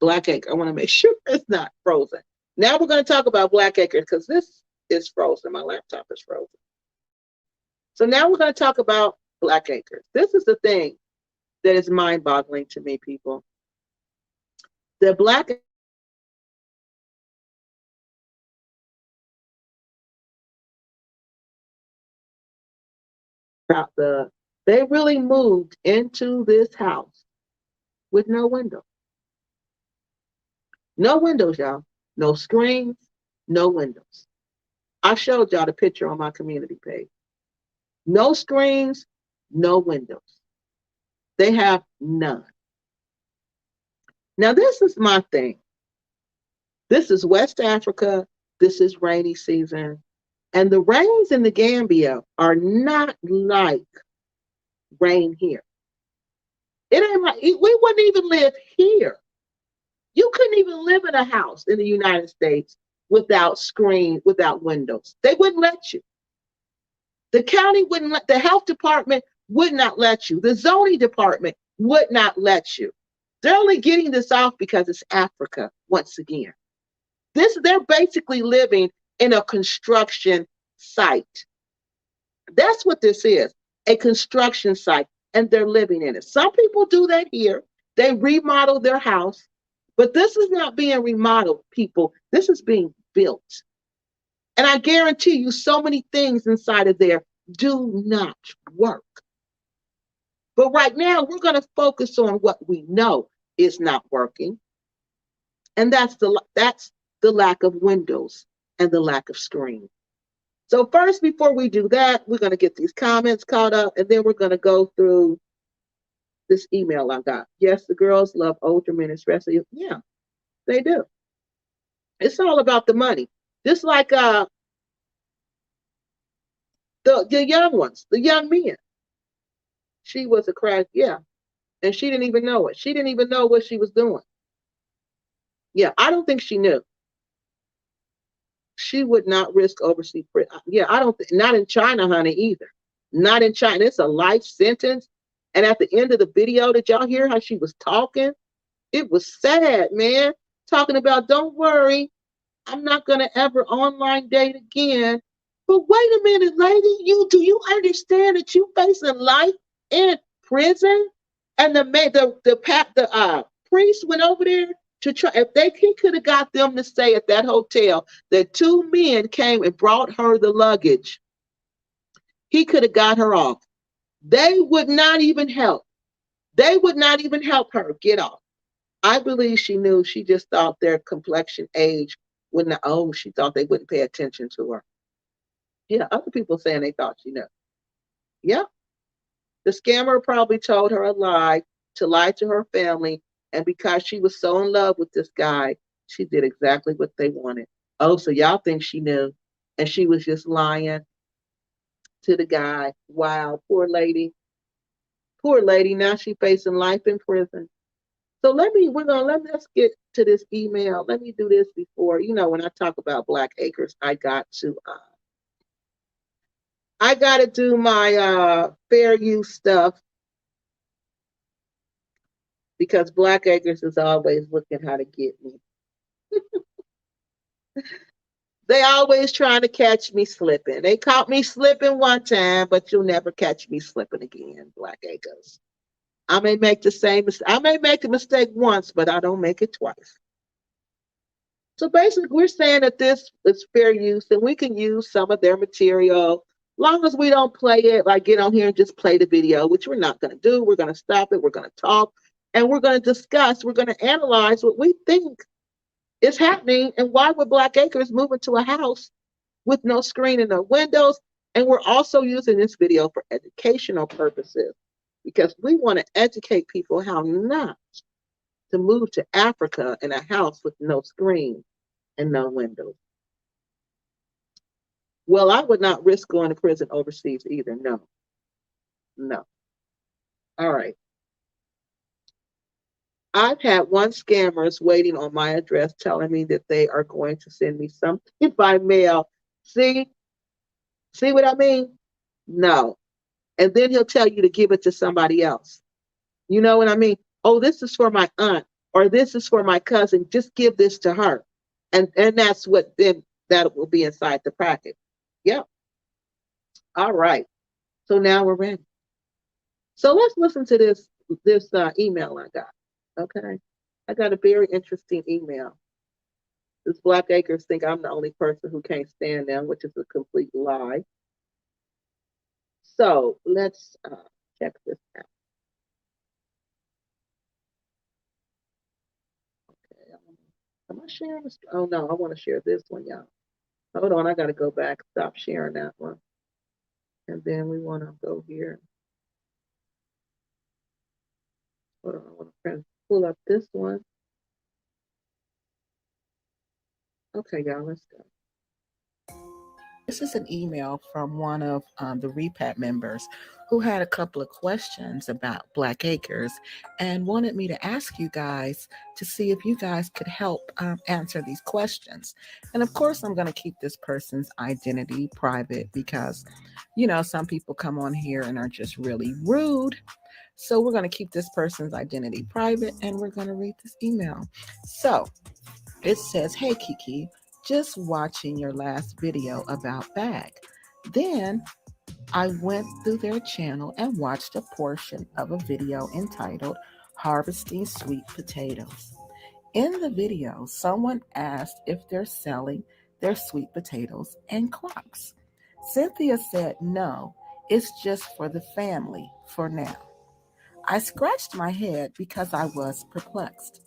Blackacre. I want to make sure it's not frozen. Now we're going to talk about Blackacre because this is frozen. My laptop is frozen. So now we're going to talk about Blackacre. This is the thing that is mind-boggling to me, people. The Black the they really moved into this house with no window. No windows, y'all. No screens, no windows. I showed y'all the picture on my community page. No screens, no windows. They have none. Now, this is my thing. This is West Africa. This is rainy season. And the rains in the Gambia are not like rain here. It ain't like we wouldn't even live here. You couldn't even live in a house in the United States without screen, without windows. They wouldn't let you. The county wouldn't let, the health department would not let you. The zoning department would not let you. They're only getting this off because it's Africa once again. They're basically living in a construction site. That's what this is, a construction site, and they're living in it. Some people do that here. They remodel their house, but this is not being remodeled, people. This is being built. And I guarantee you, so many things inside of there do not work. But right now, we're going to focus on what we know is not working, and that's the lack of windows and the lack of screen. So first, before we do that, we're going to get these comments caught up, and then we're going to go through this email I got. Yes, the girls love older men, especially. Yeah, they do. It's all about the money. Just like the young ones, the young men. She was a crack, yeah, and she didn't even know it. She didn't even know what she was doing. Yeah, I don't think she knew. She would not risk overseas prison. Yeah, I don't think, not in China, honey, either. Not in China. It's a life sentence. And at the end of the video, did y'all hear how she was talking? It was sad, man. Talking about, don't worry, I'm not gonna ever online date again. But wait a minute, lady, do you understand that you facing life in prison? And the priest went over there to try. If he could have got them to stay at that hotel, that two men came and brought her the luggage. He could have got her off. They would not even help. They would not even help her get off. I believe she knew. She just thought their complexion, age, wouldn't. Oh, she thought they wouldn't pay attention to her. Yeah, other people saying they thought she knew. Yeah, the scammer probably told her a lie to lie to her family, and because she was so in love with this guy, she did exactly what they wanted. Oh, so y'all think she knew, and she was just lying to the guy. Wow, poor lady. Poor lady. Now she facing life in prison. So let's get to this email. Let me do this before, when I talk about Black Acres, I gotta do my fair use stuff because Black Acres is always looking how to get me. They always trying to catch me slipping. They caught me slipping one time, but you'll never catch me slipping again, Black Acres. I may make a mistake once, but I don't make it twice. So basically, we're saying that this is fair use and we can use some of their material. Long as we don't play it, like get on here and just play the video, which we're not going to do. We're going to stop it. We're going to talk and we're going to discuss. We're going to analyze what we think is happening and why would Black Acres move into a house with no screen and no windows. And we're also using this video for educational purposes because we want to educate people how not to move to Africa in a house with no screen and no windows. Well, I would not risk going to prison overseas either. No, no. All right. I've had one scammers waiting on my address telling me that they are going to send me something by mail. See, see what I mean? No. And then he'll tell you to give it to somebody else. You know what I mean? Oh, this is for my aunt or this is for my cousin. Just give this to her. And that's what then that will be inside the packet. Yep. All right. So now we're ready. So let's listen to this email I got. Okay. I got a very interesting email. This Black Acres think I'm the only person who can't stand them, which is a complete lie. So let's check this out. Okay. Am I sharing this? Oh no, I want to share this one, y'all. Hold on, I got to go back, stop sharing that one. And then we want to go here. Hold on, I want to pull up this one. Okay, y'all, let's go. This is an email from one of the REPAT members who had a couple of questions about Black Acres and wanted me to ask you guys to see if you guys could help answer these questions. And of course, I'm going to keep this person's identity private because, some people come on here and are just really rude. So we're going to keep this person's identity private and we're going to read this email. So it says, "Hey Kiki, just watching your last video about bag. Then I went through their channel and watched a portion of a video entitled Harvesting Sweet Potatoes. In the video, someone asked if they're selling their sweet potatoes and crops. Cynthia said no, it's just for the family for now. I scratched my head because I was perplexed.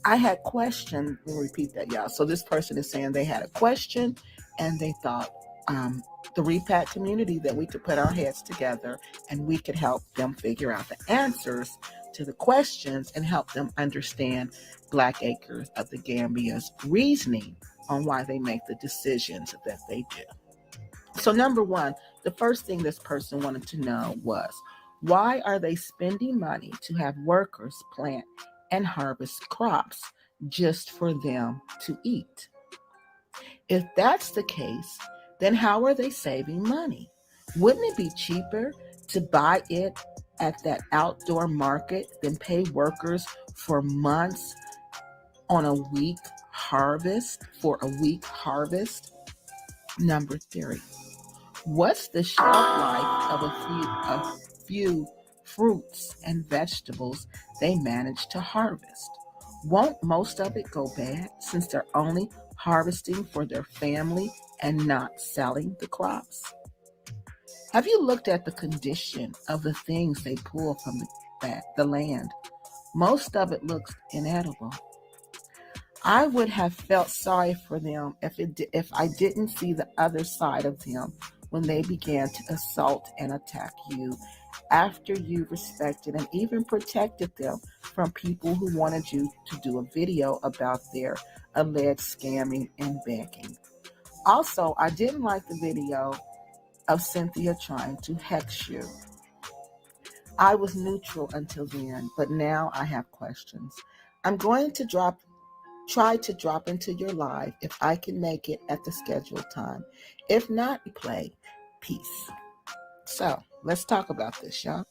I had questioned, we'll repeat that, y'all. So this person is saying they had a question and they thought the repat community that we could put our heads together and we could help them figure out the answers to the questions and help them understand Black Acres of the Gambia's reasoning on why they make the decisions that they do. So number one, the first thing this person wanted to know was, why are they spending money to have workers plant and harvest crops just for them to eat? If that's the case, then how are they saving money? Wouldn't it be cheaper to buy it at that outdoor market than pay workers for months on a week harvest for a week harvest? Number three, what's the shelf life of a few fruits and vegetables they manage to harvest? Won't most of it go bad since they're only harvesting for their family and not selling the crops? Have you looked at the condition of the things they pull from the land? Most of it looks inedible. I would have felt sorry for them if I didn't see the other side of them when they began to assault and attack you after you respected and even protected them from people who wanted you to do a video about their alleged scamming and begging. Also, I didn't like the video of Cynthia trying to hex you. I was neutral until then, but now I have questions. I'm going to try to drop into your live if I can make it at the scheduled time. If not, play. Peace. So let's talk about this, y'all.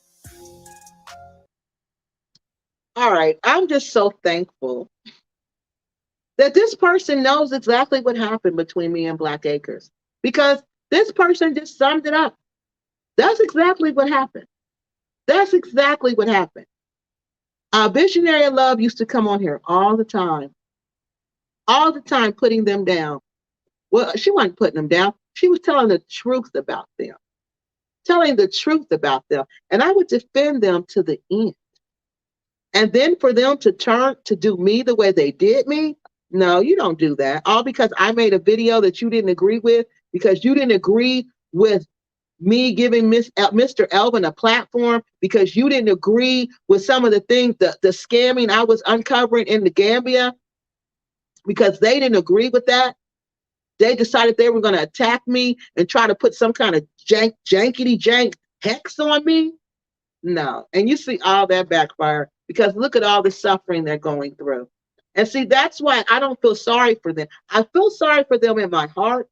All right. I'm just so thankful that this person knows exactly what happened between me and Black Acres because this person just summed it up. That's exactly what happened. That's exactly what happened. Visionary of Love used to come on here all the time, putting them down. Well, she wasn't putting them down. She was telling the truth about them, telling the truth about them. And I would defend them to the end. And then for them to turn to do me the way they did me, no, you don't do that. All because I made a video that you didn't agree with, because you didn't agree with me giving Mr. Elvin a platform, because you didn't agree with some of the things, the scamming I was uncovering in the Gambia, because they didn't agree with that. They decided they were going to attack me and try to put some kind of jankety jank hex on me. No. And you see all that backfire because look at all the suffering they're going through. And see, that's why I don't feel sorry for them. I feel sorry for them in my heart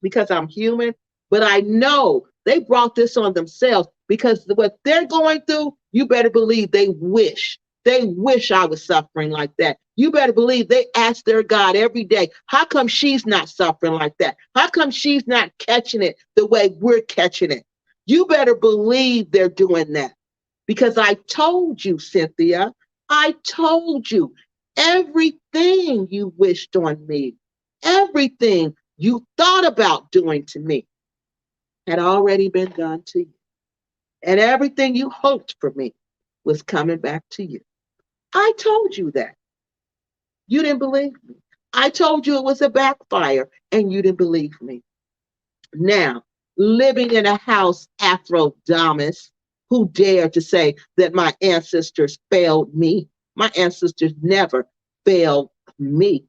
because I'm human, but I know they brought this on themselves because what they're going through, you better believe they wish. They wish I was suffering like that. You better believe they ask their God every day, how come she's not suffering like that? How come she's not catching it the way we're catching it? You better believe they're doing that. Because I told you, Cynthia, I told you everything you wished on me, everything you thought about doing to me had already been done to you. And everything you hoped for me was coming back to you. I told you that. You didn't believe me. I told you it was a backfire and you didn't believe me. Now, living in a house, Afrodamus, who dared to say that my ancestors failed me? My ancestors never failed me.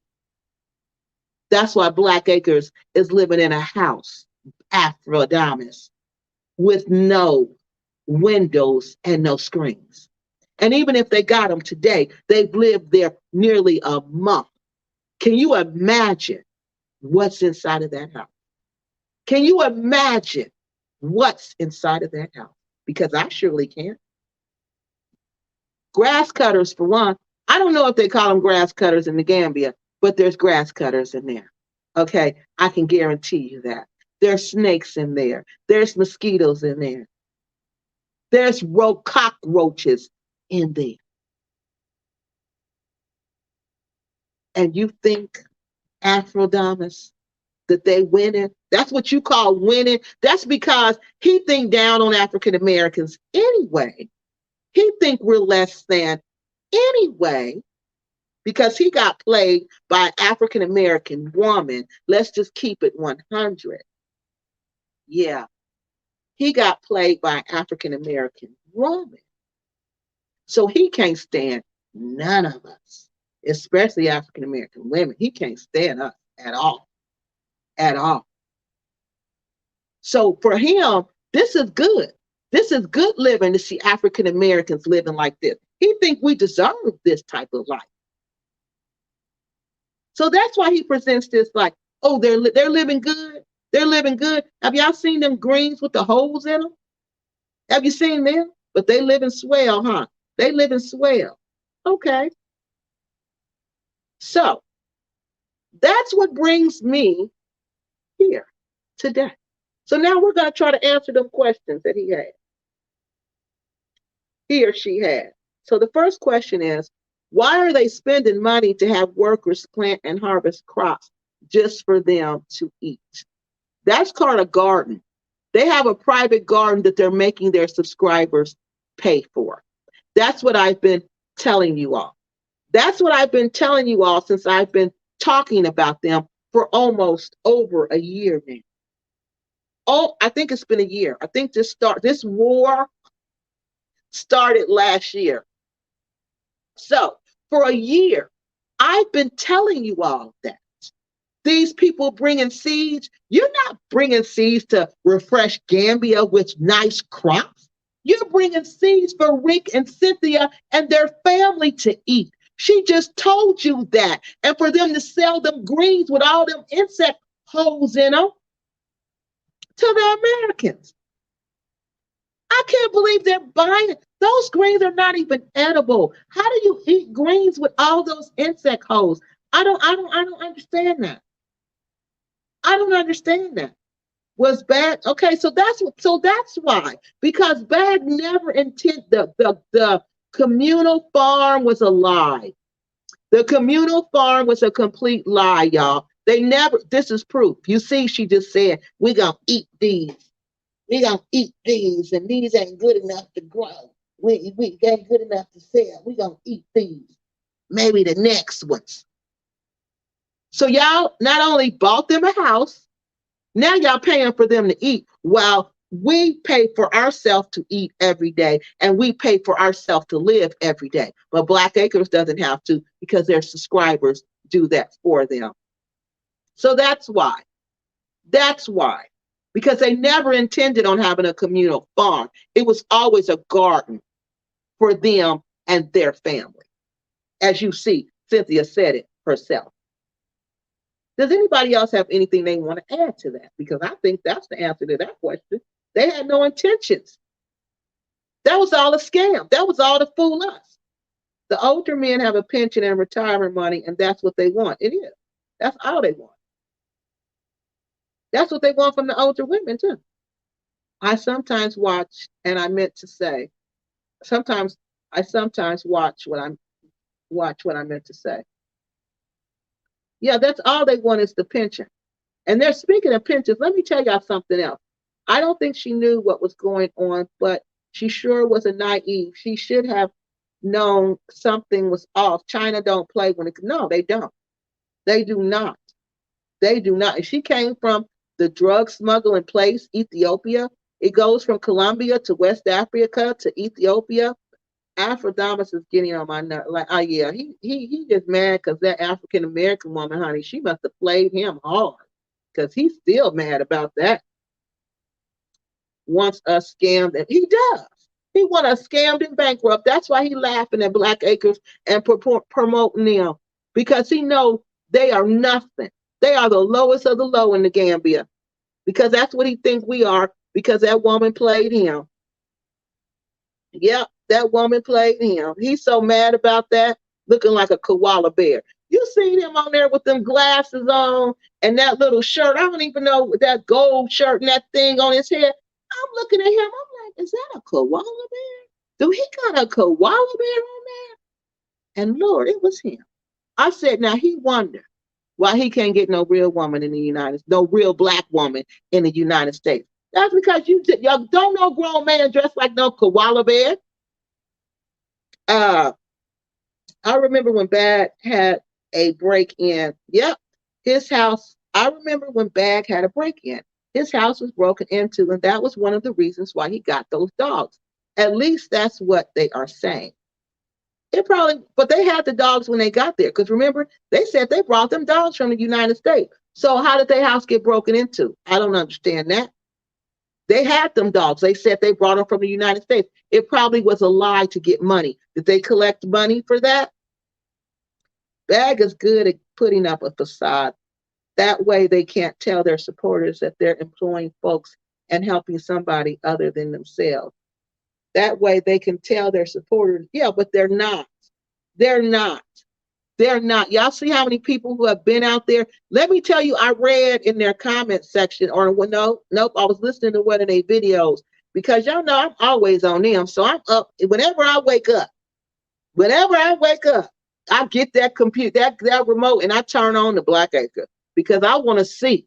That's why Black Acres is living in a house, Afrodamus, with no windows and no screens. And even if they got them today, they've lived there nearly a month. Can you imagine what's inside of that house? Can you imagine what's inside of that house? Because I surely can. Grass cutters, for one. I don't know if they call them grass cutters in the Gambia, but there's grass cutters in there. Okay, I can guarantee you that. There's snakes in there. There's mosquitoes in there. There's cockroaches in there. And you think, Aphrodite, that they winning? That's what you call winning? That's because he think down on African Americans anyway. He think we're less than anyway because he got played by an African American woman. Let's just keep it 100. Yeah, he got played by an African American woman. So he can't stand none of us, especially African American women. He can't stand us at all. At all. So for him, this is good. This is good living to see African Americans living like this. He thinks we deserve this type of life. So that's why he presents this like, oh, they're living good. They're living good. Have y'all seen them greens with the holes in them? Have you seen them? But they live in swell, huh? They live in swell. Okay. So that's what brings me here today. So now we're going to try to answer them questions that he or she had. So the first question is, why are they spending money to have workers plant and harvest crops just for them to eat? That's called a garden. They have a private garden that they're making their subscribers pay for. That's what I've been telling you all. That's what I've been telling you all since I've been talking about them for almost over a year now. Oh, I think it's been a year. I think this war started last year. So for a year, I've been telling you all that. These people bringing seeds, you're not bringing seeds to refresh Gambia with nice crops. You're bringing seeds for Rick and Cynthia and their family to eat. She just told you that. And for them to sell them greens with all them insect holes in them to the Americans. I can't believe they're buying it. Those greens are not even edible. How do you eat greens with all those insect holes? I don't understand that. I don't understand that. Was bad? Okay, so that's why. Because bad never intended the communal farm was a lie. The communal farm was a complete lie, y'all. They never, this is proof. You see, she just said, we gonna eat these. We gonna eat these, and these ain't good enough to grow. We ain't good enough to sell. We gonna eat these. Maybe the next ones. So y'all not only bought them a house, now y'all paying for them to eat while we pay for ourselves to eat every day and we pay for ourselves to live every day. But Black Acres doesn't have to because their subscribers do that for them. So that's why. That's why. Because they never intended on having a communal farm. It was always a garden for them and their family. As you see, Cynthia said it herself. Does anybody else have anything they want to add to that? Because I think that's the answer to that question. They had no intentions. That was all a scam. That was all to fool us. The older men have a pension and retirement money, and that's what they want. It is. That's all they want. That's what they want from the older women, too. I sometimes watch, and I meant to say, I sometimes watch what I meant to say. Yeah, that's all they want is the pension. And they're speaking of pensions. Let me tell y'all something else. I don't think she knew what was going on, but she sure was a naive. She should have known something was off. China don't play when it. No, they don't. They do not. They do not. And she came from the drug smuggling place, Ethiopia. It goes from Colombia to West Africa to Ethiopia. Afrodamus is getting on my nerve. Like, oh yeah, he just mad because that African American woman, honey, she must have played him hard because he's still mad about that. Wants us scammed, and he does. He want us scammed and bankrupt. That's why he laughing at Black Acres and promoting them because he know they are nothing. They are the lowest of the low in the Gambia because that's what he thinks we are because that woman played him. Yep, that woman played him. He's so mad about that, looking like a koala bear. You seen him on there with them glasses on and that little shirt. I don't even know that gold shirt and that thing on his head. I'm looking at him. I'm like, is that a koala bear? Do he got a koala bear on there? And Lord, it was him. I said, now he wondered why he can't get no real woman in the United States, no real Black woman in the United States. That's because y'all don't know grown man dressed like no koala bear. I remember when Bag had a break-in. Yep, his house. I remember when Bag had a break-in. His house was broken into, and that was one of the reasons why he got those dogs. At least that's what they are saying. But they had the dogs when they got there, because remember, they said they brought them dogs from the United States. So how did their house get broken into? I don't understand that. They had them dogs. They said they brought them from the United States. It probably was a lie to get money. Did they collect money for that? Bag is good at putting up a facade. That way they can't tell their supporters that they're employing folks and helping somebody other than themselves. That way they can tell their supporters, yeah, but they're not. They're not. They're not. Y'all see how many people who have been out there? Let me tell you, I read in their comment section, or nope, I was listening to one of their videos because y'all know I'm always on them. So I'm up whenever I wake up. Whenever I wake up, I get that computer, that remote, and I turn on the Black Acre because I want to see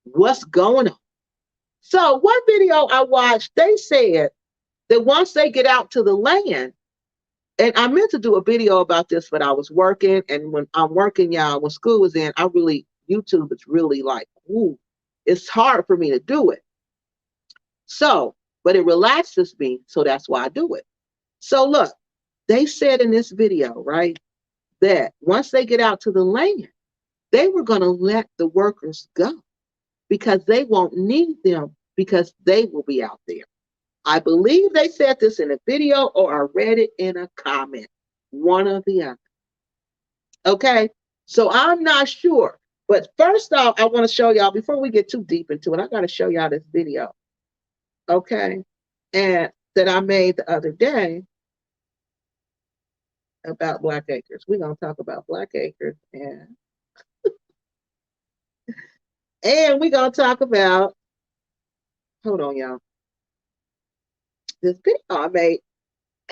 what's going on. So one video I watched, they said that once they get out to the land, And I meant to do a video about this, but I was working. And when I'm working, y'all, when school was in, YouTube is really like, ooh, it's hard for me to do it. So, but it relaxes me. So that's why I do it. So look, they said in this video, right, that once they get out to the land, they were going to let the workers go because they won't need them because they will be out there. I believe they said this in a video or I read it in a comment, one or the other. Okay, so I'm not sure. But first off, I want to show y'all, before we get too deep into it, I got to show y'all this video. Okay, and that I made the other day about Black Acres. We're going to talk about Black Acres and we're going to talk about, hold on, y'all, this video I made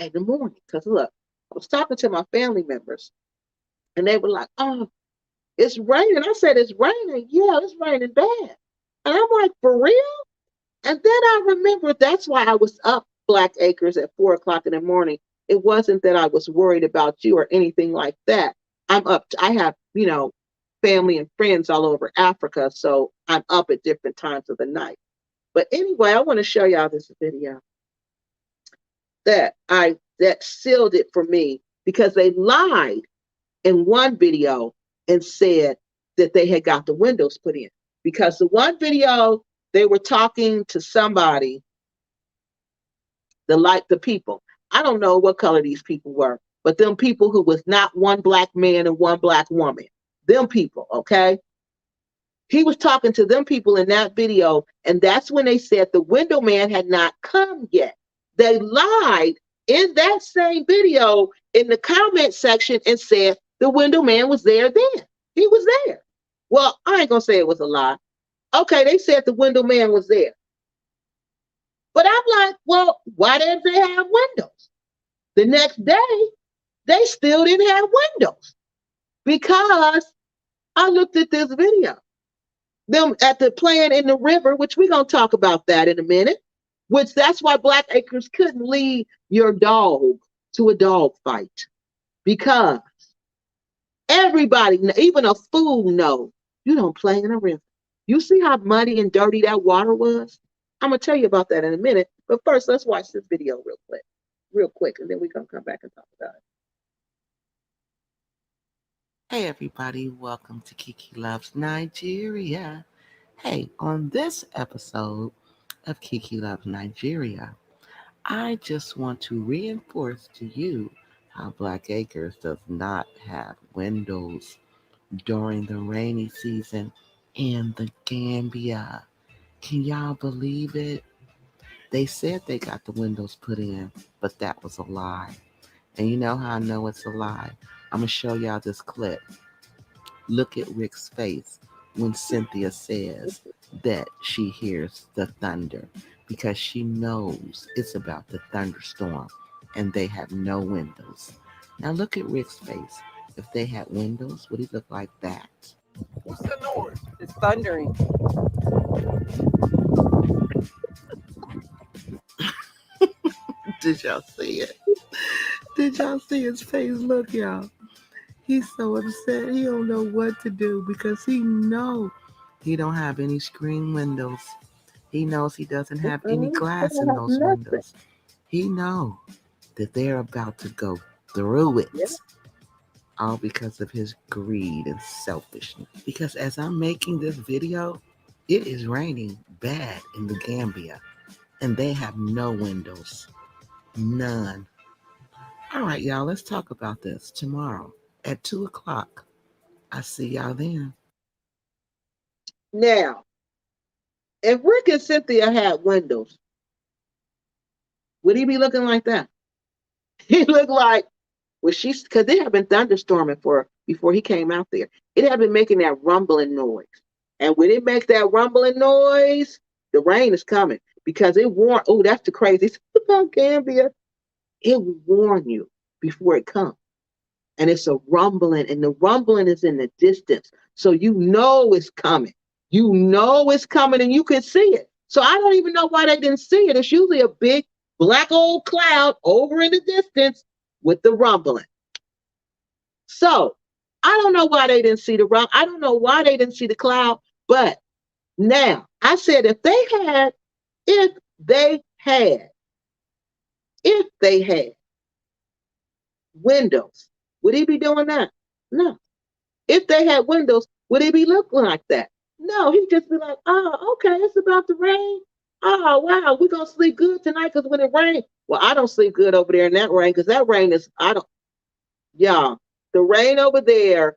in the morning. Because look, I was talking to my family members and they were like, oh, it's raining. I said, it's raining. Yeah, it's raining bad. And I'm like, for real? And then I remembered that's why I was up Black Acres at 4 o'clock in the morning. It wasn't that I was worried about you or anything like that. I'm up. I have, family and friends all over Africa. So I'm up at different times of the night. But anyway, I want to show y'all this video that sealed it for me because they lied in one video and said that they had got the windows put in. Because the one video, they were talking to somebody, the people. I don't know what color these people were, but them people who was not one black man and one black woman. Them people, okay? He was talking to them people in that video, and that's when they said the window man had not come yet. They lied in that same video in the comment section and said the window man was there then. He was there. Well, I ain't gonna say it was a lie. Okay, they said the window man was there. But I'm like, well, why didn't they have windows? The next day, they still didn't have windows because I looked at this video. Them at the playing in the river, which we're going to talk about that in a minute, which that's why Black Acres couldn't lead your dog to a dog fight because everybody, even a fool knows you don't play in a river. You see how muddy and dirty that water was? I'm going to tell you about that in a minute. But first, let's watch this video real quick, and then we're going to come back and talk about it. Hey everybody, welcome to Kiki Loves Nigeria. Hey, on this episode of Kiki Loves Nigeria, I just want to reinforce to you how Black Acres does not have windows during the rainy season in the Gambia. Can y'all believe it? They said they got the windows put in, but that was a lie. And you know how I know it's a lie? I'm going to show y'all this clip. Look at Rick's face when Cynthia says that she hears the thunder because she knows it's about the thunderstorm and they have no windows. Now look at Rick's face. If they had windows, would he look like that? What's the noise? It's thundering. Did y'all see it? Did y'all see his face? Look, y'all. He's so upset. He don't know what to do because he knows he don't have any screen windows. He knows he doesn't have any glass in those windows. He knows that they're about to go through it. Yeah. All because of his greed and selfishness. Because as I'm making this video, it is raining bad in the Gambia. And they have no windows. None. All right, y'all, let's talk about this tomorrow at 2 o'clock. I see y'all then. Now, if Rick and Cynthia had windows, would he be looking like that? He looked like, because they had been thunderstorming before he came out there. It had been making that rumbling noise. And when it makes that rumbling noise, the rain is coming because it warned. Oh, that's the craziest about Gambia. It will warn you before it comes. And it's a rumbling, and the rumbling is in the distance. So you know it's coming. You know it's coming, and you can see it. So I don't even know why they didn't see it. It's usually a big black old cloud over in the distance. with the rumbling. So I don't know why they didn't see the rumble. I don't know why they didn't see the cloud. But now I said if they had, if they had windows, would he be doing that? No. If they had windows, would he be looking like that? No, he'd just be like, oh, okay, it's about to rain. Oh, wow, we're going to sleep good tonight because when it rains, well, I don't sleep good over there in that rain because that rain is, yeah, the rain over there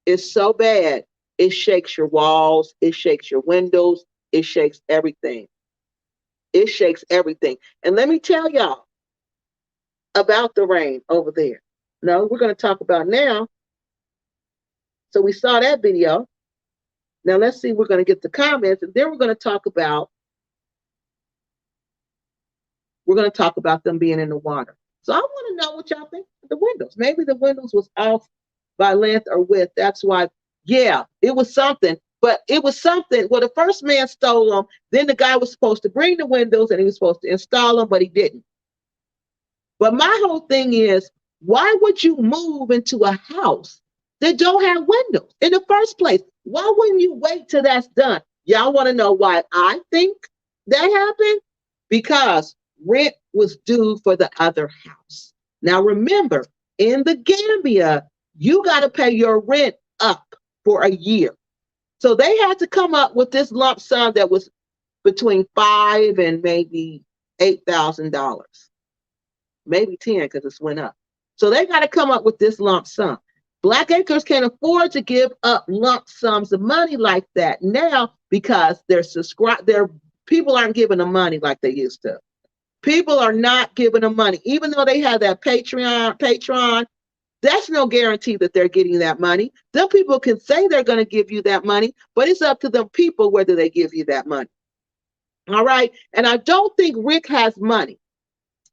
is so bad. It shakes your walls, it shakes your windows, it shakes everything. It shakes everything. And let me tell y'all about the rain over there. No, we're going to talk about now. So we saw that video. Now let's see, we're going to get the comments and then we're going to talk about them being in the water. So I want to know what y'all think of the windows. Maybe the windows was off by length or width. That's why, yeah, it was something. But it was something. Well, the first man stole them. Then the guy was supposed to bring the windows and he was supposed to install them, but he didn't. But my whole thing is, why would you move into a house that don't have windows in the first place? Why wouldn't you wait till that's done? Y'all want to know why I think that happened? Because rent was due for the other house. Now remember, in the Gambia, you got to pay your rent up for a year. So they had to come up with this lump sum that was between $5,000 and maybe $8,000. Maybe 10 because it's went up. So they got to come up with this lump sum. Black Acres can't afford to give up lump sums of money like that now because their people aren't giving them money like they used to. People are not giving them money. Even though they have that Patreon, that's no guarantee that they're getting that money. Them people can say they're going to give you that money, but it's up to them people whether they give you that money. All right? And I don't think Rick has money.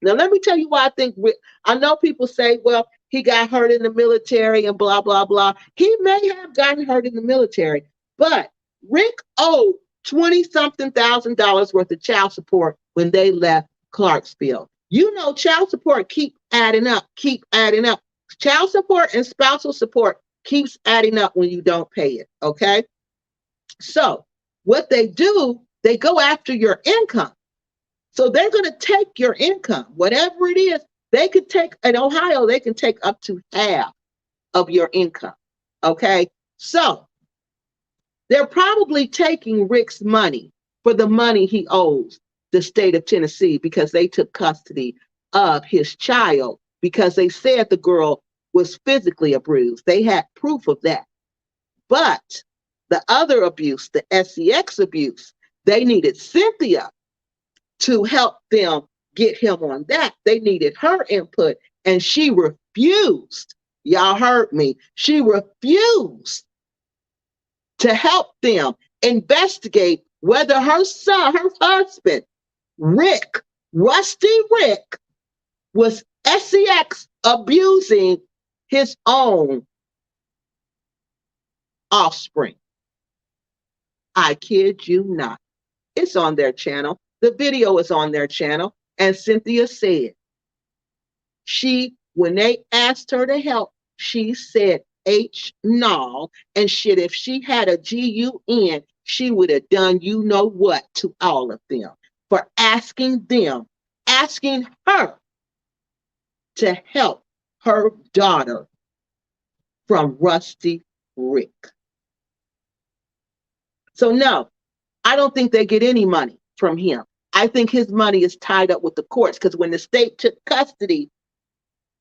Now, let me tell you why I think Rick, I know people say, well, he got hurt in the military and blah, blah, blah. He may have gotten hurt in the military, but Rick owed $20-something thousand worth of child support when they left Clarksville. You know, child support keep adding up. Child support and spousal support keeps adding up when you don't pay it, okay? So what they do, they go after your income. So they're going to take your income, whatever it is. They could take, in Ohio, they can take up to half of your income, okay? So they're probably taking Rick's money for the money he owes the state of Tennessee because they took custody of his child because they said the girl was physically abused. They had proof of that. But the other abuse, the sex abuse, they needed Cynthia to help them get him on that. They needed her input and she refused. Y'all heard me. She refused to help them investigate whether her son, her husband, Rick, Rusty Rick, was sex abusing his own offspring. I kid you not. It's on their channel. The video is on their channel. And Cynthia said, when they asked her to help, she said no. And shit, if she had a GUN, she would have done you know what to all of them for asking her to help her daughter from Rusty Rick. So no, I don't think they get any money from him. I think his money is tied up with the courts because when the state took custody,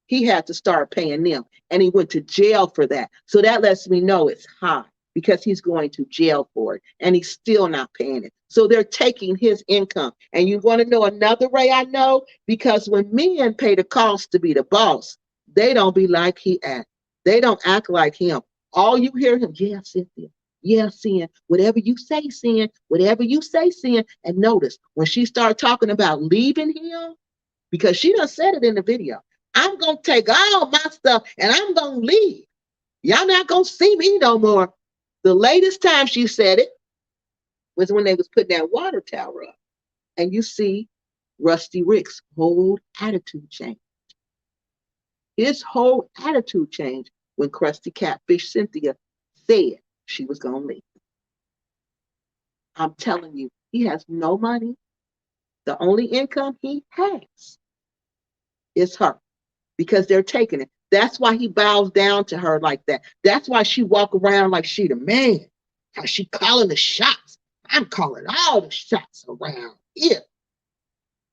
he had to start paying them and he went to jail for that. So that lets me know it's high because he's going to jail for it and he's still not paying it. So they're taking his income. And you want to know another way I know? Because when men pay the cost to be the boss, they don't be like he act. They don't act like him. All you hear him, yeah, Cynthia. Yeah, Sin. Whatever you say, Sin. Whatever you say, Sin. And notice, when she started talking about leaving him, because she done said it in the video, I'm going to take all my stuff and I'm going to leave. Y'all not going to see me no more. The latest time she said it was when they was putting that water tower up. And you see Rusty Rick's whole attitude change. His whole attitude changed when Krusty Catfish Cynthia said she was going to leave. I'm telling you, he has no money. The only income he has is her because they're taking it. That's why he bows down to her like that. That's why she walk around like she the man. How she calling the shots. I'm calling all the shots around here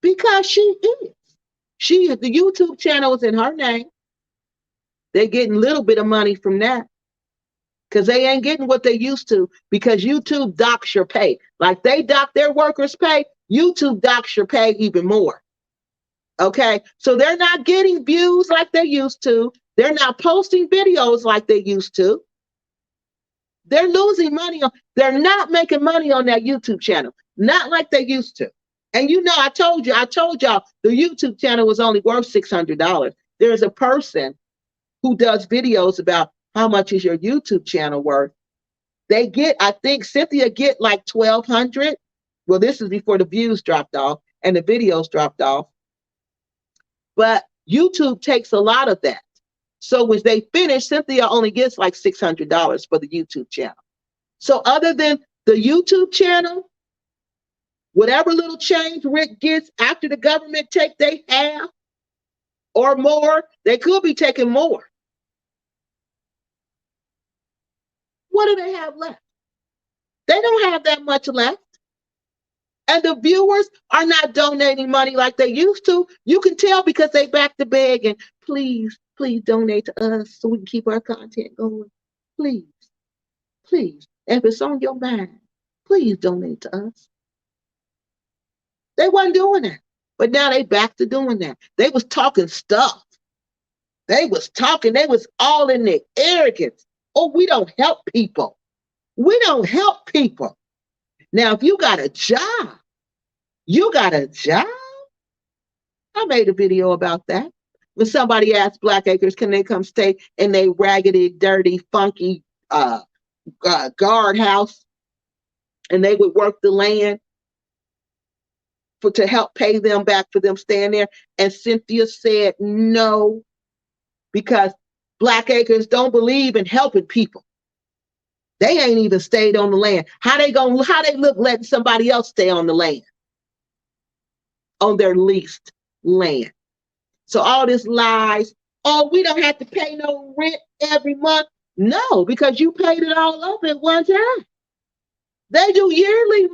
because she is. The YouTube channel is in her name. They're getting a little bit of money from that because they ain't getting what they used to because YouTube docks your pay. Like they dock their workers' pay, YouTube docks your pay even more. Okay, so they're not getting views like they used to. They're not posting videos like they used to. They're losing money they're not making money on that YouTube channel, not like they used to. And you know, I told y'all the YouTube channel was only worth $600. There's a person who does videos about how much is your YouTube channel worth. They get, I think Cynthia get like 1,200. Well, this is before the views dropped off and the videos dropped off. But YouTube takes a lot of that. So when they finish, Cynthia only gets like $600 for the YouTube channel. So other than the YouTube channel, whatever little change Rick gets after the government take they have or more, they could be taking more. What do they have left? They don't have that much left. And the viewers are not donating money like they used to. You can tell because they back to beg and please donate to us so we can keep our content going. Please. If it's on your mind, please donate to us. They wasn't doing that. But now they back to doing that. They was talking stuff. They was all in their arrogance. Oh, we don't help people. We don't help people. Now, if you got a job, I made a video about that. When somebody asked Black Acres, can they come stay in a raggedy, dirty, funky guardhouse, and they would work the land to help pay them back for them staying there. And Cynthia said no, because Black Acres don't believe in helping people. They ain't even stayed on the land. How they look letting somebody else stay on the land, on their leased land? So all this lies. Oh, we don't have to pay no rent every month. No, because you paid it all up at one time. They do yearly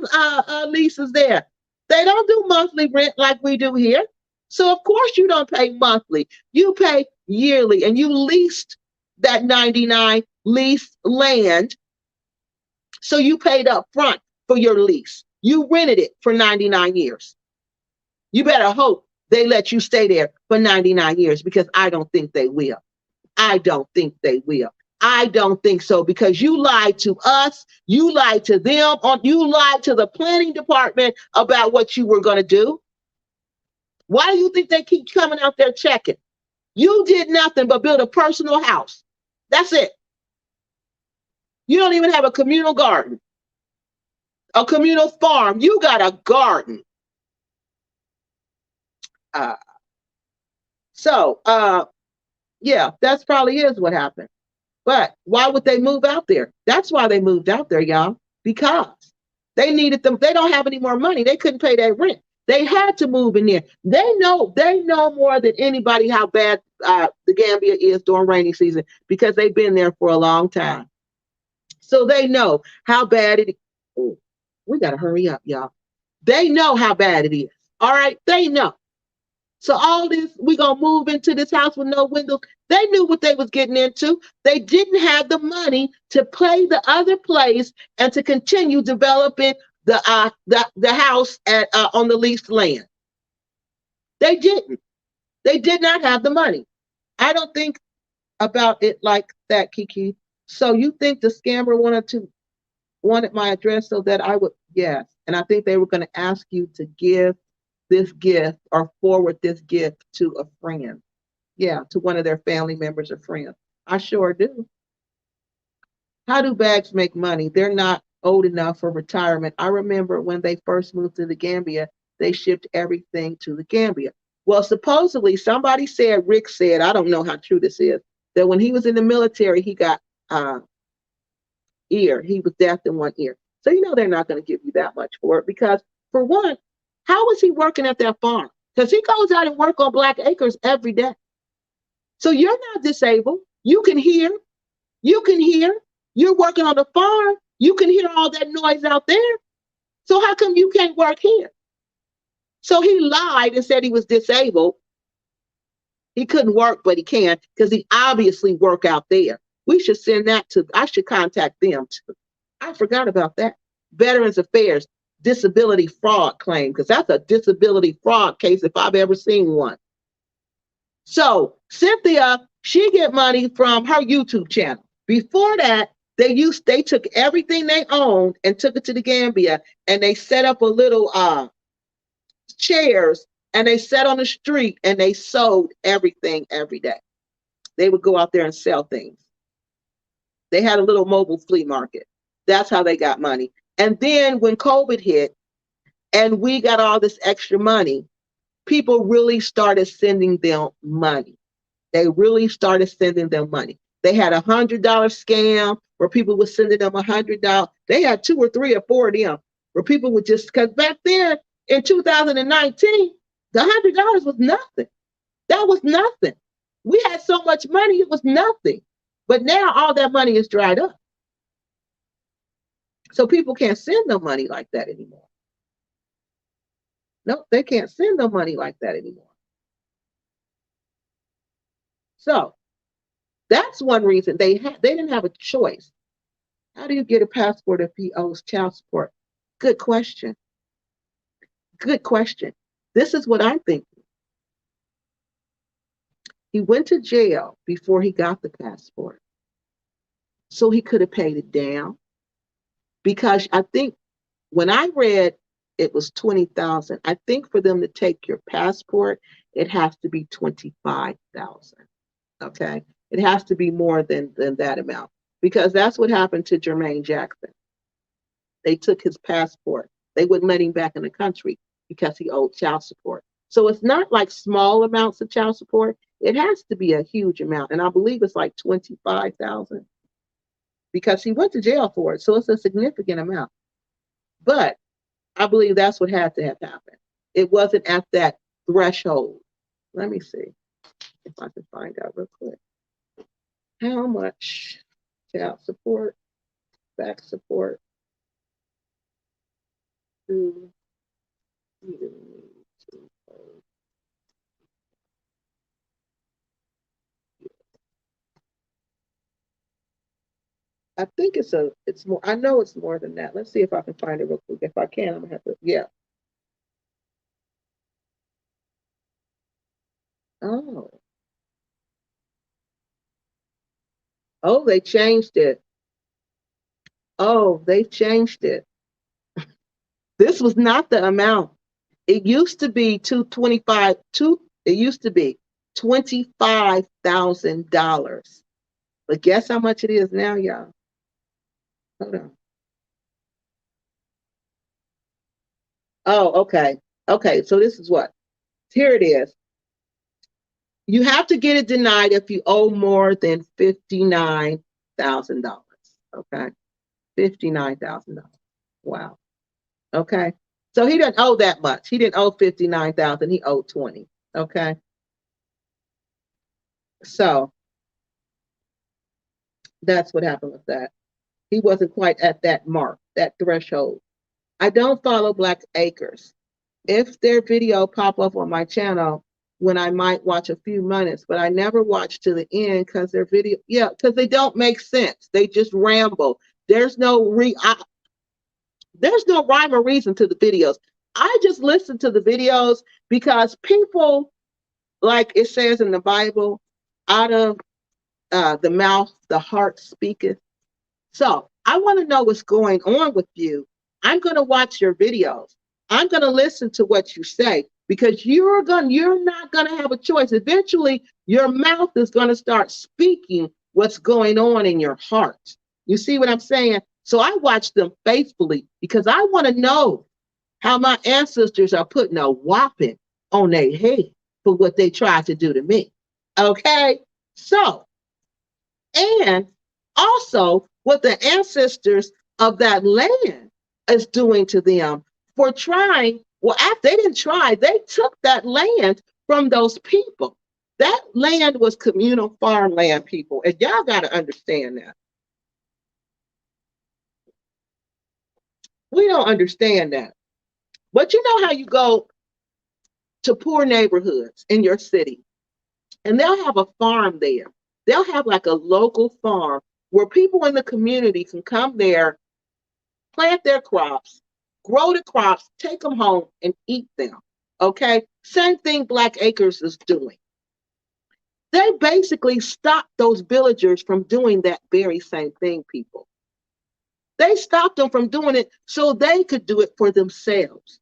leases there. They don't do monthly rent like we do here. So of course you don't pay monthly. You pay yearly, and you leased that 99 leased land. So you paid up front for your lease. You rented it for 99 years. You better hope they let you stay there for 99 years, because I don't think they will. I don't think they will. I don't think so, because you lied to us. You lied to them. You lied to the planning department about what you were going to do. Why do you think they keep coming out there checking? You did nothing but build a personal house. That's it. You don't even have a communal garden, a communal farm. You got a garden. Yeah, that's probably is what happened. But why would they move out there? That's why they moved out there, y'all, because they needed them. They don't have any more money. They couldn't pay their rent. They had to move in there. They know more than anybody how bad the Gambia is during rainy season, because they've been there for a long time. So they know how bad it is. Oh, we got to hurry up, y'all. They know how bad it is. All right, they know. So all this, we're going to move into this house with no windows. They knew what they was getting into. They didn't have the money to pay the other place and to continue developing the house on the leased land. They didn't. They did not have the money. I don't think about it like that, Kiki. So you think the scammer wanted my address so that I would? Yes. And I think they were going to ask you to give this gift or forward this gift to a friend. Yeah, to one of their family members or friends. I sure do. How do bags make money? They're not old enough for retirement. I remember when they first moved to the Gambia, they shipped everything to the Gambia. Well, supposedly somebody said, Rick said, I don't know how true this is, that when he was in the military, he got he was deaf in one ear. So you know they're not going to give you that much for it because, for one, how is he working at that farm? Because he goes out and work on Black Acres every day. So you're not disabled. You can hear. You can hear. You're working on the farm. You can hear all that noise out there. So how come you can't work here? So he lied and said he was disabled. He couldn't work, but he can because he obviously work out there. We should send that to, I should contact them too. I forgot about that. Veterans Affairs, disability fraud claim, because that's a disability fraud case if I've ever seen one. So Cynthia, she get money from her YouTube channel. Before that, they took everything they owned and took it to the Gambia, and they set up a little chairs, and they sat on the street and they sold everything every day. They would go out there and sell things. They had a little mobile flea market. That's how they got money. And then when COVID hit and we got all this extra money, people really started sending them money. They really started sending them money. They had $100 scam where people were sending them $100. They had 2 or 3 or 4 of them where people would just, because back then in 2019, the $100 was nothing. That was nothing. We had so much money, it was nothing. But now all that money is dried up. So people can't send them money like that anymore. No, they can't send them money like that anymore. So that's one reason they didn't have a choice. How do you get a passport if he owes child support? Good question. Good question. This is what I'm thinking. He went to jail before he got the passport. So he could have paid it down. Because I think when I read it was 20,000, I think for them to take your passport, it has to be 25,000. Okay? It has to be more than that amount. Because that's what happened to Jermaine Jackson. They took his passport. They wouldn't let him back in the country because he owed child support. So it's not like small amounts of child support. It has to be a huge amount. And I believe it's like 25,000 because he went to jail for it. So it's a significant amount. But I believe that's what had to have happened. It wasn't at that threshold. Let me see if I can find out real quick. How much child support, back support do you need to owe? I think it's more, I know it's more than that. Let's see if I can find it real quick. If I can, I'm gonna have to, yeah. Oh. Oh, they changed it. Oh, they changed it. This was not the amount. It used to be it used to be $25,000. But guess how much it is now, y'all? Hold on. Oh, okay. Okay, so this is what. Here it is. You have to get it denied if you owe more than $59,000. Okay. $59,000. Wow. Okay. So he didn't owe that much. He didn't owe 59,000. He owed 20. Okay. So that's what happened with that. He wasn't quite at that mark, that threshold. I don't follow Black Acres. If their video pop up on my channel, when I might watch a few minutes, but I never watch to the end because their video, because they don't make sense. They just ramble. There's no rhyme or reason to the videos. I just listen to the videos because people, like it says in the Bible, out of the mouth, the heart speaketh. So I want to know what's going on with you. I'm going to watch your videos. I'm going to listen to what you say because you're not going to have a choice. Eventually, your mouth is going to start speaking what's going on in your heart. You see what I'm saying? So I watch them faithfully because I want to know how my ancestors are putting a whopping on their head. for what they tried to do to me. Okay? So, and also what the ancestors of that land is doing to them for trying. Well, after they didn't try, they took that land from those people. That land was communal farmland, people, and y'all got to understand that. We don't understand that. But you know how you go to poor neighborhoods in your city, and they'll have a farm there. They'll have like a local farm where people in the community can come there, plant their crops, grow the crops, take them home, and eat them. Okay? Same thing Black Acres is doing. They basically stopped those villagers from doing that very same thing, people. They stopped them from doing it so they could do it for themselves.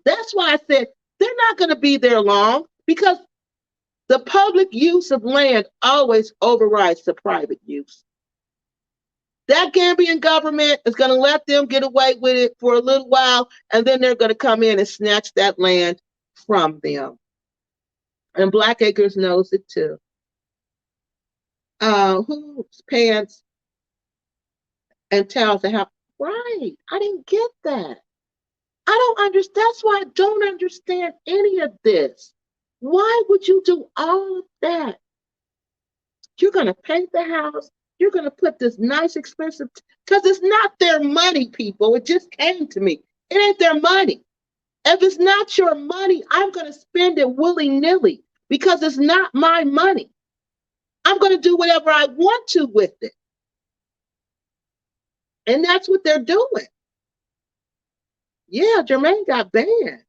That's why I said they're not going to be there long, because the public use of land always overrides the private use. That Gambian government is going to let them get away with it for a little while, and then they're going to come in and snatch that land from them. And Black Acres knows it too. Whose pants and towels they have? Right. I didn't get that. I don't understand. That's why I don't understand any of this. Why would you do all of that? You're going to paint the house. You're going to put this nice, expensive, because it's not their money, people. It just came to me. It ain't their money. If it's not your money, I'm going to spend it willy-nilly because it's not my money. I'm going to do whatever I want to with it. And that's what they're doing. Yeah, Jermaine got banned.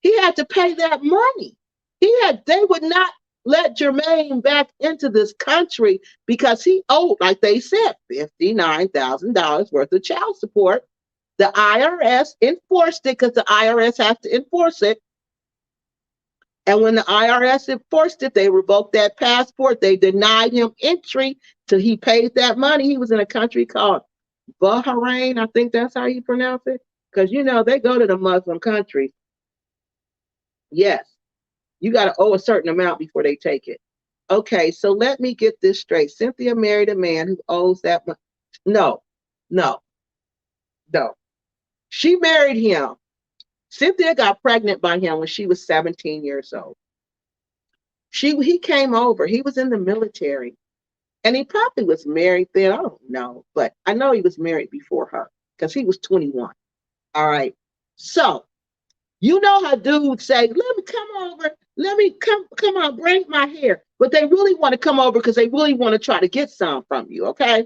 He had to pay that money. They would not let Jermaine back into this country because he owed, like they said, $59,000 worth of child support. The IRS enforced it because the IRS has to enforce it. And when the IRS enforced it, they revoked that passport. They denied him entry till he paid that money. He was in a country called Bahrain. I think that's how you pronounce it. Because, you know, they go to the Muslim countries. Yes. You got to owe a certain amount before they take it. Okay, so let me get this straight. Cynthia married a man who owes that much. No. She married him. Cynthia got pregnant by him when she was 17 years old. He came over. He was in the military. And he probably was married then. I don't know. But I know he was married before her because he was 21. All right. So, you know how dudes say, let me come over. Let me come on, braid my hair. But they really want to come over because they really want to try to get some from you, okay?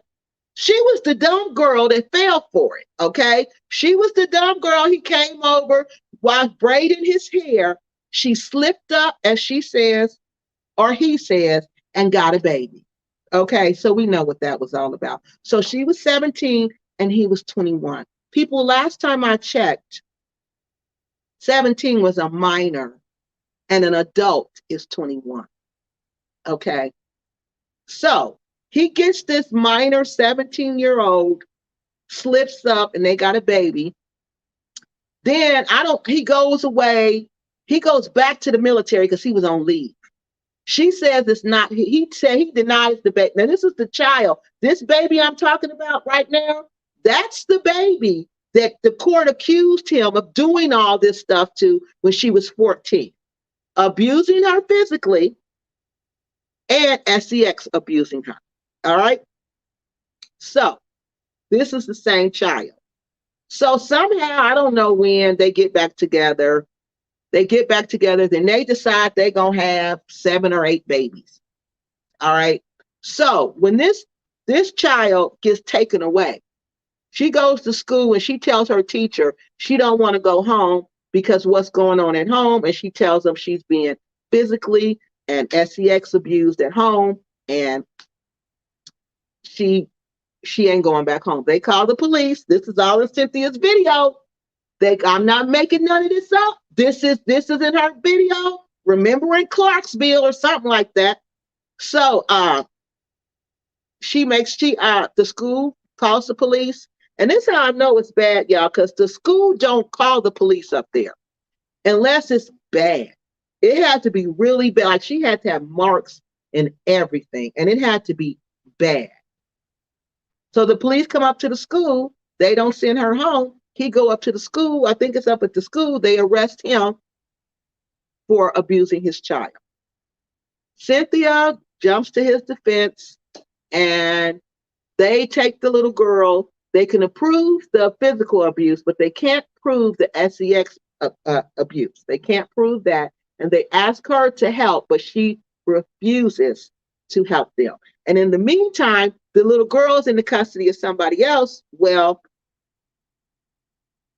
She was the dumb girl that fell for it, okay? She was the dumb girl. He came over while braiding his hair. She slipped up, as she says, or he says, and got a baby. Okay, so we know what that was all about. So she was 17 and he was 21. People, last time I checked, 17 was a minor and an adult is 21. Okay, so he gets this minor 17-year-old, slips up, and they got a baby. Then he goes away. He goes back to the military because he was on leave. She says it's not, he said he denies the baby. Now, this is the child. This baby I'm talking about right now, that's the baby that the court accused him of doing all this stuff to when she was 14. Abusing her physically and sex abusing her. All right? So, this is the same child. So, somehow, I don't know when they get back together. They get back together, then they decide they're going to have 7 or 8 babies. All right? So, when this child gets taken away, she goes to school and she tells her teacher she don't want to go home because what's going on at home, and she tells them she's being physically and sex abused at home, and she ain't going back home. They call the police. This is all in Cynthia's video. I'm not making none of this up. This is in her video. Remembering Clarksville or something like that. So the school calls the police. And this is how I know it's bad, y'all, because the school don't call the police up there unless it's bad. It had to be really bad. Like she had to have marks and everything, and it had to be bad. So the police come up to the school. They don't send her home. He go up to the school. I think it's up at the school. They arrest him for abusing his child. Cynthia jumps to his defense, and they take the little girl. They can approve the physical abuse, but they can't prove the sex abuse. They can't prove that. And they ask her to help, but she refuses to help them. And in the meantime, the little girl's in the custody of somebody else. Well,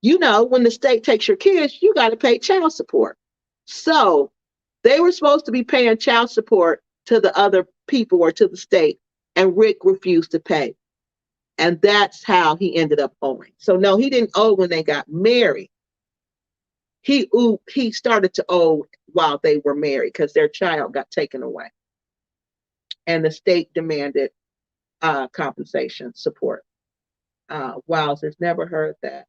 you know, when the state takes your kids, you got to pay child support. So they were supposed to be paying child support to the other people or to the state, and Rick refused to pay. And that's how he ended up owing. So no, he didn't owe when they got married. He started to owe while they were married because their child got taken away. And the state demanded compensation support. Wowzers, never heard that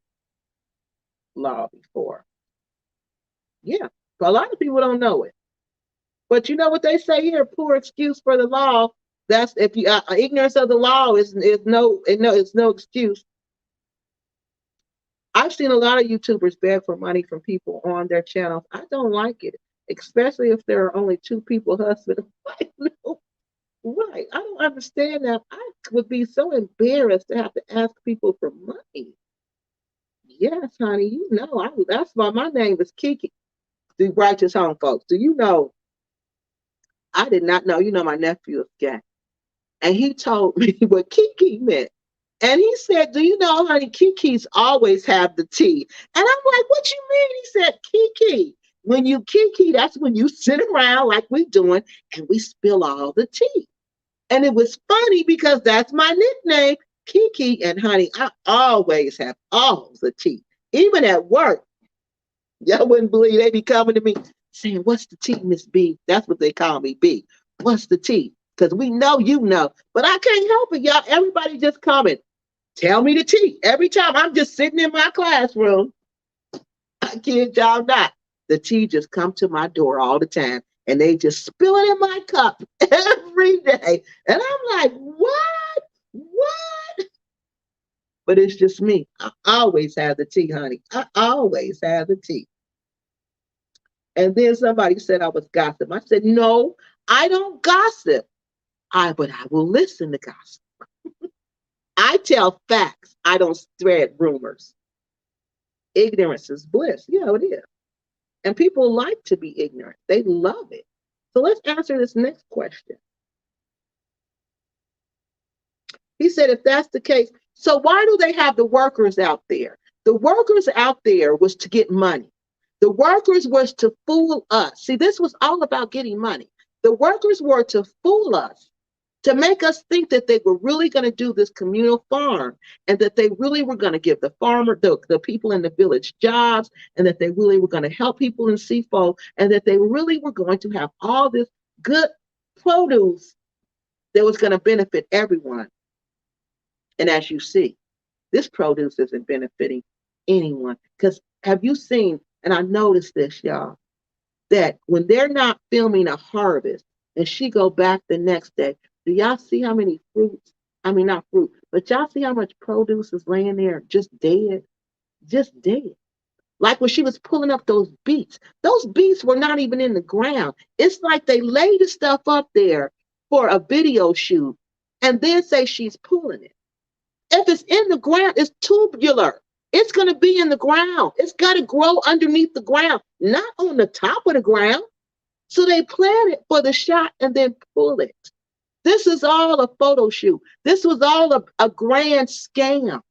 law before. Yeah, but a lot of people don't know it. But you know what they say here? Poor excuse for the law. That's if you ignorance of the law is no excuse. I've seen a lot of YouTubers beg for money from people on their channels. I don't like it, especially if there are only two people, husband and wife. No, right? I don't understand that. I would be so embarrassed to have to ask people for money. Yes, honey, you know, that's why my name is Kiki, the righteous home folks. Do you know? I did not know. You know, my nephew is gay, and he told me what Kiki meant. And he said, "Do you know, honey, Kikis always have the tea." And I'm like, "What you mean?" He said, "Kiki. When you Kiki, that's when you sit around like we doing, and we spill all the tea." And it was funny because that's my nickname, Kiki. And honey, I always have all the tea, even at work. Y'all wouldn't believe they be coming to me saying, "What's the tea, Miss B?" That's what they call me, B. What's the tea? Because we know you know. But I can't help it, y'all. Everybody just coming. Tell me the tea. Every time I'm just sitting in my classroom, I kid y'all not. The tea just come to my door all the time. And they just spill it in my cup every day. And I'm like, what? What? But it's just me. I always have the tea, honey. I always have the tea. And then somebody said I was gossip. I said, no, I don't gossip. But I will listen to gossip. I tell facts. I don't spread rumors. Ignorance is bliss. Yeah, it is. And people like to be ignorant. They love it. So let's answer this next question. He said, if that's the case, so why do they have the workers out there? The workers out there was to get money. The workers was to fool us. See, this was all about getting money. The workers were to fool us, to make us think that they were really going to do this communal farm, and that they really were going to give the farmer, the people in the village jobs, and that they really were going to help people in Seafold, and that they really were going to have all this good produce that was going to benefit everyone. And as you see, this produce isn't benefiting anyone. Because have you seen, and I noticed this, y'all, that when they're not filming a harvest and she go back the next day, do y'all see how many fruits? I mean, not fruit, but y'all see how much produce is laying there just dead? Just dead. Like when she was pulling up those beets were not even in the ground. It's like they laid the stuff up there for a video shoot and then say she's pulling it. If it's in the ground, it's tubular. It's going to be in the ground. It's got to grow underneath the ground, not on the top of the ground. So they plant it for the shot and then pull it. This is all a photo shoot. This was all a grand scam.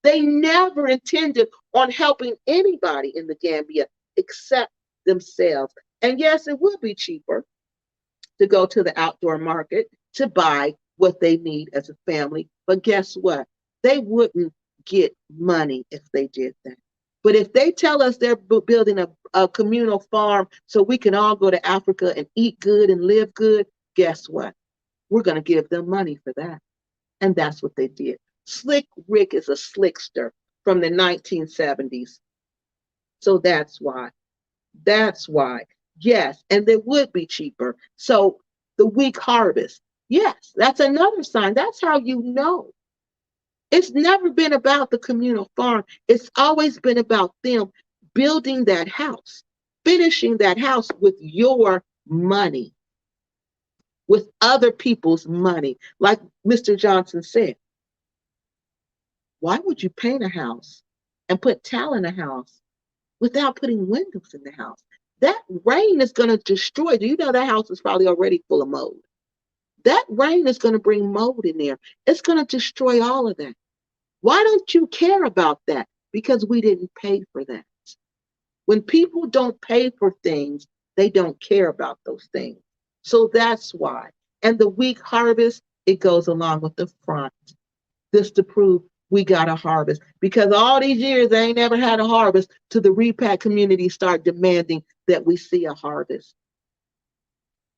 They never intended on helping anybody in the Gambia except themselves. And yes, it would be cheaper to go to the outdoor market to buy what they need as a family. But guess what? They wouldn't get money if they did that. But if they tell us they're building a communal farm so we can all go to Africa and eat good and live good, guess what? We're going to give them money for that. And that's what they did. Slick Rick is a slickster from the 1970s. So that's why. That's why. Yes, and they would be cheaper. So the weak harvest. Yes, that's another sign. That's how you know. It's never been about the communal farm. It's always been about them building that house, finishing that house with your money, with other people's money. Like Mr. Johnson said, why would you paint a house and put tile in a house without putting windows in the house? That rain is going to destroy. Do you know that house is probably already full of mold? That rain is going to bring mold in there. It's going to destroy all of that. Why don't you care about that? Because we didn't pay for that. When people don't pay for things, they don't care about those things. So that's why. And the weak harvest, it goes along with the front. This to prove we got a harvest. Because all these years, they ain't never had a harvest till the repat community start demanding that we see a harvest.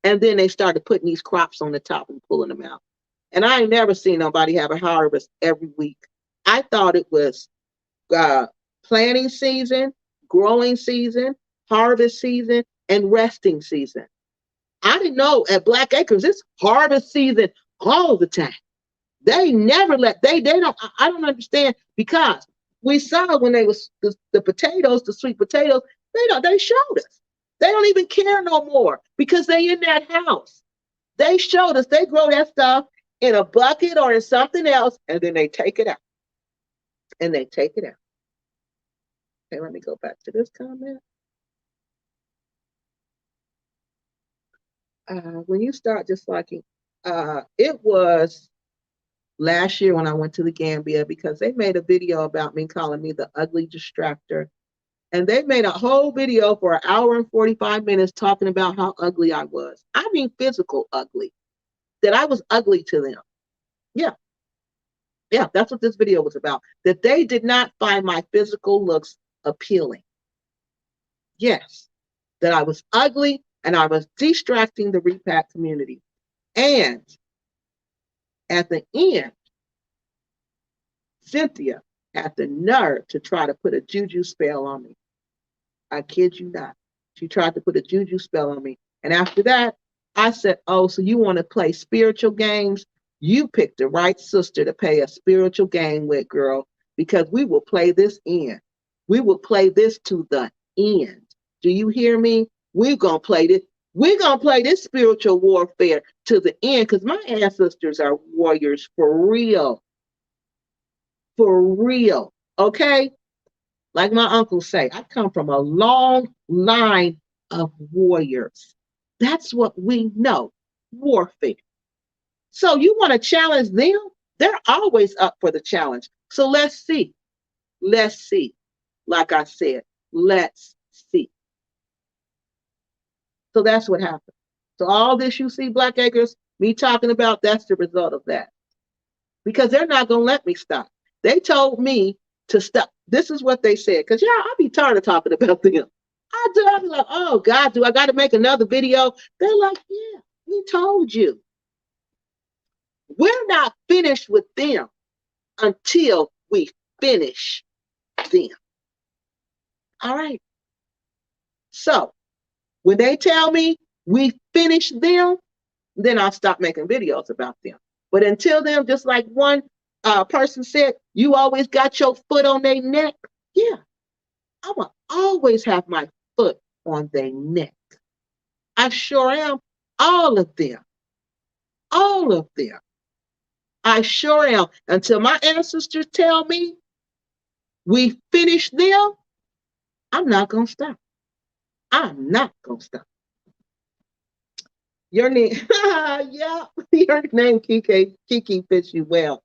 And then they started putting these crops on the top and pulling them out. And I ain't never seen nobody have a harvest every week. I thought it was planting season, growing season, harvest season, and resting season. I didn't know at Black Acres, it's harvest season all the time. They never they don't, I don't understand, because we saw when they was the potatoes, the sweet potatoes, they showed us. They don't even care no more because they in that house. They showed us they grow that stuff in a bucket or in something else, and then they take it out. And they take it out. Okay, let me go back to this comment. When you start just liking, it was last year when I went to the Gambia, because they made a video about me, calling me the ugly distractor. And they made a whole video for 1 hour and 45 minutes talking about how ugly I was. I mean, physical ugly. That I was ugly to them. Yeah. Yeah, that's what this video was about. That they did not find my physical looks appealing. Yes. That I was ugly and I was distracting the repat community. And at the end, Cynthia had the nerve to try to put a juju spell on me. I kid you not. She tried to put a juju spell on me. And after that, I said, oh, so you want to play spiritual games? You picked the right sister to play a spiritual game with, girl, because we will play this in. We will play this to the end. Do you hear me? We're going to play this. We're going to play this spiritual warfare to the end, because my ancestors are warriors for real. For real. Okay? Like my uncle say, I come from a long line of warriors. That's what we know. Warfare. So you want to challenge them? They're always up for the challenge. So let's see. Let's see. Like I said, let's see. So that's what happened. So all this you see, Black Acres, me talking about, that's the result of that. Because they're not going to let me stop. They told me to stop. This is what they said. Because, yeah, I'll be tired of talking about them. I'll be like, oh, God, do I got to make another video? They're like, yeah, we told you. We're not finished with them until we finish them. All right. So when they tell me we finish them, then I'll stop making videos about them. But until then, just like one person said, you always got your foot on their neck. Yeah, I'm going to always have my foot on their neck. I sure am. All of them. All of them. I sure am. Until my ancestors tell me we finish them, I'm not going to stop. I'm not going to stop. Your name, yeah, your name, Kiki fits you well.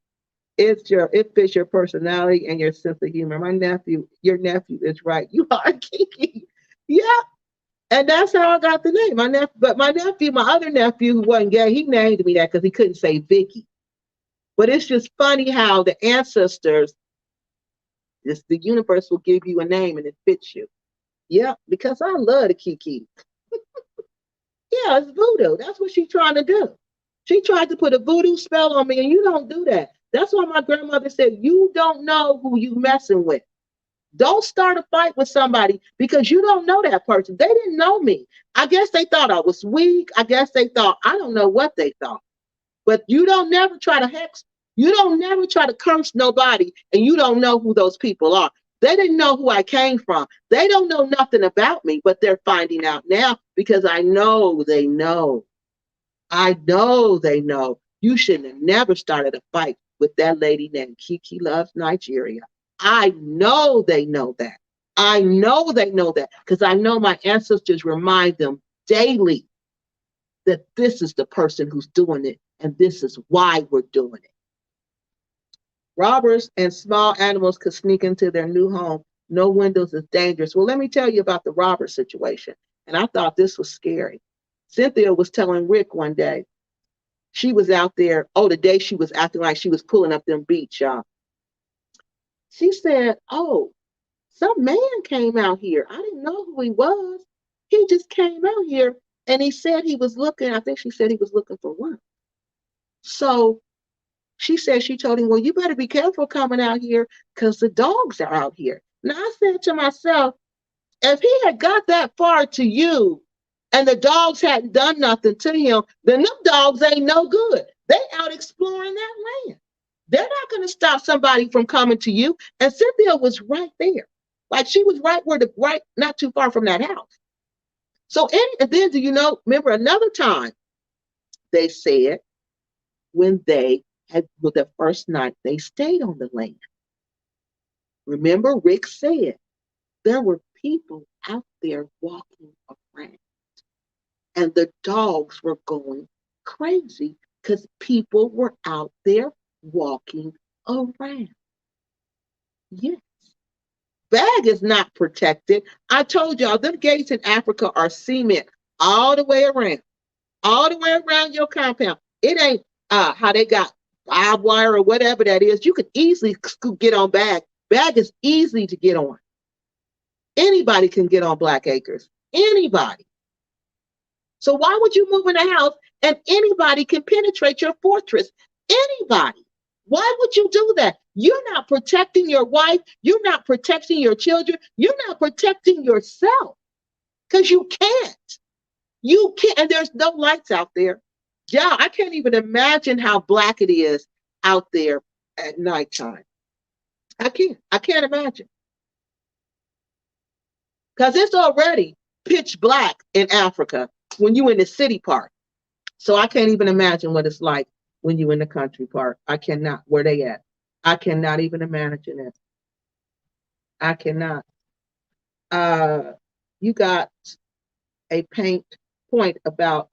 It fits your personality and your sense of humor. Your nephew is right. You are Kiki. Yeah. And that's how I got the name. My other nephew who wasn't gay, he named me that because he couldn't say Vicky. But it's just funny how the ancestors, the universe will give you a name and it fits you. Yeah, because I love the Kiki. Yeah, it's voodoo. That's what she's trying to do. She tried to put a voodoo spell on me, and you don't do that. That's why my grandmother said, you don't know who you messing with. Don't start a fight with somebody because you don't know that person. They didn't know me. I guess they thought I was weak. I guess they thought, I don't know what they thought. But you don't never try to hex, you don't never try to curse nobody, and you don't know who those people are. They didn't know who I came from. They don't know nothing about me, but they're finding out now because I know they know. I know they know. You shouldn't have never started a fight with that lady named Kiki Loves Nigeria. I know they know that. I know they know that because I know my ancestors remind them daily that this is the person who's doing it and this is why we're doing it. Robbers and small animals could sneak into their new home. No windows is dangerous. Well, let me tell you about the robber situation. And I thought this was scary. Cynthia was telling Rick one day, she was out there, the day she was acting like she was pulling up them beats, y'all. She said, some man came out here. I didn't know who he was. He just came out here and he said he was looking, I think she said he was looking for work. So she said, she told him, well, you better be careful coming out here because the dogs are out here. Now I said to myself, if he had got that far to you and the dogs hadn't done nothing to him, then them dogs ain't no good. They out exploring that land. They're not going to stop somebody from coming to you. And Cynthia was right there. Like she was right not too far from that house. So, and then do you know, remember another time they said when they had, with the first night, they stayed on the land. Remember, Rick said there were people out there walking around and the dogs were going crazy because people were out there walking around. Yes. Bag is not protected. I told y'all, them gates in Africa are cement all the way around your compound. It ain't how they got barbed wire or whatever that is. You could easily get on Bag. Bag is easy to get on. Anybody can get on Black Acres. Anybody. So why would you move in a house and anybody can penetrate your fortress? Anybody. Why would you do that? You're not protecting your wife. You're not protecting your children. You're not protecting yourself because you can't. You can't. And there's no lights out there. Yeah, I can't even imagine how black it is out there at nighttime. I can't imagine. Because it's already pitch black in Africa when you're in the city part. So I can't even imagine what it's like when you're in the country part. I cannot. Where they at? I cannot even imagine it. I cannot. You got a point about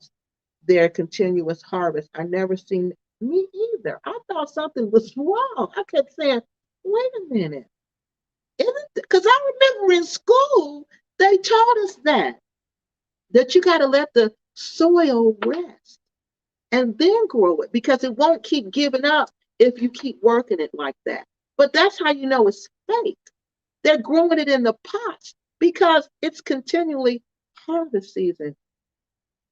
their continuous harvest. I never seen me either. I thought something was wrong. I kept saying, wait a minute. Isn't because I remember in school they taught us that you got to let the soil rest and then grow it because it won't keep giving up if you keep working it like that. But that's how you know it's fake. They're growing it in the pots because it's continually harvest season.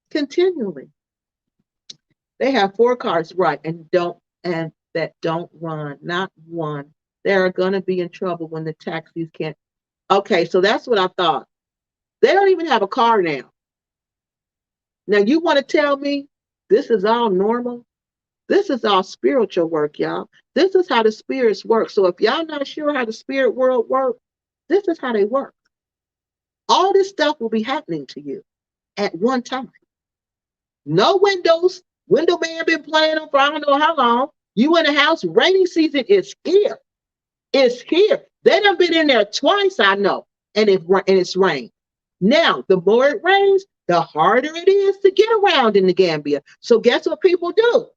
Continually. They have 4 cars, right, and that don't run, not one. They're going to be in trouble when the taxis can't. Okay, so that's what I thought. They don't even have a car now. Now you want to tell me this is all normal? This is all spiritual work, y'all. This is how the spirits work. So if y'all not sure how the spirit world works, this is how they work. All this stuff will be happening to you at one time. No windows. Window man been playing them for I don't know how long. You in the house, rainy season is here. It's here. They done been in there twice, I know, and it's rained. Now, the more it rains, the harder it is to get around in the Gambia. So guess what people do?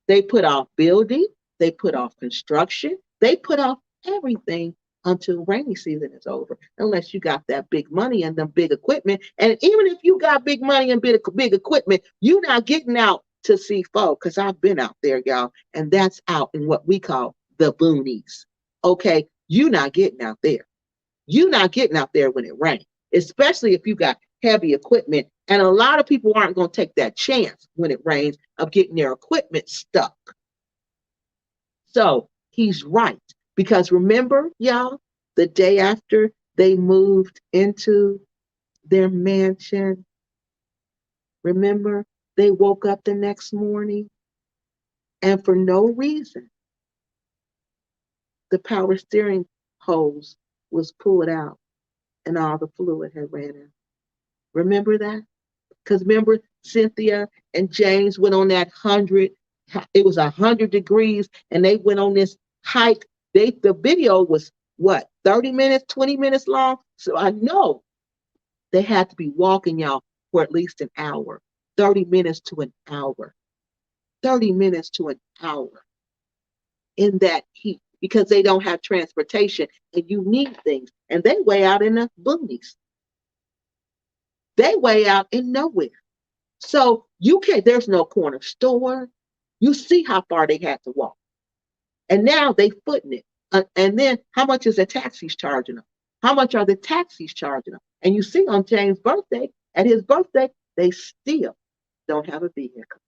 They put off building, they put off construction, they put off everything until rainy season is over, unless you got that big money and them big equipment. And even if you got big money and big equipment, you're not getting out to see folk, because I've been out there, y'all, and that's out in what we call the boonies. Okay, you're not getting out there. You're not getting out there when it rains, especially if you got heavy equipment. And a lot of people aren't going to take that chance when it rains of getting their equipment stuck. So he's right. Because remember, y'all, the day after they moved into their mansion. Remember, they woke up the next morning and for no reason, the power steering hose was pulled out and all the fluid had ran out. Remember that? Because remember, Cynthia and James went on that 100, it was 100 degrees, and they went on this hike. The video was what, 30 minutes, 20 minutes long? So I know they had to be walking, y'all, for at least an hour. 30 minutes to an hour. 30 minutes to an hour in that heat because they don't have transportation and you need things. And they way out in the boonies. They way out in nowhere. So you can't, there's no corner store. You see how far they had to walk. And now they footing it. And then how much is the taxis charging them? How much are the taxis charging them? And you see on James' birthday, at his birthday, they still don't have a vehicle.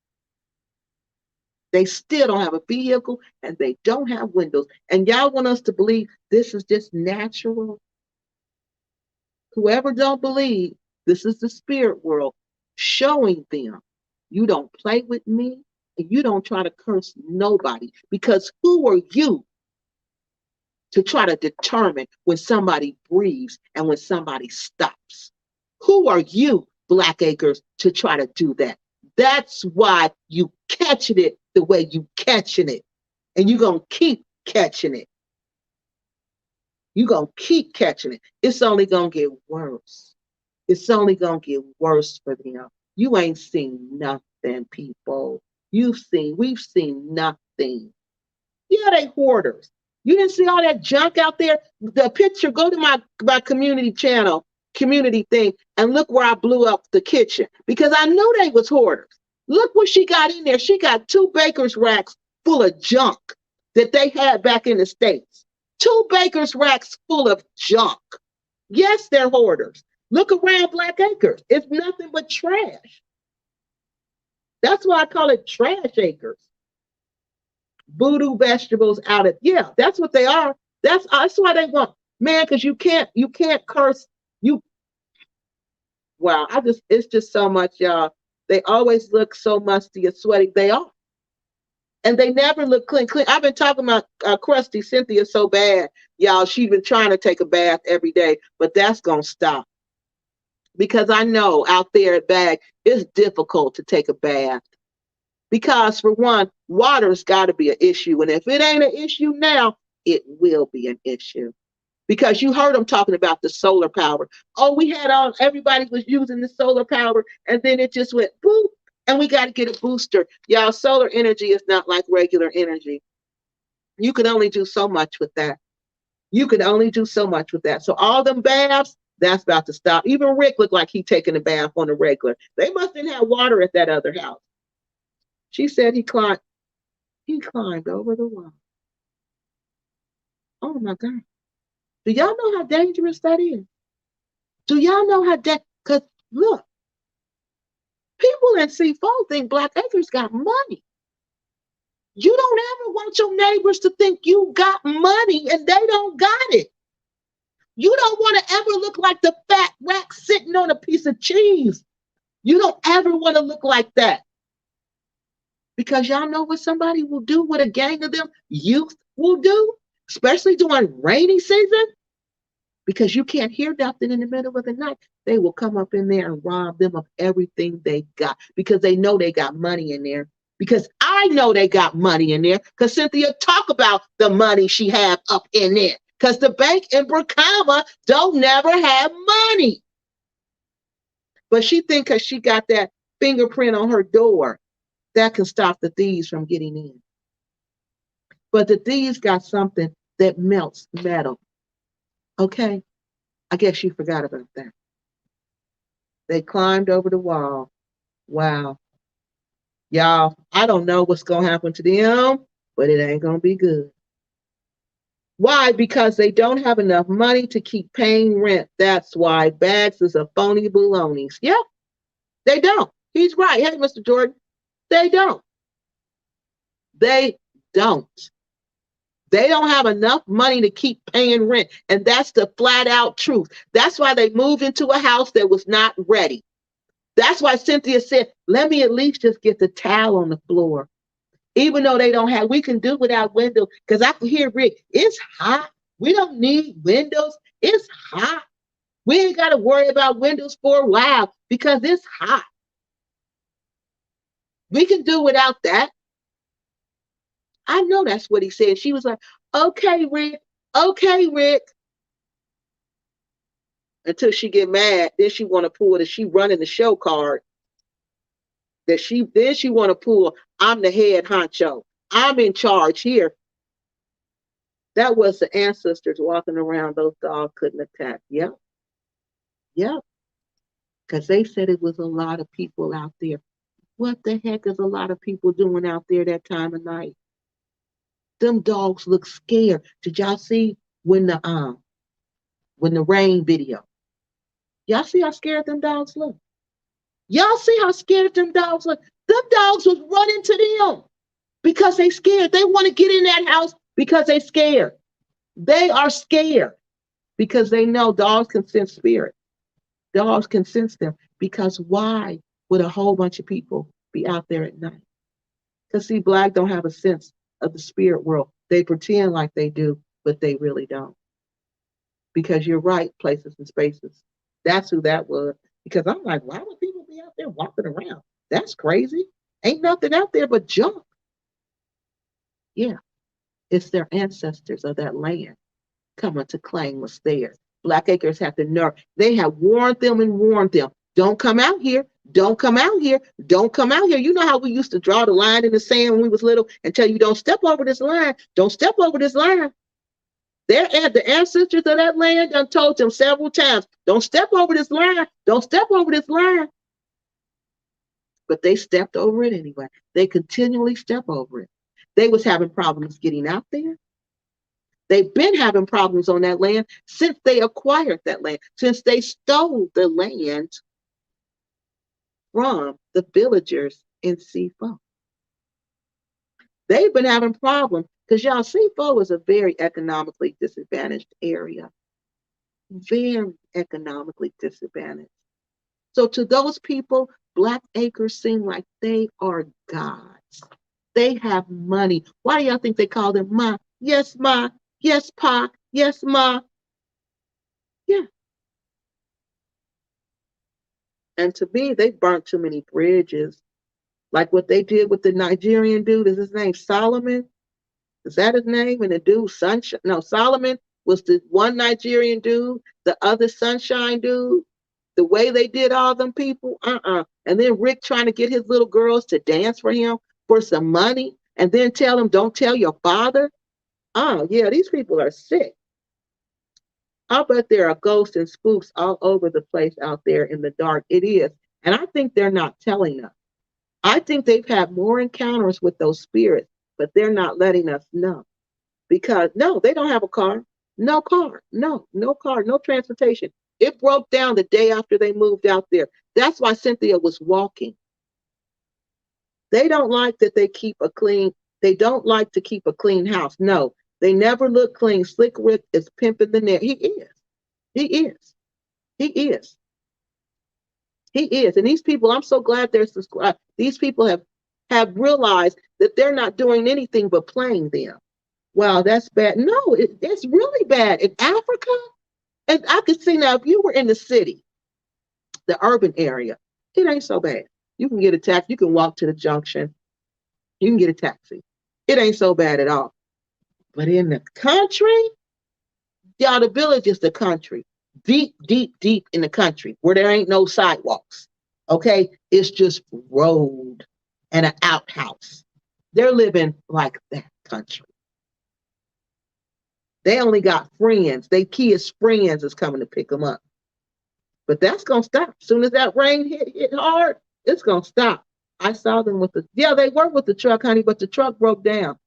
They still don't have a vehicle and they don't have windows. And y'all want us to believe this is just natural? Whoever don't believe, this is the spirit world showing them you don't play with me and you don't try to curse nobody, because who are you to try to determine when somebody breathes and when somebody stops? Who are you, Blackacres, to try to do that? That's why you catching it the way you catching it. And you're going to keep catching it. You're going to keep catching it. It's only going to get worse. It's only going to get worse for them. You ain't seen nothing, people. We've seen nothing. Yeah, they hoarders. You didn't see all that junk out there? The picture, go to my community channel, community thing, and look where I blew up the kitchen. Because I knew they was hoarders. Look what she got in there. She got 2 baker's racks full of junk that they had back in the States. 2 baker's racks full of junk. Yes, they're hoarders. Look around Blackacres. It's nothing but trash. That's why I call it trash acres. Voodoo vegetables out of, yeah, that's what they are. That's why they want, man, because you can't curse. Wow, it's just so much, y'all. They always look so musty and sweaty. They are. And they never look clean. I've been talking about crusty Cynthia so bad, y'all. She's been trying to take a bath every day, but that's going to stop. Because I know out there at Bag, it's difficult to take a bath. Because for one, water's got to be an issue. And if it ain't an issue now, it will be an issue. Because you heard them talking about the solar power. Oh, everybody was using the solar power, and then it just went boop, and we got to get a booster. Y'all, solar energy is not like regular energy. You can only do so much with that. So all them baths, that's about to stop. Even Rick looked like he taking a bath on the regular. They must have had water at that other house. She said he climbed over the wall. Oh my God. Do y'all know how dangerous that is? Do y'all know how because look, people in C4 think Blackacres got money. You don't ever want your neighbors to think you got money and they don't got it. You don't want to ever look like the fat rat sitting on a piece of cheese. You don't ever want to look like that. Because y'all know what somebody will do, what a gang of them youth will do, especially during rainy season, because you can't hear nothing in the middle of the night. They will come up in there and rob them of everything they got because they know they got money in there. Because I know they got money in there because Cynthia talk about the money she have up in there. Because the bank in Bracama don't never have money. But she think because she got that fingerprint on her door, that can stop the thieves from getting in. But the thieves got something that melts metal. Okay? I guess you forgot about that. They climbed over the wall. Wow. Y'all, I don't know what's going to happen to them, but it ain't going to be good. Why? Because they don't have enough money to keep paying rent. That's why. Bags is a phony baloney. Yep, they don't. He's right. Hey, Mr. Jordan. They don't. They don't. They don't have enough money to keep paying rent. And that's the flat out truth. That's why they moved into a house that was not ready. That's why Cynthia said, let me at least just get the towel on the floor. Even though they don't have, we can do without windows. Because I can hear Rick, it's hot. We don't need windows. It's hot. We ain't got to worry about windows for a while because it's hot. We can do without that. I know that's what he said. She was like, okay, Rick. Okay, Rick. Until she get mad, then she want to pull that she running the show card. Then she want to pull, I'm the head honcho. I'm in charge here. That was the ancestors walking around. Those dogs couldn't attack. Yep. Yep. Because they said it was a lot of people out there. What the heck is a lot of people doing out there that time of night? Them dogs look scared. Did y'all see when the rain video? Y'all see how scared them dogs look? Y'all see how scared them dogs look? Them dogs was running to them because they scared. They want to get in that house because they scared. They are scared because they know dogs can sense spirit. Dogs can sense them because why would a whole bunch of people be out there at night? Because see, Black don't have a sense of the spirit world. They pretend like they do, but they really don't. Because you're right, places and spaces. That's who that was. Because I'm like, why would people be out there walking around? That's crazy. Ain't nothing out there but junk. Yeah, it's their ancestors of that land coming to claim what's theirs. Blackacres have the nerve. They have warned them and warned them. Don't come out here. Don't come out here. Don't come out here. You know how we used to draw the line in the sand when we was little and tell you don't step over this line. Don't step over this line. The ancestors of that land done told them several times, don't step over this line. Don't step over this line. But they stepped over it anyway. They continually step over it. They was having problems getting out there. They've been having problems on that land since they acquired that land, since they stole the land from the villagers in C4. They've been having problems because y'all, C4 is a very economically disadvantaged area. Very economically disadvantaged. So to those people, Black acres seem like they are gods. They have money. Why do y'all think they call them Ma? Yes, Ma. Yes, Pa. Yes, Ma. Yeah. And to me, they burnt too many bridges. Like what they did with the Nigerian dude. Is his name Solomon? Is that his name? And the dude, Sunshine? No, Solomon was the one Nigerian dude. The other Sunshine dude. The way they did all them people, And then Rick trying to get his little girls to dance for him for some money. And then tell him, don't tell your father. Oh, yeah, these people are sick. I'll bet there are ghosts and spooks all over the place out there in the dark. It is. And I think they're not telling us. I think they've had more encounters with those spirits, but they're not letting us know. Because, no, they don't have a car. No car. No car. No transportation. It broke down the day after they moved out there. That's why Cynthia was walking. They don't like that they don't like to keep a clean house. No, they never look clean. Slick Rick is pimping the net. He is. He is. He is. He is. And these people, I'm so glad they're subscribed. These people have realized that they're not doing anything but playing them. Wow, that's bad. No, it's really bad. In Africa, and I could see now, if you were in the city, the urban area, it ain't so bad. You can get a taxi. You can walk to the junction. You can get a taxi. It ain't so bad at all. But in the country, y'all, the village is the country. Deep, deep, deep in the country where there ain't no sidewalks. Okay? It's just road and an outhouse. They're living like that country. They only got friends. They kids' friends is coming to pick them up. But that's going to stop. As soon as that rain hit hard, it's going to stop. I saw them they were with the truck, honey, but the truck broke down.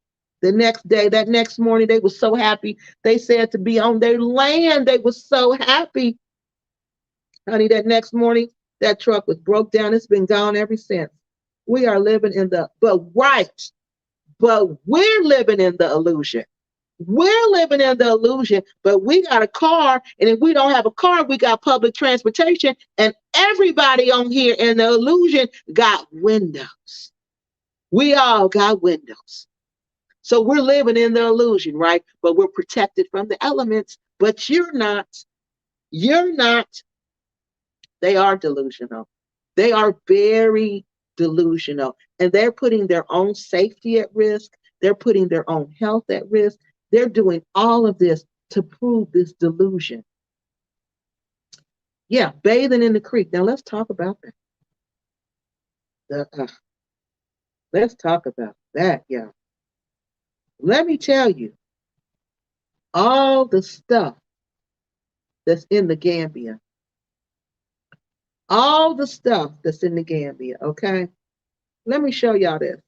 The next day, that next morning, they were so happy. They said to be on their land. They were so happy. Honey, that next morning, that truck was broke down. It's been gone ever since. We are living but we're living in the illusion. We're living in the illusion, but we got a car, and if we don't have a car, we got public transportation, and everybody on here in the illusion got windows. We all got windows. So we're living in the illusion, right? But we're protected from the elements, but you're not. You're not. They are delusional. They are very delusional, and they're putting their own safety at risk. They're putting their own health at risk. They're doing all of this to prove this delusion. Yeah, bathing in the creek. Now let's talk about that. Let's talk about that, yeah. Let me tell you all the stuff that's in the Gambia. All the stuff that's in the Gambia, okay? Let me show y'all this.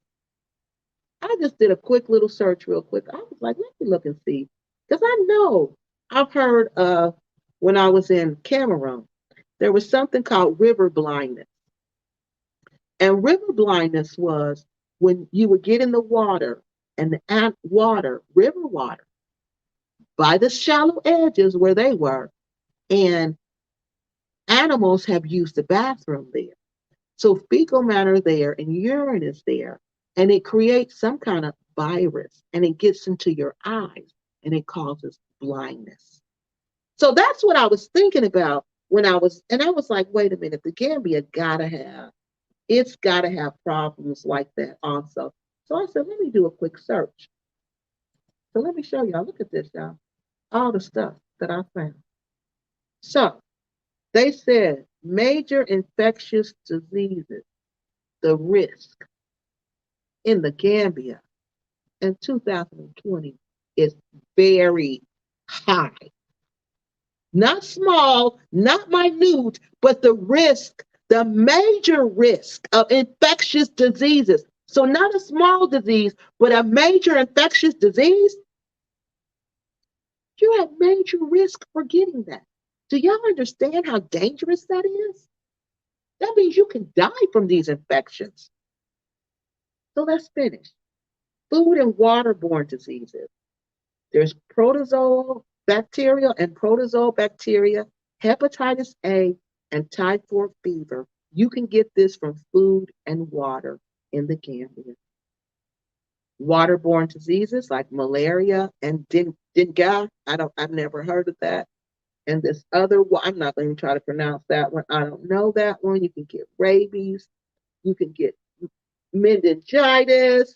I just did a quick little search real quick. I was like, let me look and see. Because I know I've heard of when I was in Cameroon, there was something called river blindness. And river blindness was when you would get in the water and the water, river water, by the shallow edges where they were, and animals have used the bathroom there. So fecal matter there and urine is there, and it creates some kind of virus, and it gets into your eyes, and it causes blindness. So that's what I was thinking about when I was like, wait a minute, the Gambia it's gotta have problems like that also. So I said, let me do a quick search. So let me show y'all. Look at this, y'all. All the stuff that I found. So they said major infectious diseases, the risk in the Gambia in 2020 is very high. Not small, not minute, but the risk, the major risk of infectious diseases. So, not a small disease, but a major infectious disease, you have major risk for getting that. Do y'all understand how dangerous that is? That means you can die from these infections. So, let's finish. Food and waterborne diseases. There's protozoal bacteria and protozoal bacteria, hepatitis A, and typhoid fever. You can get this from food and water in the Gambia. Waterborne diseases like malaria and dengue. I've never heard of that. And this other one, I'm not going to try to pronounce that one. I don't know that one. You can get rabies. You can get meningitis,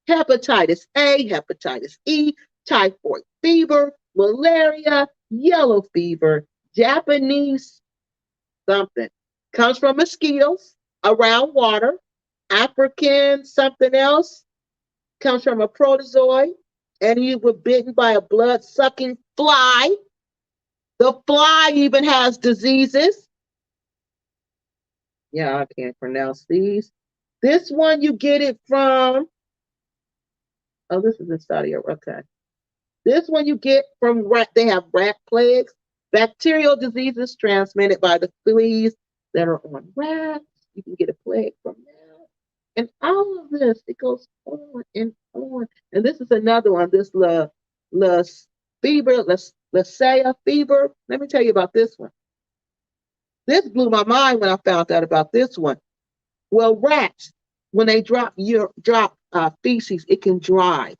hepatitis A, hepatitis E, typhoid fever, malaria, yellow fever, Japanese something. Comes from mosquitoes around water. African something else comes from a protozoa, and you were bitten by a blood sucking fly. The fly even has diseases. Yeah, I can't pronounce these. This one you get it from. Oh, this is in Saudi Arabia. Okay. This one you get from rat. They have rat plagues, bacterial diseases transmitted by the fleas that are on rats. You can get a plague from that. And all of this, it goes on and on. And this is another one, this la fever, Lasea fever. Let me tell you about this one. This blew my mind when I found out about this one. Well, rats, when they drop feces, it can dry.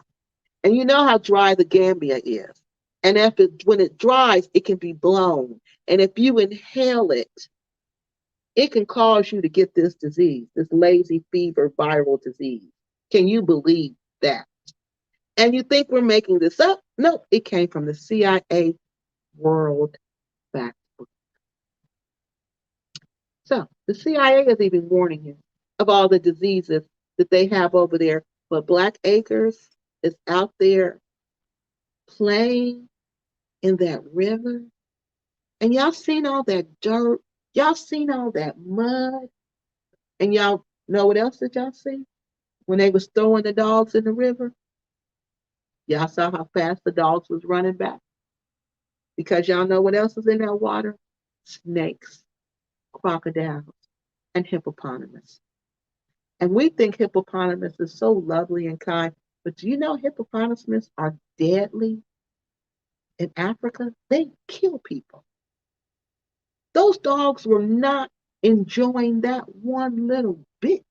And you know how dry the Gambia is. And when it dries, it can be blown. And if you inhale it, it can cause you to get this disease, this lazy fever viral disease. Can you believe that? And you think we're making this up? No, it came from the CIA World Factbook. So the CIA is even warning you of all the diseases that they have over there. But Black Acres is out there playing in that river. And y'all seen all that dirt. Y'all seen all that mud. And y'all know what else did y'all see? When they was throwing the dogs in the river, y'all saw how fast the dogs was running back. Because y'all know what else is in that water? Snakes, crocodiles, and hippopotamus. And we think hippopotamus is so lovely and kind. But do you know hippopotamuses are deadly in Africa? They kill people. Those dogs were not enjoying that one little bit.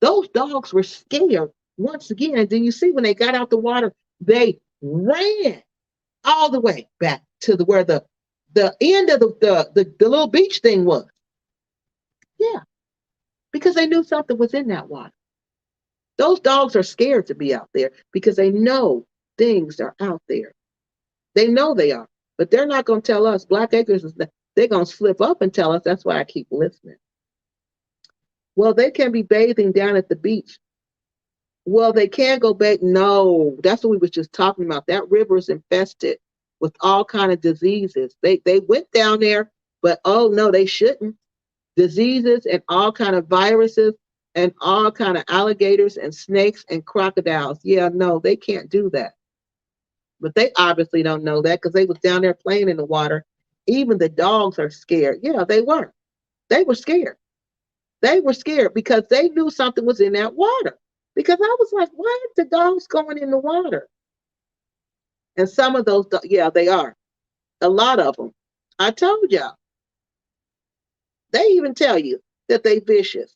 Those dogs were scared once again. And then you see when they got out the water, they ran all the way back to where the end of the little beach thing was. Yeah, because they knew something was in that water. Those dogs are scared to be out there because they know things are out there. They know they are, but they're not going to tell us. Black Acres is they're going to slip up and tell us. That's why I keep listening. Well, they can be bathing down at the beach. Well, they can go back. No, that's what we was just talking about. That river is infested with all kind of diseases. They went down there, but oh no, they shouldn't. Diseases and all kind of viruses and all kind of alligators and snakes and crocodiles. Yeah, no, they can't do that. But they obviously don't know that because they was down there playing in the water. Even the dogs are scared. Yeah, they were. They were scared. They were scared because they knew something was in that water. Because I was like, why are the dogs going in the water? And some of those, yeah, they are. A lot of them. I told y'all. They even tell you that they vicious.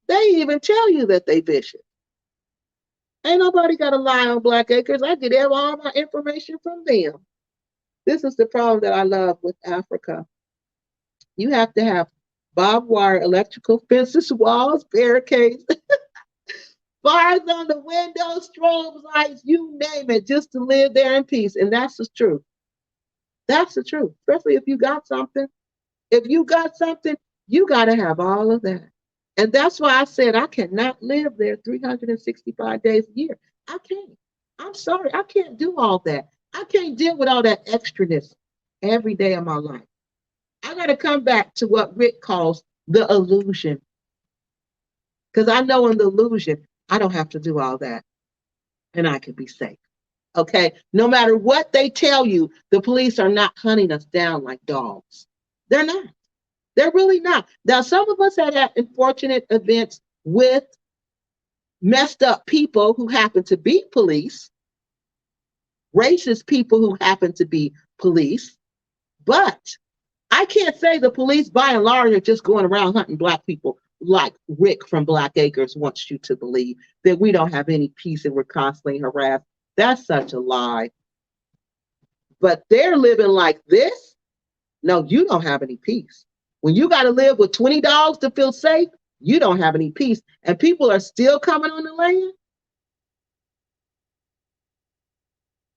They even tell you that they vicious. Ain't nobody got to lie on Black Acres. I get all my information from them. This is the problem that I love with Africa. You have to have barbed wire, electrical fences, walls, barricades, bars on the windows, strobe lights, you name it, just to live there in peace. And that's the truth. That's the truth. Especially if you got something. If you got something, you got to have all of that. And that's why I said I cannot live there 365 days a year. I can't. I'm sorry. I can't do all that. I can't deal with all that extraness every day of my life. I got to come back to what Rick calls the illusion. Because I know in the illusion, I don't have to do all that and I can be safe. Okay. No matter what they tell you, the police are not hunting us down like dogs. They're not. They're really not. Now, some of us have had unfortunate events with messed up people who happen to be police, racist people who happen to be police, but I can't say the police by and large are just going around hunting Black people like Rick from Black Acres wants you to believe that we don't have any peace and we're constantly harassed. That's such a lie. But they're living like this. No, you don't have any peace. When you got to live with 20 dogs to feel safe, you don't have any peace. And people are still coming on the land.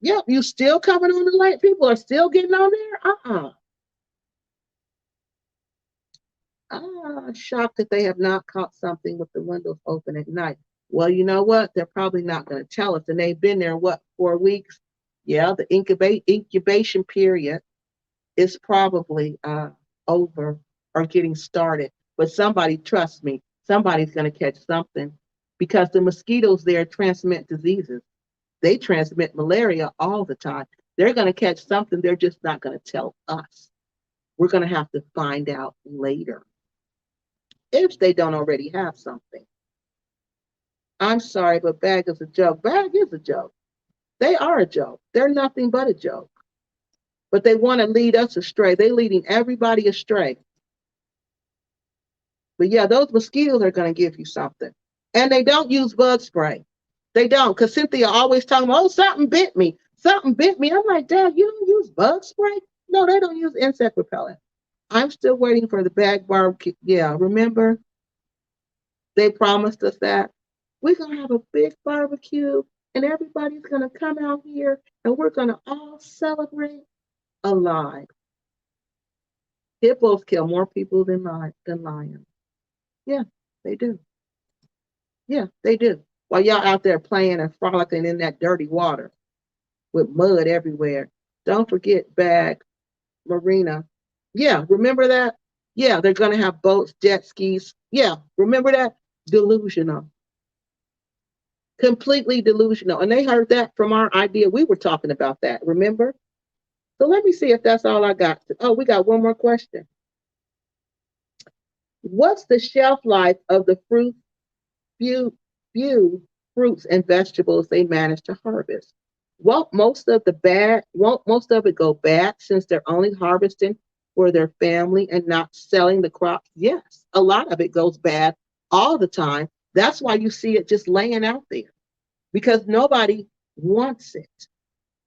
Yep, you still coming on the land. People are still getting on there. I'm shocked that they have not caught something with the windows open at night. Well, you know what? They're probably not going to tell us. And they've been there, 4 weeks? Yeah, the incubation period is probably over or getting started. But somebody, trust me, somebody's going to catch something because the mosquitoes there transmit diseases. They transmit malaria all the time. They're going to catch something. They're just not going to tell us. We're going to have to find out later if they don't already have something. I'm sorry, but bag is a joke. Bag is a joke. They are a joke. They're nothing but a joke. But they want to lead us astray. They're leading everybody astray. But yeah, those mosquitoes are going to give you something. And they don't use bug spray. They don't, because Cynthia always talking about, oh, something bit me. Something bit me. I'm like, Dad, you don't use bug spray? No, they don't use insect repellent. I'm still waiting for the bag barbecue. Yeah, remember? They promised us that. We're going to have a big barbecue and everybody's going to come out here and we're going to all celebrate alive. Hippos kill more people than lions. Yeah, they do. Yeah, they do. While y'all out there playing and frolicking in that dirty water with mud everywhere. Don't forget Bag Marina. Yeah, remember that? Yeah, they're going to have boats, jet skis. Yeah, remember that? Delusional. Completely delusional. And they heard that from our idea. We were talking about that, remember? So let me see if that's all I got. Oh, we got one more question. What's the shelf life of the fruit view fruits and vegetables they manage to harvest. Well, most of it go bad since they're only harvesting for their family and not selling the crops. Yes, a lot of it goes bad all the time. That's why you see it just laying out there because nobody wants it.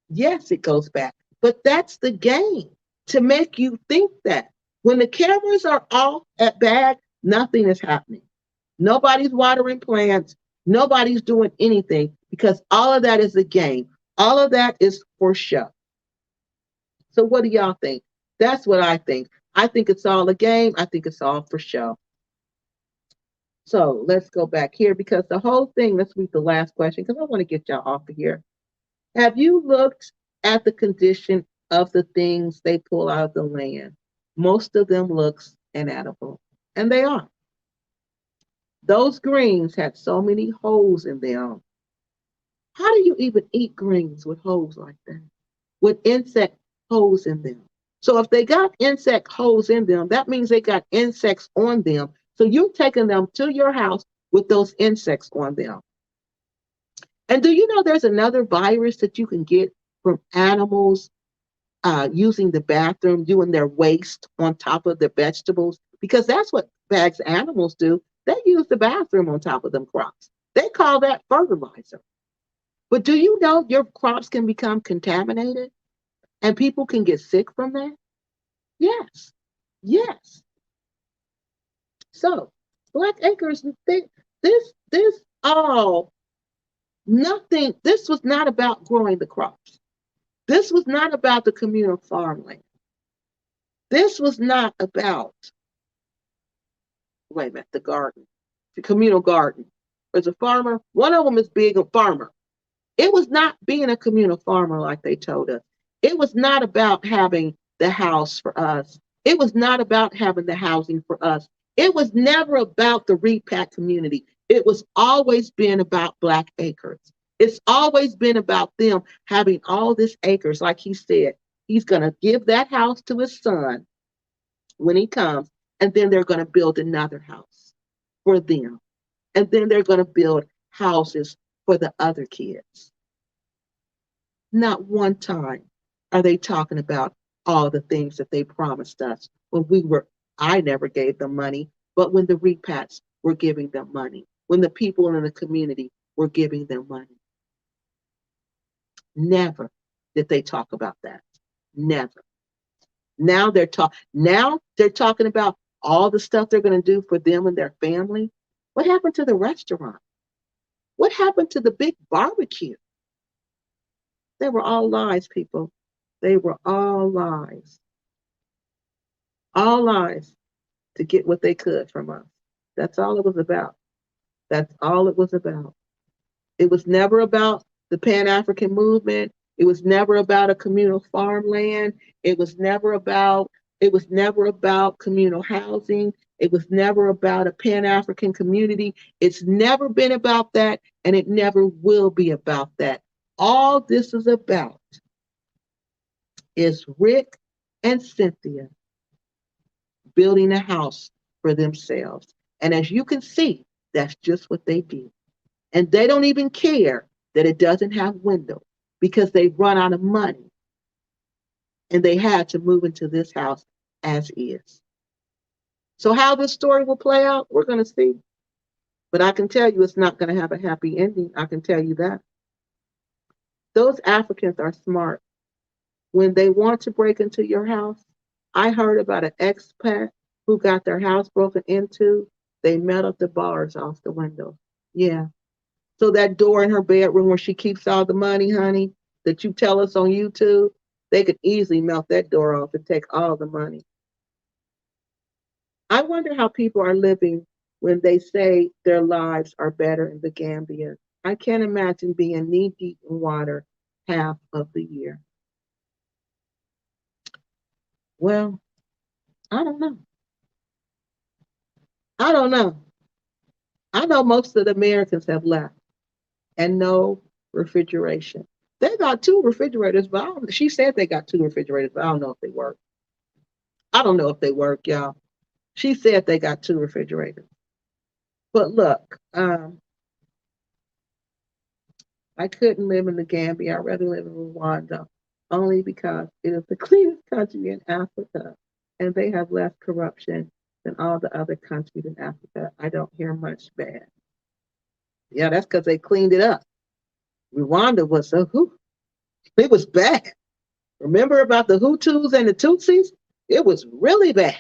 Yes, it goes bad, but that's the game to make you think that when the cameras are off at bad, nothing is happening. Nobody's watering plants. Nobody's doing anything because all of that is a game. All of that is for show. So what do y'all think? That's what I think. I think it's all a game. I think it's all for show. So let's go back here because the whole thing, let's read the last question because I want to get y'all off of here. Have you looked at the condition of the things they pull out of the land? Most of them looks inedible. And they are. Those greens had so many holes in them. How do you even eat greens with holes like that? With insect holes in them. So if they got insect holes in them, that means they got insects on them. So you're taking them to your house with those insects on them. And do you know there's another virus that you can get from animals using the bathroom, doing their waste on top of the vegetables? Because that's what bags animals do. They use the bathroom on top of them crops. They call that fertilizer. But do you know your crops can become contaminated and people can get sick from that? Yes. Yes. So Black Acres, this all nothing. This was not about growing the crops. This was not about the communal farmland. This was not about, wait a minute, the garden, the communal garden. There's a farmer. One of them is being a farmer. It was not being a communal farmer like they told us. It was not about having the house for us. It was not about having the housing for us. It was never about the repat community. It was always been about Black Acres. It's always been about them having all this acres. Like he said, he's going to give that house to his son when he comes, and then they're going to build another house for them. And then they're going to build houses for the other kids. Not one time are they talking about all the things that they promised us when I never gave them money, but when the repats were giving them money, when the people in the community were giving them money. Never did they talk about that. Never. Now they're talking about all the stuff they're going to do for them and their family. What happened to the restaurant? What happened to the big barbecue? They were all lies, people. They were all lies. All lies to get what they could from us. That's all it was about. That's all it was about. It was never about the Pan-African movement. It was never about a communal farmland. It was never about communal housing. It was never about a Pan-African community. It's never been about that, and it never will be about that. All this is about is Rick and Cynthia building a house for themselves. And as you can see, that's just what they did. And they don't even care that it doesn't have windows because they've run out of money and they had to move into this house as is. So how this story will play out, we're going to see. But I can tell you it's not going to have a happy ending. I can tell you that. Those Africans are smart. When they want to break into your house, I heard about an expat who got their house broken into. They melted the bars off the window. Yeah. So that door in her bedroom where she keeps all the money, honey, that you tell us on YouTube, they could easily melt that door off and take all the money. I wonder how people are living when they say their lives are better in the Gambia. I can't imagine being knee deep in water half of the year. Well, I don't know. I don't know. I know most of the Americans have left and no refrigeration. They got two refrigerators, but she said they got two refrigerators, but I don't know if they work. I don't know if they work, y'all. She said they got two refrigerators. But look, I couldn't live in the Gambia. I'd rather live in Rwanda, only because it is the cleanest country in Africa, and they have less corruption than all the other countries in Africa. I don't hear much bad. Yeah, that's because they cleaned it up. Rwanda was it was bad. Remember about the Hutus and the Tutsis? It was really bad.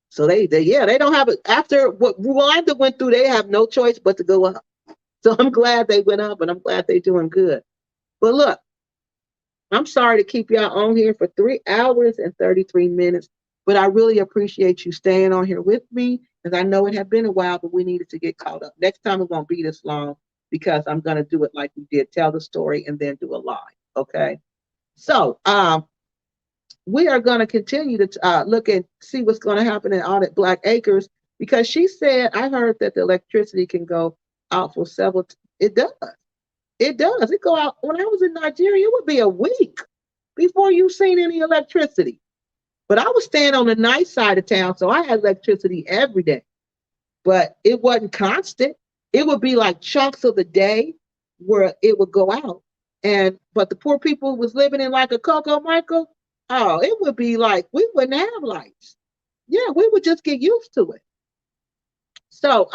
So they don't have it after what Rwanda went through. They have no choice but to go up. So I'm glad they went up, and I'm glad they're doing good. But look, I'm sorry to keep y'all on here for 3 hours and 33 minutes, but I really appreciate you staying on here with me, because I know it had been a while, but we needed to get caught up. Next time it won't be this long, because I'm going to do it like we did, tell the story and then do a live. Okay. So we are going to continue to look and see what's going to happen in Audit Black Acres, because she said, I heard that the electricity can go out for several. It does. It does. It go out. When I was in Nigeria, it would be a week before you seen any electricity. But I was staying on the nice side of town, so I had electricity every day. But it wasn't constant. It would be like chunks of the day where it would go out. But the poor people was living in like a Coco Michael. Oh, it would be like we wouldn't have lights. Yeah, we would just get used to it. So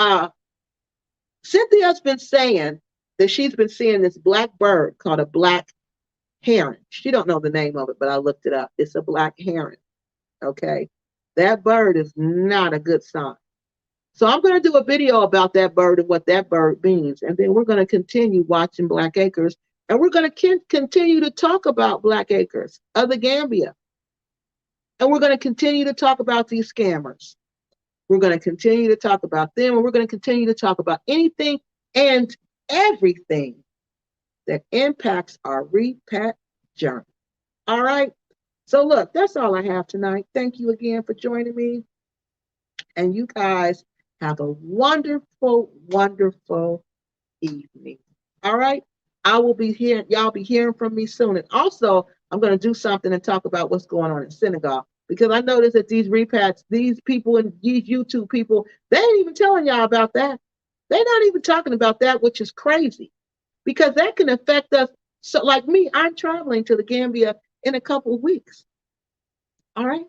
Cynthia's been saying that she's been seeing this black bird called a black heron. She don't know the name of it, but I looked it up. It's a black heron. Okay. That bird is not a good sign. So I'm going to do a video about that bird and what that bird means. And then we're going to continue watching Black Acres. And we're going to continue to talk about Black Acres of the Gambia. And we're going to continue to talk about these scammers. We're going to continue to talk about them. And we're going to continue to talk about anything and everything that impacts our repat journey. All right. So look, that's all I have tonight. Thank you again for joining me. And you guys have a wonderful, wonderful evening. All right. I will be here. Y'all be hearing from me soon. And also, I'm going to do something and talk about what's going on in Senegal, because I noticed that these repats, these people and these YouTube people, they ain't even telling y'all about that. They're not even talking about that, which is crazy, because that can affect us. So like me, I'm traveling to the Gambia in a couple of weeks. All right.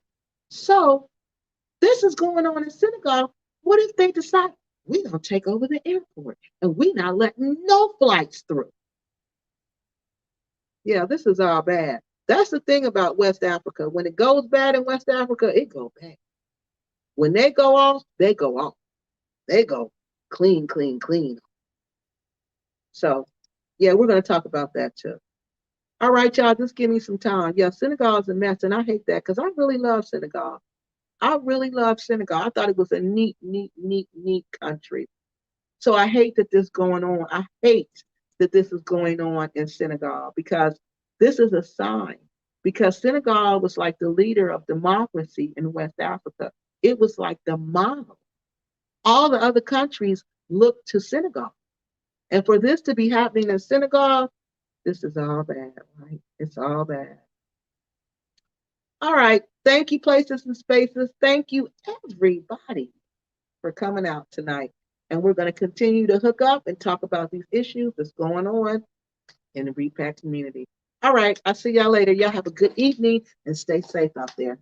So this is going on in Senegal. What if they decide we're going to take over the airport and we're not letting no flights through? Yeah, this is all bad. That's the thing about West Africa. When it goes bad in West Africa, it goes bad. When they go off, they go off. They go clean, clean, clean. So, yeah, we're going to talk about that too. All right, y'all, just give me some time. Yeah, Senegal is a mess, and I hate that because I really love Senegal. I really love Senegal. I thought it was a neat, neat, neat, neat country. So I hate that this is going on. I hate that this is going on in Senegal, because this is a sign. Because Senegal was like the leader of democracy in West Africa. It was like the model. All the other countries look to Senegal. And for this to be happening in Senegal, this is all bad, right? It's all bad. All right. Thank you, Places and Spaces. Thank you, everybody, for coming out tonight. And we're going to continue to hook up and talk about these issues that's going on in the repat community. All right. I'll see y'all later. Y'all have a good evening and stay safe out there.